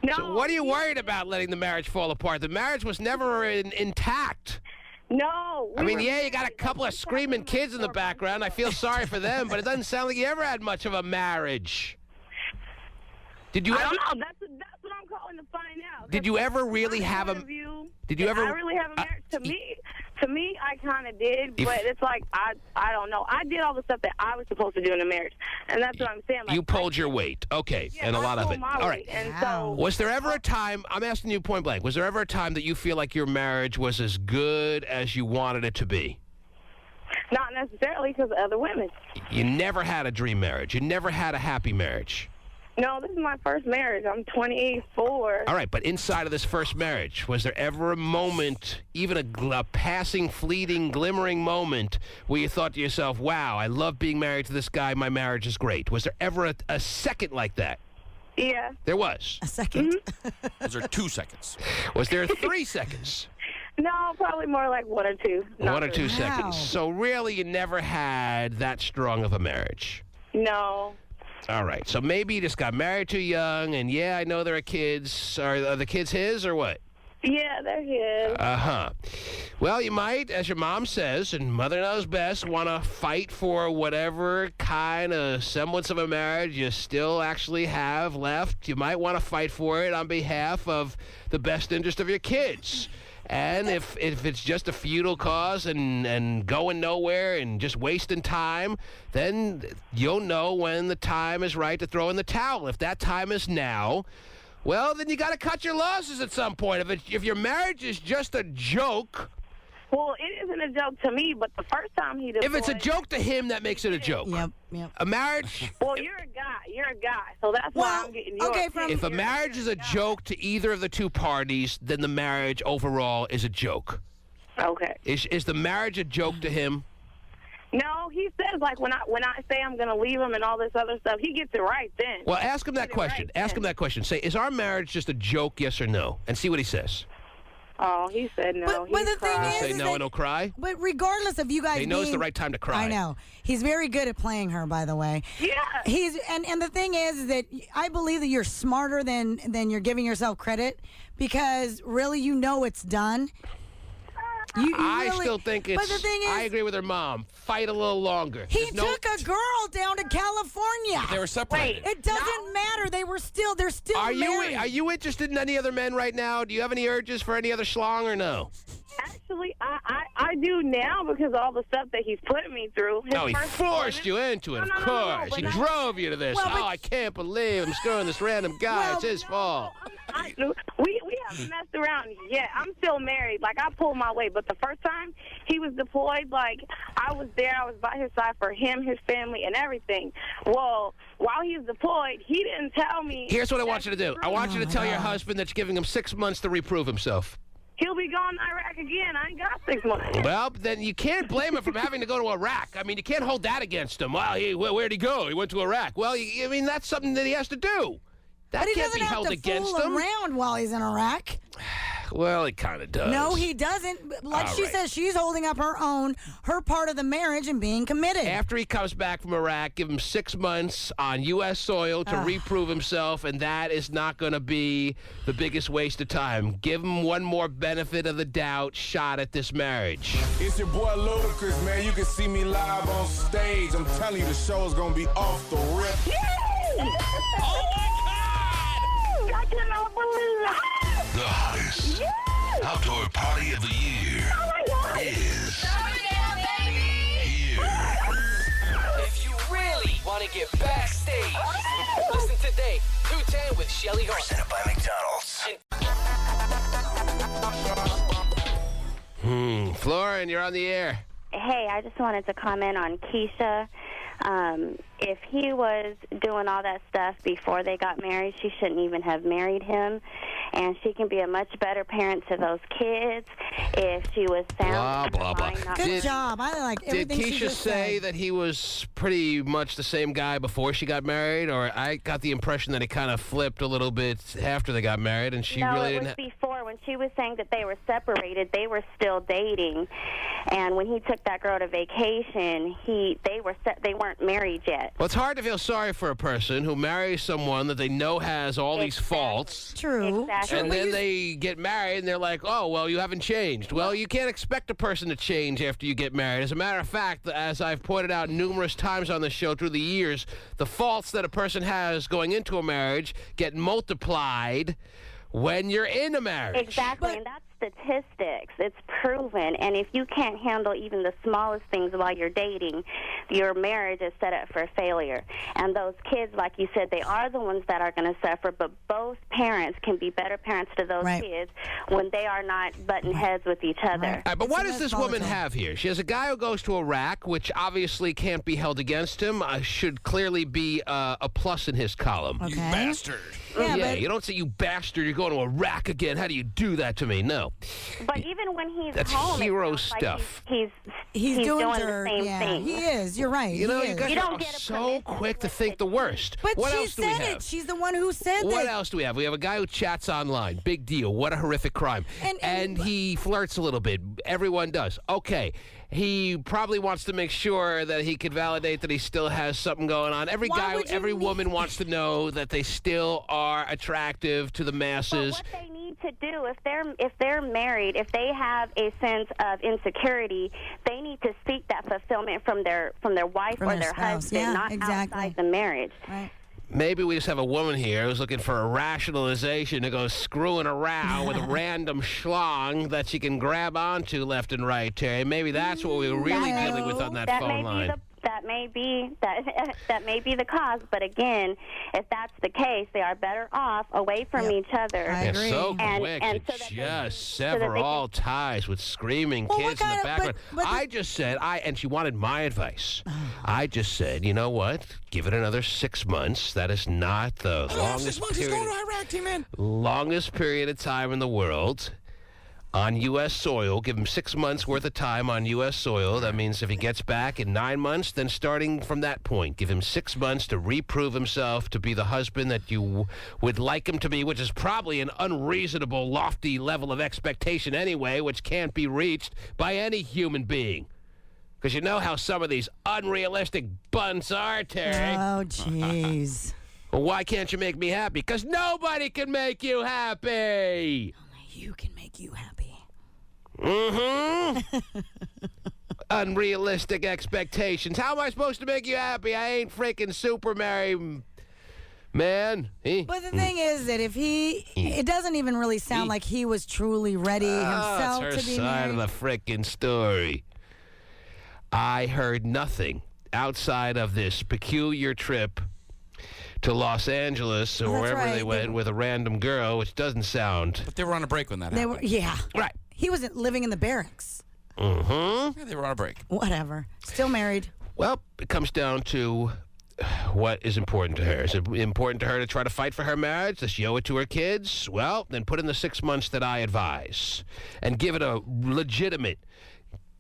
No. So what are you worried about letting the marriage fall apart? The marriage was never intact. No. I mean, yeah, you got a couple of screaming kids in the background. I feel sorry for them, but it doesn't sound like you ever had much of a marriage. Did you? I don't know. That's what I'm calling to find out. Did you ever really have a? Did you ever? I really haven't married. To me, I kind of did, but it's like I don't know. I did all the stuff that I was supposed to do in a marriage, and that's what I'm saying. Like, you pulled your weight, okay, and a lot of it. All right. And so, was there ever a time? I'm asking you point blank. Was there ever a time that you feel like your marriage was as good as you wanted it to be? not necessarily because of other women. You never had a dream marriage. You never had a happy marriage. No, this is my first marriage. I'm 24. All right, but inside of this first marriage, was there ever a moment, even a passing, fleeting, glimmering moment, where you thought to yourself, wow, I love being married to this guy, my marriage is great? Was there ever a second like that? Yeah. There was? A second? Mm-hmm. Was there 2 seconds? Was there 3 seconds? No, probably more like 1 or 2. One or two seconds. So really you never had that strong of a marriage? No. All right, so maybe you just got married too young, and yeah, I know there are kids. Are the kids his or what? Yeah, they're his. Uh-huh. Well, you might, as your mom says, and mother knows best, want to fight for whatever kind of semblance of a marriage you still actually have left. You might want to fight for it on behalf of the best interest of your kids. And if it's just a futile cause and going nowhere and just wasting time, then you'll know when the time is right to throw in the towel. If that time is now, well, then you got to cut your losses at some point. If your marriage is just a joke... Well, it isn't a joke to me, but the first time he deployed... If it's a joke to him, that makes it a joke. Yep. A marriage... Well, you're a guy, so that's why I'm getting your opinion. If a marriage is a joke to either of the two parties, then the marriage overall is a joke. Okay. Is the marriage a joke to him? No, he says, like, when I say I'm going to leave him and all this other stuff, he gets it right then. Well, ask him that question. Ask him that question. Say, is our marriage just a joke, yes or no? And see what he says. Oh, he said no. But the thing is, say no and he'll cry? But regardless of you guys he knows the right time to cry. I know. He's very good at playing her, by the way. Yeah. And the thing is that I believe that you're smarter than you're giving yourself credit, because really you know it's done. I still think it's... But the thing is... I agree with her mom. Fight a little longer. He took a girl down to California. They were separated. It doesn't matter. They're still married. Are you interested in any other men right now? Do you have any urges for any other schlong or no? Actually, I do now because of all the stuff that he's putting me through. No, he forced you into it, of course. He drove you to this. I can't believe I'm screwing this random guy. It's his fault. We haven't messed around yet. I'm still married. Like, I pulled my weight. But the first time he was deployed, like, I was there. I was by his side for him, his family, and everything. Well, while he was deployed, he didn't tell me. Here's what I want you to do. I want you to tell your husband that you're giving him 6 months to reprove himself. He'll be going to Iraq again. I ain't got 6 months. Well, then you can't blame him for having to go to Iraq. I mean, you can't hold that against him. Well, where'd he go? He went to Iraq. Well, I mean, that's something that he has to do. That can't be held against him. But he doesn't have to fool around while he's in Iraq. Well, he kind of does. No, he doesn't. Like she says, she's holding up her part of the marriage and being committed. After he comes back from Iraq, give him 6 months on U.S. soil to reprove himself, and that is not going to be the biggest waste of time. Give him one more benefit of the doubt shot at this marriage. It's your boy Ludacris, man. You can see me live on stage. I'm telling you, the show is going to be off the rip. Oh, my God! I cannot believe it. The hottest outdoor party of the year is here. If you really want to get backstage, listen today, 210 with Shelly Horn. Presented by McDonald's. Florin, you're on the air. Hey, I just wanted to comment on Keisha. If he was doing all that stuff before they got married, she shouldn't even have married him. And she can be a much better parent to those kids if she was sound. Blah, blah, blah. Good job. I like everything Did she Keisha just say said. that he was pretty much the same guy before she got married? Or I got the impression that he kind of flipped a little bit after they got married, and she really didn't. No, it was before. When she was saying that they were separated, they were still dating. And when he took that girl to vacation, they weren't married yet. Well, it's hard to feel sorry for a person who marries someone that they know has all these faults. True. Exactly. And then they get married, and they're like, oh, well, you haven't changed. Well, you can't expect a person to change after you get married. As a matter of fact, as I've pointed out numerous times on this show through the years, the faults that a person has going into a marriage get multiplied when you're in a marriage. Exactly, and that's statistics. It's proven. And if you can't handle even the smallest things while you're dating, your marriage is set up for failure. And those kids, like you said, they are the ones that are going to suffer, but both parents can be better parents to those kids when they are not butting heads with each other. All right, but what does this woman have here? She has a guy who goes to Iraq, which obviously can't be held against him. Should clearly be a plus in his column. You bastard. Yeah, you don't say, you bastard, you're going to Iraq again. How do you do that to me? No. But even when he's That's home, hero it sounds stuff. Like he's doing the same thing. He is. You're right. You know, he you is. guys are so quick to think the worst. But what she else do we said have? it. She's the one who said What that. else do we have? We have a guy who chats online. Big deal. What a horrific crime. And he flirts a little bit. Everyone does. Okay. He probably wants to make sure that he can validate that he still has something going on. Every woman wants to know that they still are attractive to the masses. But what they need to do, if they're married, if they have a sense of insecurity, they need to seek that fulfillment from their wife or their husband, not outside the marriage. Right. Maybe we just have a woman here who's looking for a rationalization to go screwing around with a random schlong that she can grab onto left and right, Terry. Maybe that's what we were really dealing with on that phone line. That may be the cause, but again, if that's the case, they are better off away from each other. They're so quick and to just sever all ties with screaming kids in the background. I just said, and she wanted my advice. I just said, you know what? Give it another 6 months. That is not the longest period of time in the world. On U.S. soil, give him 6 months worth of time on U.S. soil. That means if he gets back in 9 months, then starting from that point, give him 6 months to reprove himself to be the husband that you would like him to be, which is probably an unreasonable, lofty level of expectation anyway, which can't be reached by any human being. Because you know how some of these unrealistic bunts are, Terry. Oh, jeez. Well, why can't you make me happy? Because nobody can make you happy. Only you can make you happy. Mm-hmm. Unrealistic expectations. How am I supposed to make you happy? I ain't freaking Super Mary, man. But the thing is that if it doesn't even really sound like he was truly ready himself that's her to be side married. of the freaking story. I heard nothing outside of this peculiar trip to Los Angeles or wherever they went with a random girl, which doesn't sound. But they were on a break when that happened. Right. He wasn't living in the barracks. Mm-hmm. Yeah, they were on a break. Whatever. Still married. Well, it comes down to what is important to her. Is it important to her to try to fight for her marriage? Does she owe it to her kids? Well, then put in the 6 months that I advise and give it a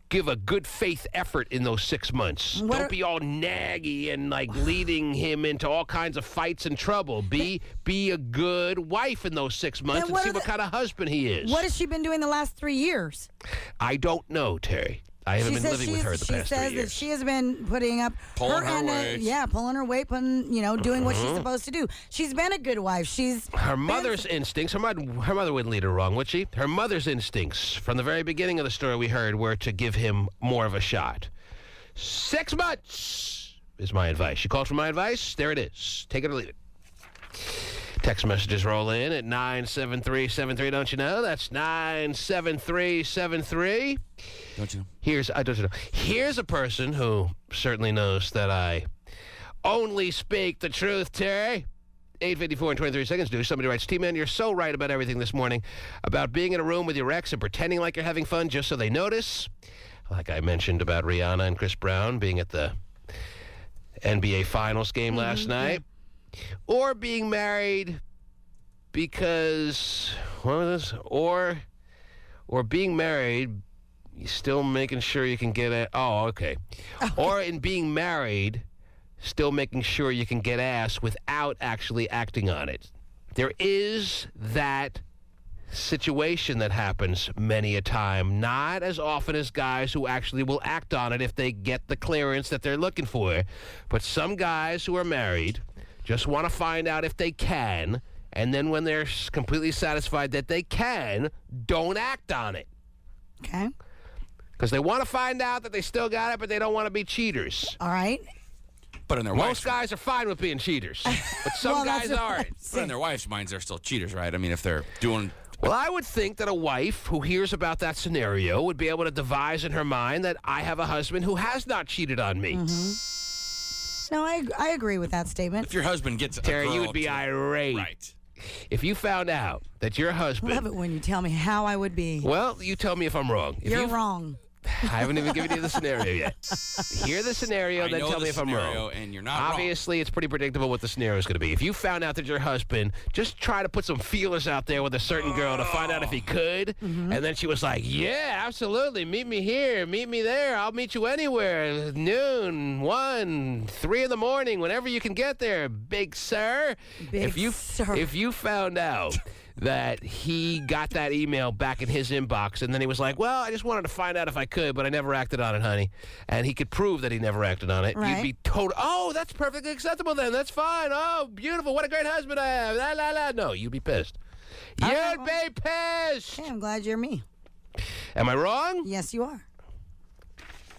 give a good faith effort in those 6 months. Don't be all naggy and like leading him into all kinds of fights and trouble. Be a good wife in those 6 months and see what kind of husband he is. What has she been doing the last 3 years? I don't know, Terry. I haven't been living with her the past 3 years. She says that she has been putting up Pulling her weight. pulling her weight, doing what she's supposed to do. She's been a good wife. Her mother's instincts. Her mother wouldn't lead her wrong, would she? Her mother's instincts from the very beginning of the story we heard were to give him more of a shot. 6 months is my advice. You called for my advice? There it is. Take it or leave it. Text messages roll in at 97373. Don't you know? That's 97373. Don't you know? Here's a person who certainly knows that I only speak the truth, Terry. 8:54 and 23 seconds. Somebody writes, T-Man, you're so right about everything this morning about being in a room with your ex and pretending like you're having fun just so they notice. Like I mentioned about Rihanna and Chris Brown being at the NBA Finals game last night. Or being married because, or being married, still making sure you can get or in being married, still making sure you can get ass without actually acting on it. There is that situation that happens many a time, not as often as guys who actually will act on it if they get the clearance that they're looking for. But some guys who are married just want to find out if they can, and then when they're completely satisfied that they can, don't act on it. Okay. Because they want to find out that they still got it, but they don't want to be cheaters. All right. But in their Most guys are fine with being cheaters, but some guys aren't. But in their wives' minds, they're still cheaters, right? I mean, if they're doing... Well, I would think that a wife who hears about that scenario would be able to devise in her mind that I have a husband who has not cheated on me. No, I agree with that statement. If your husband gets a Terry, girl you would be irate. Right. If you found out that your husband... I love it when you tell me how I would be. Well, you tell me if I'm wrong. If You're wrong. I haven't even given you the scenario yet. Hear the scenario, then tell me if I'm wrong. And you're not Obviously, it's pretty predictable what the scenario is going to be. If you found out that your husband just try to put some feelers out there with a certain girl to find out if he could, and then she was like, yeah, absolutely, meet me here, meet me there, I'll meet you anywhere, noon, 1, 3 in the morning, whenever you can get there, big sir. If you found out that he got that email back in his inbox, and then he was like, well, I just wanted to find out if I could, but I never acted on it, honey. And he could prove that he never acted on it. Right. You'd be told, oh, that's perfectly acceptable then. That's fine. Oh, beautiful. What a great husband I have. La, la, la. No, you'd be pissed. You'd be pissed. Hey, I'm glad you're me. Am I wrong? Yes, you are.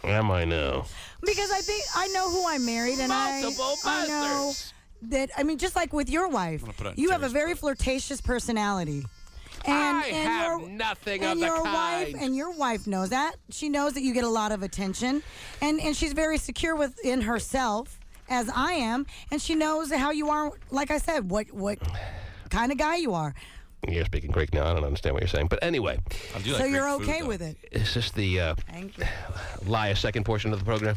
Am I now? Because I think I know who I married, and Multiple I know that, I mean, just like with your wife, you have a very flirtatious personality. And, I have nothing of the kind. And your wife knows that. She knows that you get a lot of attention. And she's very secure within herself, as I am. And she knows how you are, like I said, what kind of guy you are. You're speaking Greek now. I don't understand what you're saying. But anyway. So you're okay with it? Is this the Thank you. lie a second portion of the program?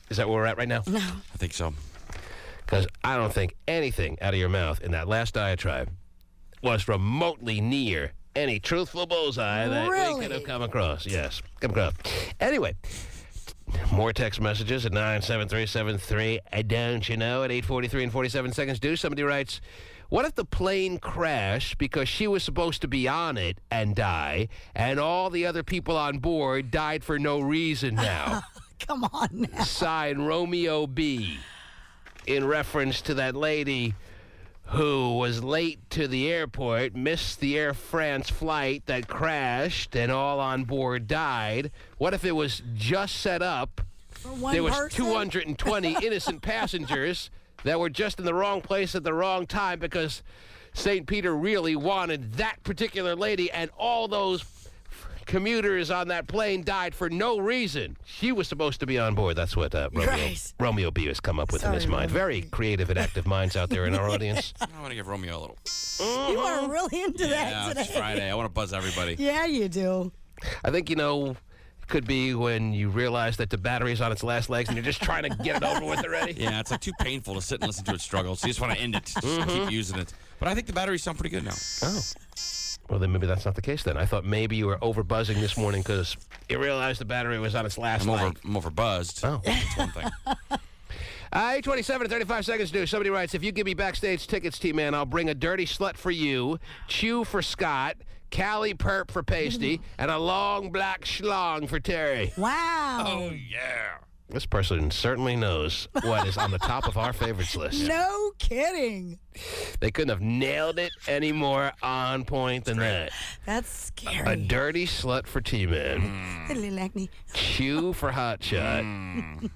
Is that where we're at right now? No. I think so. Because I don't think anything out of your mouth in that last diatribe was remotely near any truthful bullseye that we could have come across. Yes, come across. Anyway, more text messages at 97373. Don't you know? At 8:43 and 47 seconds. Somebody writes, what if the plane crashed because she was supposed to be on it and die, and all the other people on board died for no reason now? Come on now. Sign Romeo B. In reference to that lady who was late to the airport, missed the Air France flight that crashed, and all on board died. What if it was just set up? There was 220 innocent passengers that were just in the wrong place at the wrong time because St. Peter really wanted that particular lady, and all those commuters on that plane died for no reason. She was supposed to be on board. That's what Romeo B has come up with in his mind. Very creative and active minds out there in our audience. I want to give Romeo a little. You are really into that today. It's Friday. I want to buzz everybody. Yeah, you do. I think, it could be when you realize that the battery's on its last legs and you're just trying to get it over with already. Yeah, it's like too painful to sit and listen to it struggle, so you just want to end it. Just keep using it. But I think the batteries sound pretty good now. Oh. Well, then maybe that's not the case then. I thought maybe you were over buzzing this morning because you realized the battery was on its last leg. I'm over buzzed. Oh. That's one thing. 8:27 and 35 seconds to do. Somebody writes, if you give me backstage tickets, T-Man, I'll bring a dirty slut for you, Chew for Scott, Callie Perp for Pasty, and a long black schlong for Terry. Wow. Oh, yeah. This person certainly knows what is on the top of our favorites list. No kidding. They couldn't have nailed it any more on point than that. That's scary. A dirty slut for T-Man. Chew for Hot Shot. And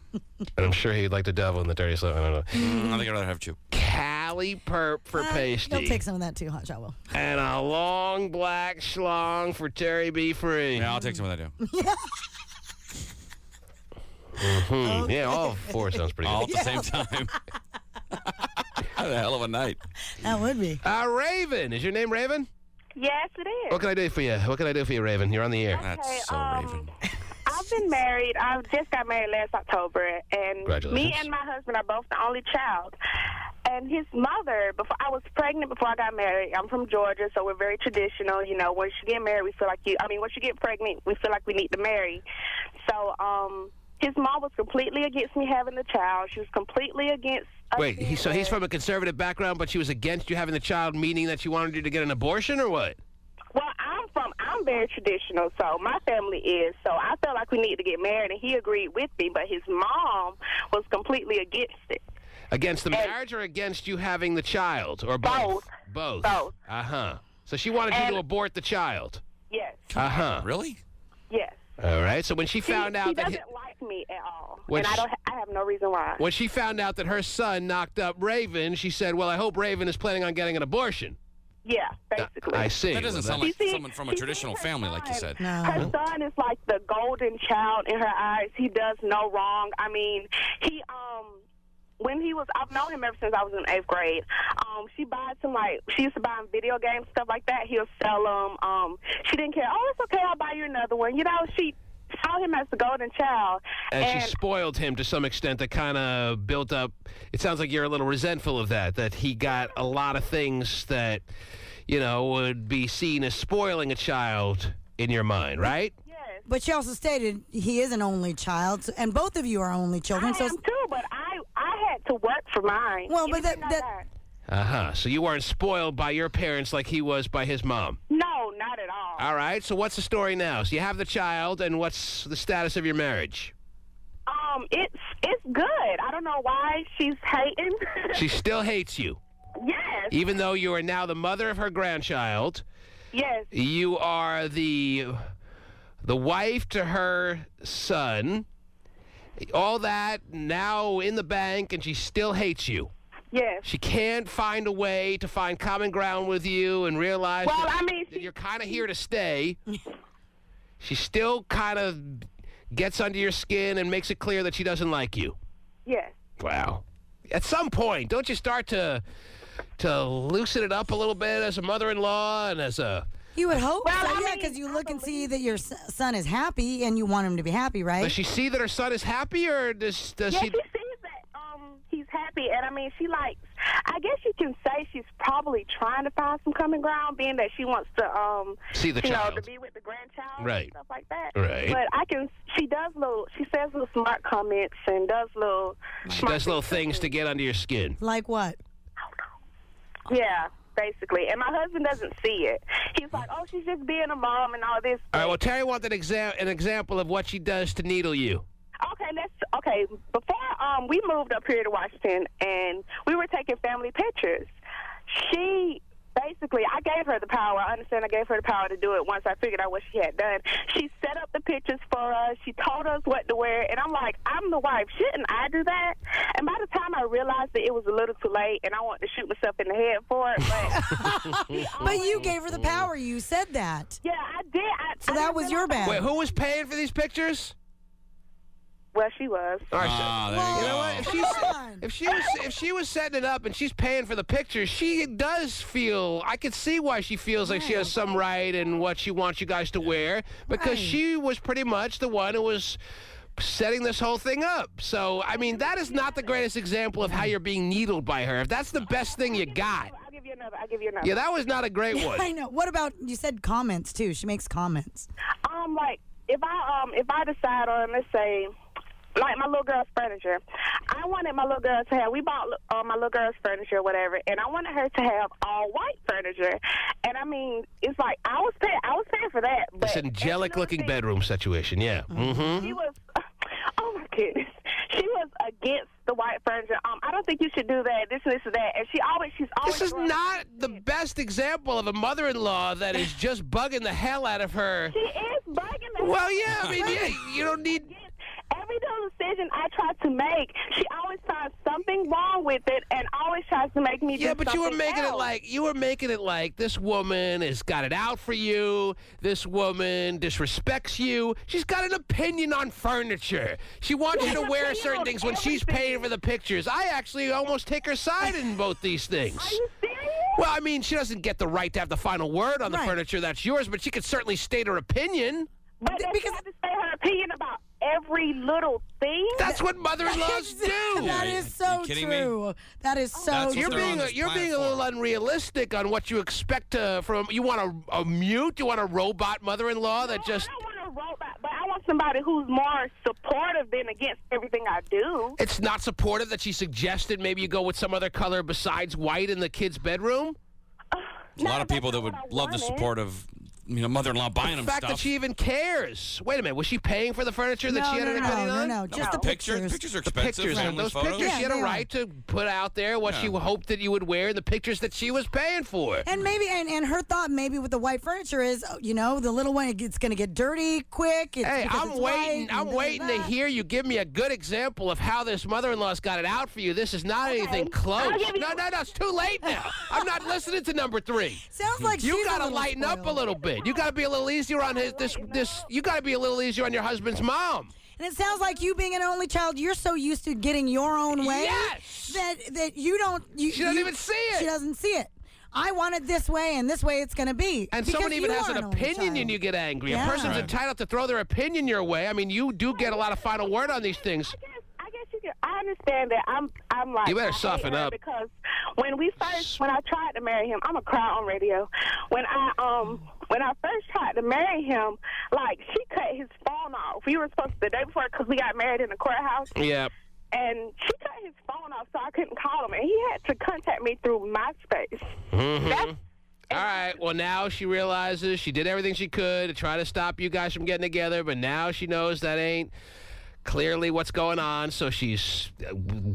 I'm sure he'd like to dabble in the dirty slut. I don't know. I think I'd rather have Chew. Callie Perp for Pasty. He'll take some of that too, Hot Shot will. And a long black schlong for Terry B. Free. Yeah, I'll take some of that too. Okay. Yeah, all four sounds pretty good. All at the same time. What a hell of a night. That would be. Raven. Is your name Raven? Yes, it is. What can I do for you? What can I do for you, Raven? You're on the air. That's so Raven. I've been married. I just got married last October, and Congratulations. me and my husband are both the only child. And his mother, before I was pregnant before I got married. I'm from Georgia, so we're very traditional. Once you get married, we feel like once you get pregnant, we feel like we need to marry. So, his mom was completely against me having the child. She was completely against us. Wait, so he's from a conservative background, but she was against you having the child, meaning that she wanted you to get an abortion, or what? Well, I'm very traditional, so my family is. So I felt like we needed to get married, and he agreed with me, but his mom was completely against it. Against the marriage or against you having the child, or both? Both. Uh-huh. So she wanted you to abort the child? Yes. Uh-huh. Really? Yes. All right. So when she found out she that... doesn't like me at all. When And I have no reason why. When she found out that her son knocked up Raven, she said, well, I hope Raven is planning on getting an abortion. Yeah, basically. I see. That doesn't sound like someone from a traditional family, like you said. Her son is like the golden child in her eyes. He does no wrong. I mean, I've known him ever since I was in 8th grade. She buys him, she used to buy him video games, stuff like that. He'll sell them. She didn't care. Oh, it's okay, I'll buy you another one. You know, she saw him as the golden child. And she spoiled him to some extent that kind of built up. It sounds like you're a little resentful of that he got a lot of things that, would be seen as spoiling a child in your mind, right? But she also stated he is an only child, and both of you are only children. I am too, but I had to work for mine. Well, but So you weren't spoiled by your parents like he was by his mom? No, not at all. All right, so what's the story now? So you have the child, and what's the status of your marriage? It's good. I don't know why she's hating. She still hates you? Yes. Even though you are now the mother of her grandchild? Yes. You are the wife to her son, all that now in the bank, and she still hates you. Yes. She can't find a way to find common ground with you and realize that you're kind of here to stay. She still kind of gets under your skin and makes it clear that she doesn't like you. Yes. Wow. At some point, don't you start to loosen it up a little bit as a mother-in-law and as a... You would hope so, yeah, because you look and see that your son is happy, and you want him to be happy, right? Does she see that her son is happy, or does she... she sees that he's happy, and I mean, I guess you can say she's probably trying to find some common ground, being that she wants to, see the child. To be with the grandchild, right. And stuff like that. Right. But she says little smart comments and does little... She does little things to get under your skin. Like what? Yeah. Basically, and my husband doesn't see it. He's like, "Oh, she's just being a mom and all this." All right. Well, Terry wanted an example of what she does to needle you. Okay. Before we moved up here to Washington, and we were taking family pictures. Basically, I gave her the power. I understand I gave her the power to do it once I figured out what she had done. She set up the pictures for us. She told us what to wear. And I'm like, I'm the wife. Shouldn't I do that? And by the time I realized that it was a little too late and I wanted to shoot myself in the head for it. But you gave her the power. You said that. Yeah, I did. So that was your bad. Wait, who was paying for these pictures? Well, she was. All right, you know what? If she was setting it up and she's paying for the pictures, she does feel. I could see why she feels like she has some right in what she wants you guys to wear, because she was pretty much the one who was setting this whole thing up. So, I mean, that is not the greatest example of how you're being needled by her. If that's the best thing you got. I'll give you another. Yeah, that was not a great one. I know. What about, you said comments too? She makes comments. Like if I decide on, let's say, like my little girl's furniture, I wanted my little girl to have, we bought my little girl's furniture or whatever, and I wanted her to have all white furniture. And I mean, it's like I was paying for that. But this angelic looking bedroom situation, yeah. Mm-hmm. She was, oh my goodness, she was against the white furniture. I don't think you should do that. This, and that. And she's always. This is not the best example of a mother-in-law that is just bugging the hell out of her. She is bugging the. Well, yeah. I mean, you don't need. Every little decision I try to make, she always finds something wrong with it, and always tries to make me do something but you were making else. it like this woman has got it out for you. This woman disrespects you. She's got an opinion on furniture. She wants you to wear certain things when she's paying for the pictures. I actually almost take her side in both these things. Are you serious? Well, I mean, she doesn't get the right to have the final word on the furniture that's yours, but she could certainly state her opinion. But because she has to say her opinion about every little thing. That's what mother-in-laws do. That is so true. That is so true. You're being a little unrealistic on what you expect from. You want a mute? You want a robot mother-in-law that just. I don't want a robot, but I want somebody who's more supportive than against everything I do. It's not supportive that she suggested maybe you go with some other color besides white in the kid's bedroom? A lot of people that would love the support of mother-in-law buying him The fact stuff. that she even cares. Wait a minute. Was she paying for the furniture that she had an opinion on? No. Just the pictures. Pictures are The expensive. pictures. family Those photos. pictures, she had a they right to put out there what she hoped that you would wear, the pictures that she was paying for. And maybe, and her thought maybe with the white furniture is, the little one, it's going to get dirty quick. Hey, I'm waiting to hear you give me a good example of how this mother-in-law's got it out for you. This is not anything close. No, it's too late now. I'm not listening to number 3. Sounds like you she's got a to little lighten up a little bit. You got to be a little easier on you got to be a little easier on your husband's mom. And it sounds like you being an only child, you're so used to getting your own way that you don't. She doesn't even see it. She doesn't see it. I want it this way, and this way it's going to be. And someone even has an opinion and you get angry. Yeah. A person's entitled to throw their opinion your way. I mean, you do get a lot of final word on these things. I guess you can. I understand that. I'm like. You better I hate soften her up. because when I tried to marry him, I'm a cry on radio. When I first tried to marry him, like she cut his phone off. We were supposed to the day before because we got married in the courthouse. Yeah. And she cut his phone off, so I couldn't call him, and he had to contact me through MySpace. Mm-hmm. All right. Well, now she realizes she did everything she could to try to stop you guys from getting together, but now she knows that ain't clearly what's going on, so she's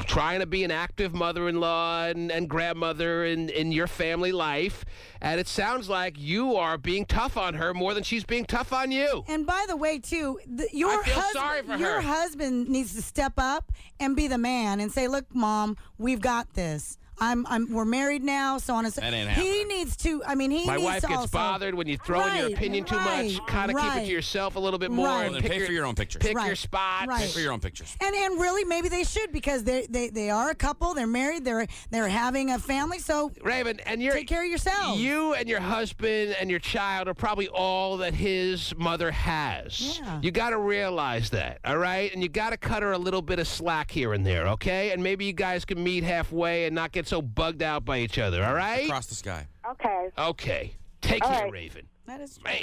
trying to be an active mother-in-law and grandmother in your family life, and it sounds like you are being tough on her more than she's being tough on you. And by the way, too, I feel sorry for her. Your husband needs to step up and be the man and say, "Look, Mom, we've got this. We're married now, so on and so." That ain't he happening. needs to. I mean, My needs wife to gets also, bothered when you throw in your opinion too much. Kind of keep it to yourself a little bit more. Right. And Well, then pay for your own pictures. Pick your spot. Right. Pay for your own pictures. And really, maybe they should because they are a couple. They're married. They're having a family. So Raven, and take care of yourself. You and your husband and your child are probably all that his mother has. Yeah. You got to realize that, all right? And you got to cut her a little bit of slack here and there, okay? And maybe you guys can meet halfway and not get so bugged out by each other, all right? Across the sky. Okay. Okay. Take All care, right. Raven. That is Man.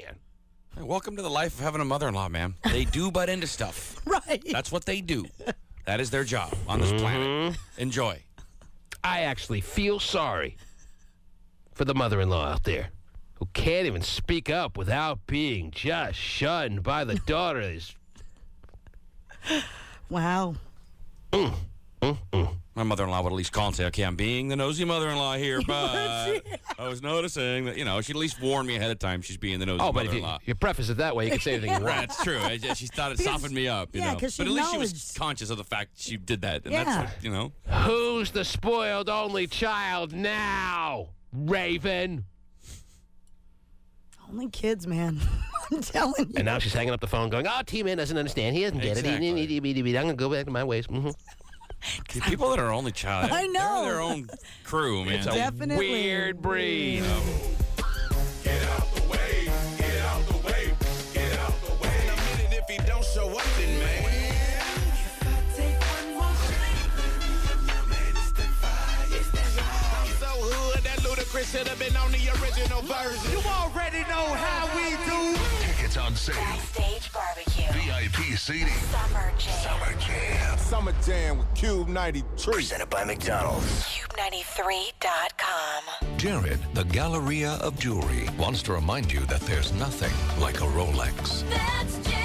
Hey, welcome to the life of having a mother-in-law, man. They do butt into stuff. Right. That's what they do. That is their job on this planet. Enjoy. I actually feel sorry for the mother-in-law out there who can't even speak up without being just shunned by the daughters. Wow. My mother-in-law would at least call and say, "Okay, I'm being the nosy mother-in-law here, but I was noticing that, she'd at least warn me ahead of time she's being the nosy But if mother-in-law." you preface it that way, you can say anything you want. Right, that's true. She thought it softened me up, yeah, 'cause she But at least she was acknowledged- conscious of the fact she did that, and Yeah. that's what, Who's the spoiled only child now, Raven? Only kids, man. I'm telling you. And now she's hanging up the phone going, T-Man doesn't understand. He doesn't get it. I'm going to go back to my ways. Mm-hmm. The people that are only child, I know. they're their own crew, man. It's a weird breed. Get out the way, get out the way, get out the way. In a minute, if he don't show up, then man. I'm so hood that Ludacris should have been on the original version. You already know how we do. Tickets on sale. Backstage barbecue. VIP seating. Summer Jam. Summer Jam. Summer Jam with KUBE 93. Presented by McDonald's. KUBE93.com. Jared, the Galleria of Jewelry, wants to remind you that there's nothing like a Rolex. That's Jared.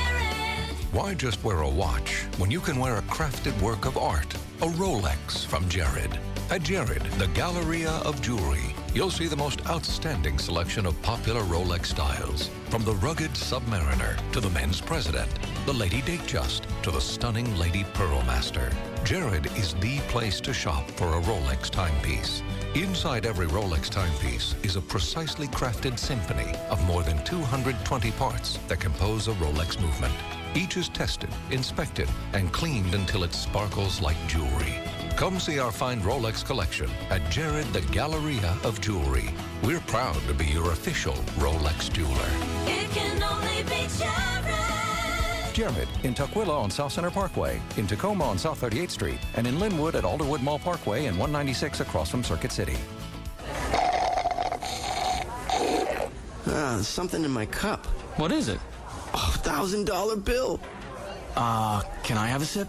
Why just wear a watch when you can wear a crafted work of art? A Rolex from Jared. At Jared, the Galleria of Jewelry, you'll see the most outstanding selection of popular Rolex styles. From the rugged Submariner to the men's President, the Lady Datejust to the stunning Lady Pearlmaster. Jared is the place to shop for a Rolex timepiece. Inside every Rolex timepiece is a precisely crafted symphony of more than 220 parts that compose a Rolex movement. Each is tested, inspected, and cleaned until it sparkles like jewelry. Come see our fine Rolex collection at Jared, the Galleria of Jewelry. We're proud to be your official Rolex jeweler. It can only be Jared. Jared in Tukwila on South Center Parkway, in Tacoma on South 38th Street, and in Linwood at Alderwood Mall Parkway and 196 across from Circuit City. There's something in my cup. What is it? Oh, $1,000 bill. Can I have a sip?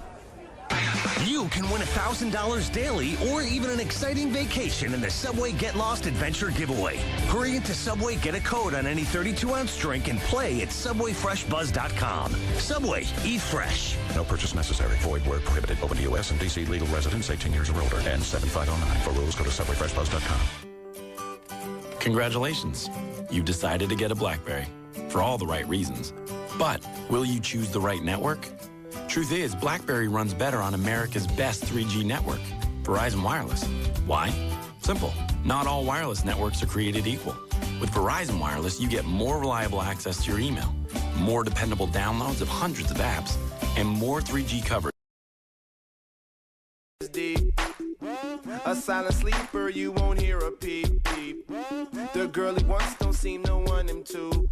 You can win $1,000 daily or even an exciting vacation in the Subway Get Lost Adventure Giveaway. Hurry into Subway, get a code on any 32-ounce drink, and play at SubwayFreshBuzz.com. Subway, eat fresh. No purchase necessary. Void where prohibited. Open to U.S. and D.C. legal residents 18 years or older and 7509. For rules, go to SubwayFreshBuzz.com. Congratulations. You've decided to get a BlackBerry for all the right reasons. But will you choose the right network? Truth is, BlackBerry runs better on America's best 3G network, Verizon Wireless. Why? Simple. Not all wireless networks are created equal. With Verizon Wireless, you get more reliable access to your email, more dependable downloads of hundreds of apps, and more 3G coverage. A silent sleeper, you won't hear a peep peep. The girl he wants don't seem to want him to.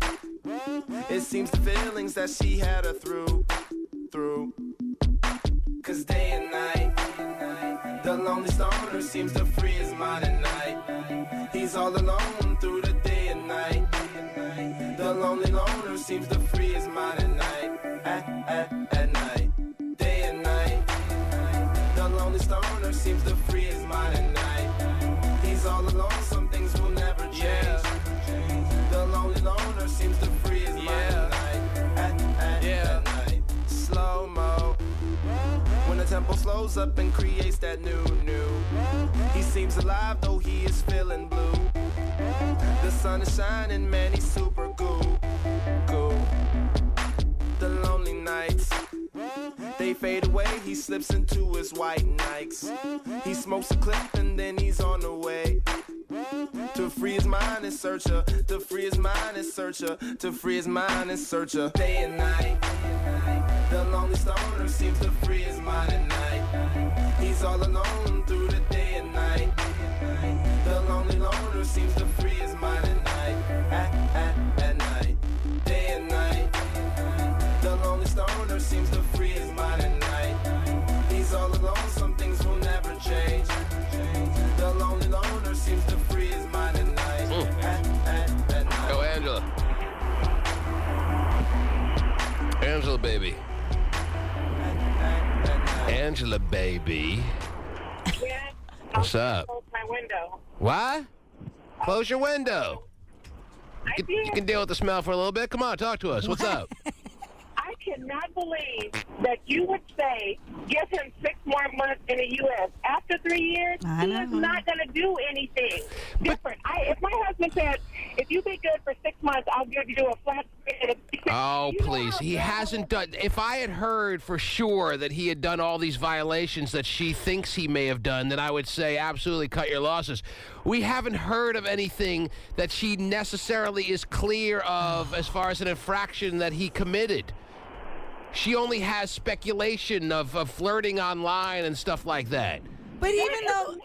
It seems the feelings that she had her through. Cause day and night, the lonely stoner seems to free his mind at night. He's all alone through the day and night. The lonely loner seems to free his mind at night. At night, day and night. The lonely stoner seems to free his mind at night. He's all alone, some things will never change. The lonely loner seems to free his mind at night. At night. Slow-mo. When the tempo slows up and creates that new. He seems alive though he is feeling blue. The sun is shining, man, he's super cool. The lonely nights, they fade away, he slips into his white Nikes. He smokes a clip and then he's on the way. To free his mind and search her, to free his mind and search her, to free his mind and search her. Day and night, the lonely stoner seems to free his mind at night. He's all alone through the day and night. The lonely loner seems to free his mind at night. At night, day and night. The lonely stoner seems to free his mind at night. He's all alone, some things will never change. The lonely loner seems to free his mind at night. At night. Go, Angela. Angela, baby. Angela, baby. Yeah. What's up? Close my window. What? Close your window. You can deal with the smell for a little bit. Come on, talk to us. What's up? I cannot believe that you would say, give him 6 more months in the U.S. After 3 years, he is not going to do anything different. If my husband said, if you be good for 6 months, I'll give you a flat screen. Oh, please. He hasn't done... If I had heard for sure that he had done all these violations that she thinks he may have done, then I would say absolutely cut your losses. We haven't heard of anything that she necessarily is clear of as far as an infraction that he committed. She only has speculation of flirting online and stuff like that. But even though...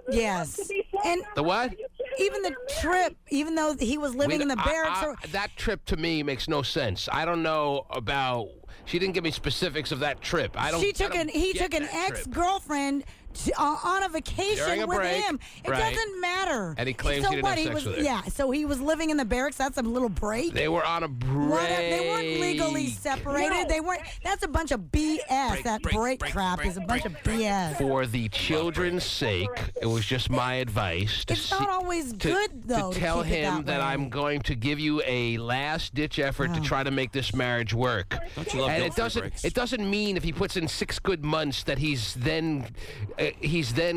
Yes. And the what? Even the trip, even though he was living in the barracks... that trip to me makes no sense. I don't know about... She didn't give me specifics of that trip. He took an ex-girlfriend on a vacation with him. It doesn't matter. And he claims he didn't have sex with her. Yeah, so he was living in the barracks. That's a little break. They were on a break. They weren't legally separated. No. They weren't. That's a bunch of BS. That break crap is a bunch of BS. For the children's sake, it was just my advice. It's not always good, though, to tell him that I'm going to give you a last-ditch effort to try to make this marriage work. Don't you love and it doesn't mean if he puts in 6 good months that he's then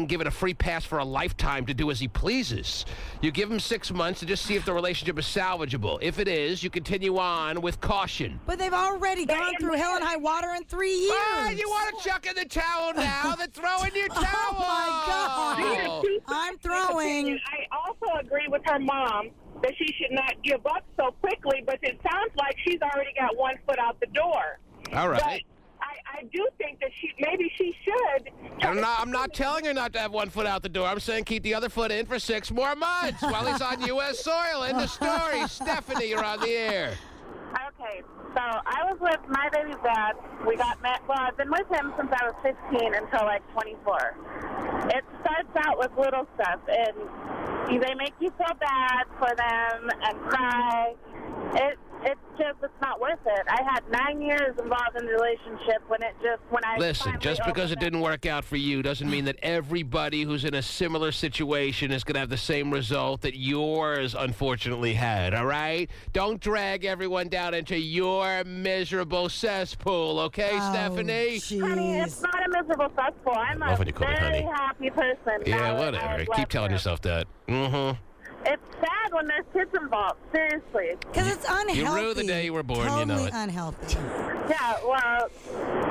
given a free pass for a lifetime to do as he pleases. You give him 6 months to just see if the relationship is salvageable. If it is, you continue on with caution. But they've already gone through hell and high water in 3 years. You want to chuck in the towel now? Then throw in your towel. Oh, my God. I'm throwing. I also agree with her mom that she should not give up so quickly, but it sounds like she's already got 1 foot out the door. All right. But I do think that maybe she should. I'm not telling her not to have 1 foot out the door. I'm saying keep the other foot in for 6 more months while he's on U.S. soil. End of story. Stephanie, you're on the air. Okay, so I was with my baby's dad. We got met. Well, I've been with him since I was 15 until like 24. It starts out with little stuff, and they make you feel bad for them and cry. It it's not worth it. I had 9 years involved in the relationship when I Listen, just because it didn't work out for you doesn't mean that everybody who's in a similar situation is going to have the same result that yours unfortunately had, all right? Don't drag everyone down into your miserable cesspool, okay, Stephanie? Honey, it's not a miserable cesspool. I'm love a when you call me very honey. happy person. Yeah, Now that whatever. I've Keep left telling him. yourself that. Mm-hmm. It's sad when there's kids involved, seriously. Because it's unhealthy. You rue the day you were born, you know Totally it. unhealthy. Yeah, well,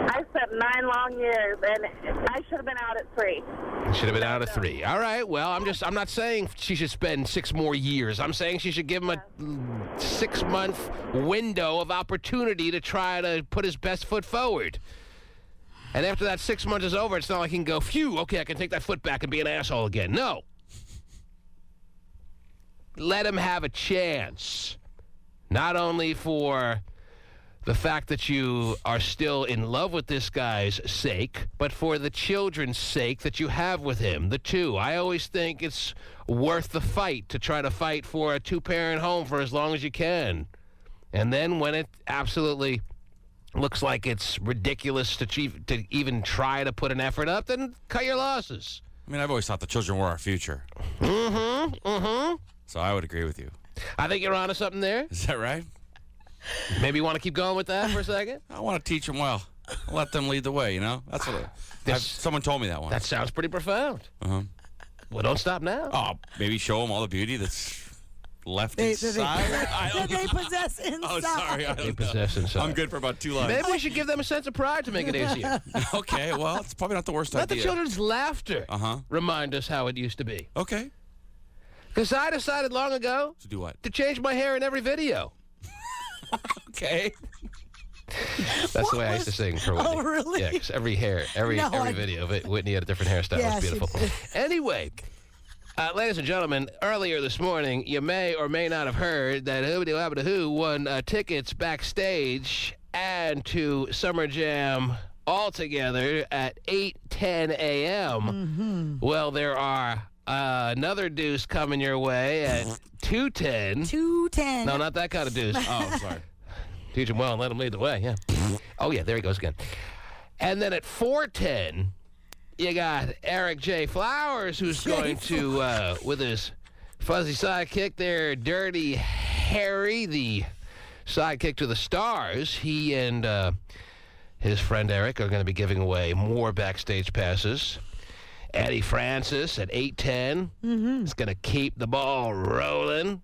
I spent 9 long years, and I should have been out at 3. Should have been out of 3. All right, well, I'm not saying she should spend 6 more years. I'm saying she should give him a 6-month window of opportunity to try to put his best foot forward. And after that 6 months is over, it's not like he can go, phew, okay, I can take that foot back and be an asshole again. No. Let him have a chance. Not only for the fact that you are still in love with this guy's sake, but for the children's sake that you have with him, the two. I always think it's worth the fight to try to fight for a 2-parent home for as long as you can. And then when it absolutely looks like it's ridiculous to even try to put an effort up, then cut your losses. I mean, I've always thought the children were our future. Mm-hmm. So I would agree with you. I think you're onto something there. Is that right? Maybe you want to keep going with that for a second? I want to teach them well. Let them lead the way, you know? That's what someone told me that once. That sounds pretty profound. Well, don't stop now. Oh, maybe show them all the beauty that's left inside. That they possess inside. Oh, sorry. I They don't know. possess inside. I'm good for about 2 lines. Maybe we should give them a sense of pride to make it easier. Okay, well, it's probably not the worst Let idea. the children's laughter Uh-huh. remind us how it used to be. Okay. Because I decided long ago To do what? to change my hair in every video. Okay. That's the way I used to sing for Whitney. Oh, really? Yeah, because every video of it, Whitney had a different hairstyle. Yeah, It was she beautiful. did. Anyway, ladies and gentlemen, earlier this morning, you may or may not have heard that Who won tickets backstage and to Summer Jam altogether at 8:10 a.m. Well, there are another deuce coming your way at 2:10. 2:10. No, not that kind of deuce. Oh, I'm sorry. Teach him well and let him lead the way, yeah. Oh, yeah, there he goes again. And then at 4:10, you got Eric J. Flowers, who's going to, with his fuzzy sidekick there, Dirty Harry, the sidekick to the stars. He and his friend Eric are going to be giving away more backstage passes. Eddie Francis at 8:10 is going to keep the ball rolling.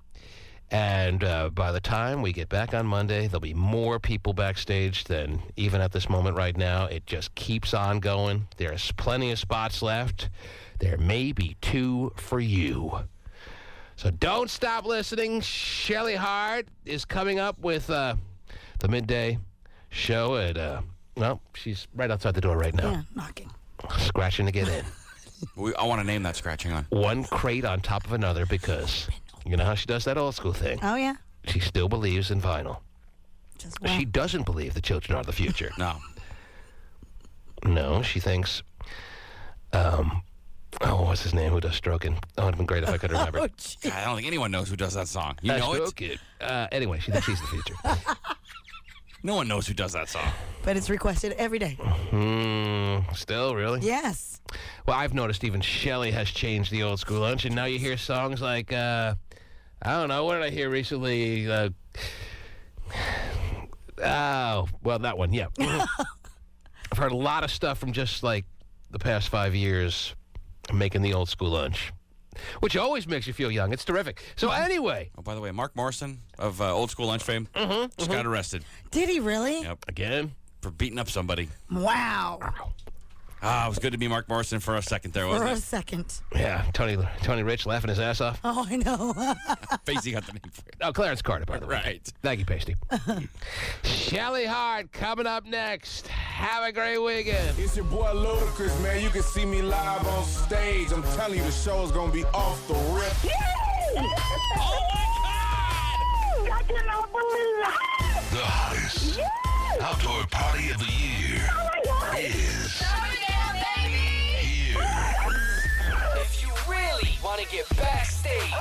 And by the time we get back on Monday, there'll be more people backstage than even at this moment right now. It just keeps on going. There's plenty of spots left. There may be 2 for you. So don't stop listening. Shelly Hart is coming up with the midday show at, well, she's right outside the door right now. Yeah, knocking. Scratching to get in. I want to name that scratching on. One crate on top of another because you know how she does that old school thing. Oh, yeah. She still believes in vinyl. Just She doesn't believe the children are the future. No. No, she thinks, what's his name who does Stroking? Oh, it would have been great if I could remember. God, I don't think anyone knows who does that song. You know it? Stroke it. Anyway, she thinks he's the future. No one knows who does that song. But it's requested every day. Still, really? Yes. Well, I've noticed even Shelly has changed the old school lunch, and now you hear songs like, I don't know, what did I hear recently? That one, yeah. I've heard a lot of stuff from just like the past 5 years making the old school lunch, which always makes you feel young. It's terrific. So anyway. Oh, by the way, Mark Morrison of Old School Lunch fame just got arrested. Did he really? Yep. Again? For beating up somebody. Wow. It was good to be Mark Morrison for a second there, wasn't For it? a second. Yeah, Tony Rich laughing his ass off. Oh, I know. Facey got the name for it. Oh, Clarence Carter, by the way. Right. Thank you, Pasty. Shelly Hart coming up next. Have a great weekend. It's your boy Ludacris, man. You can see me live on stage. I'm telling you, the show's gonna be off the rip. Oh my God! I cannot believe it. The hottest outdoor party of the year is here. If you really want to get backstage,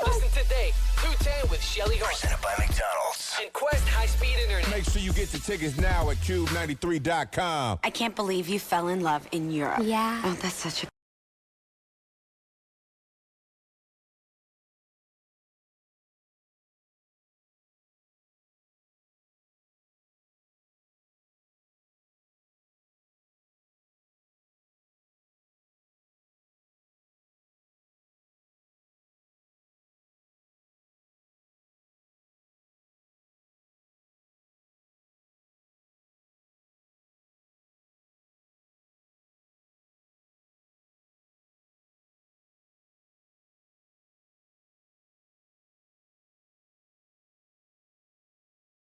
listen today, 2:10 with Shelly Hart. Presented by McDonald's. and Quest high-speed internet. Make sure you get your tickets now at KUBE93.com. I can't believe you fell in love in Europe. Yeah. Oh, that's such a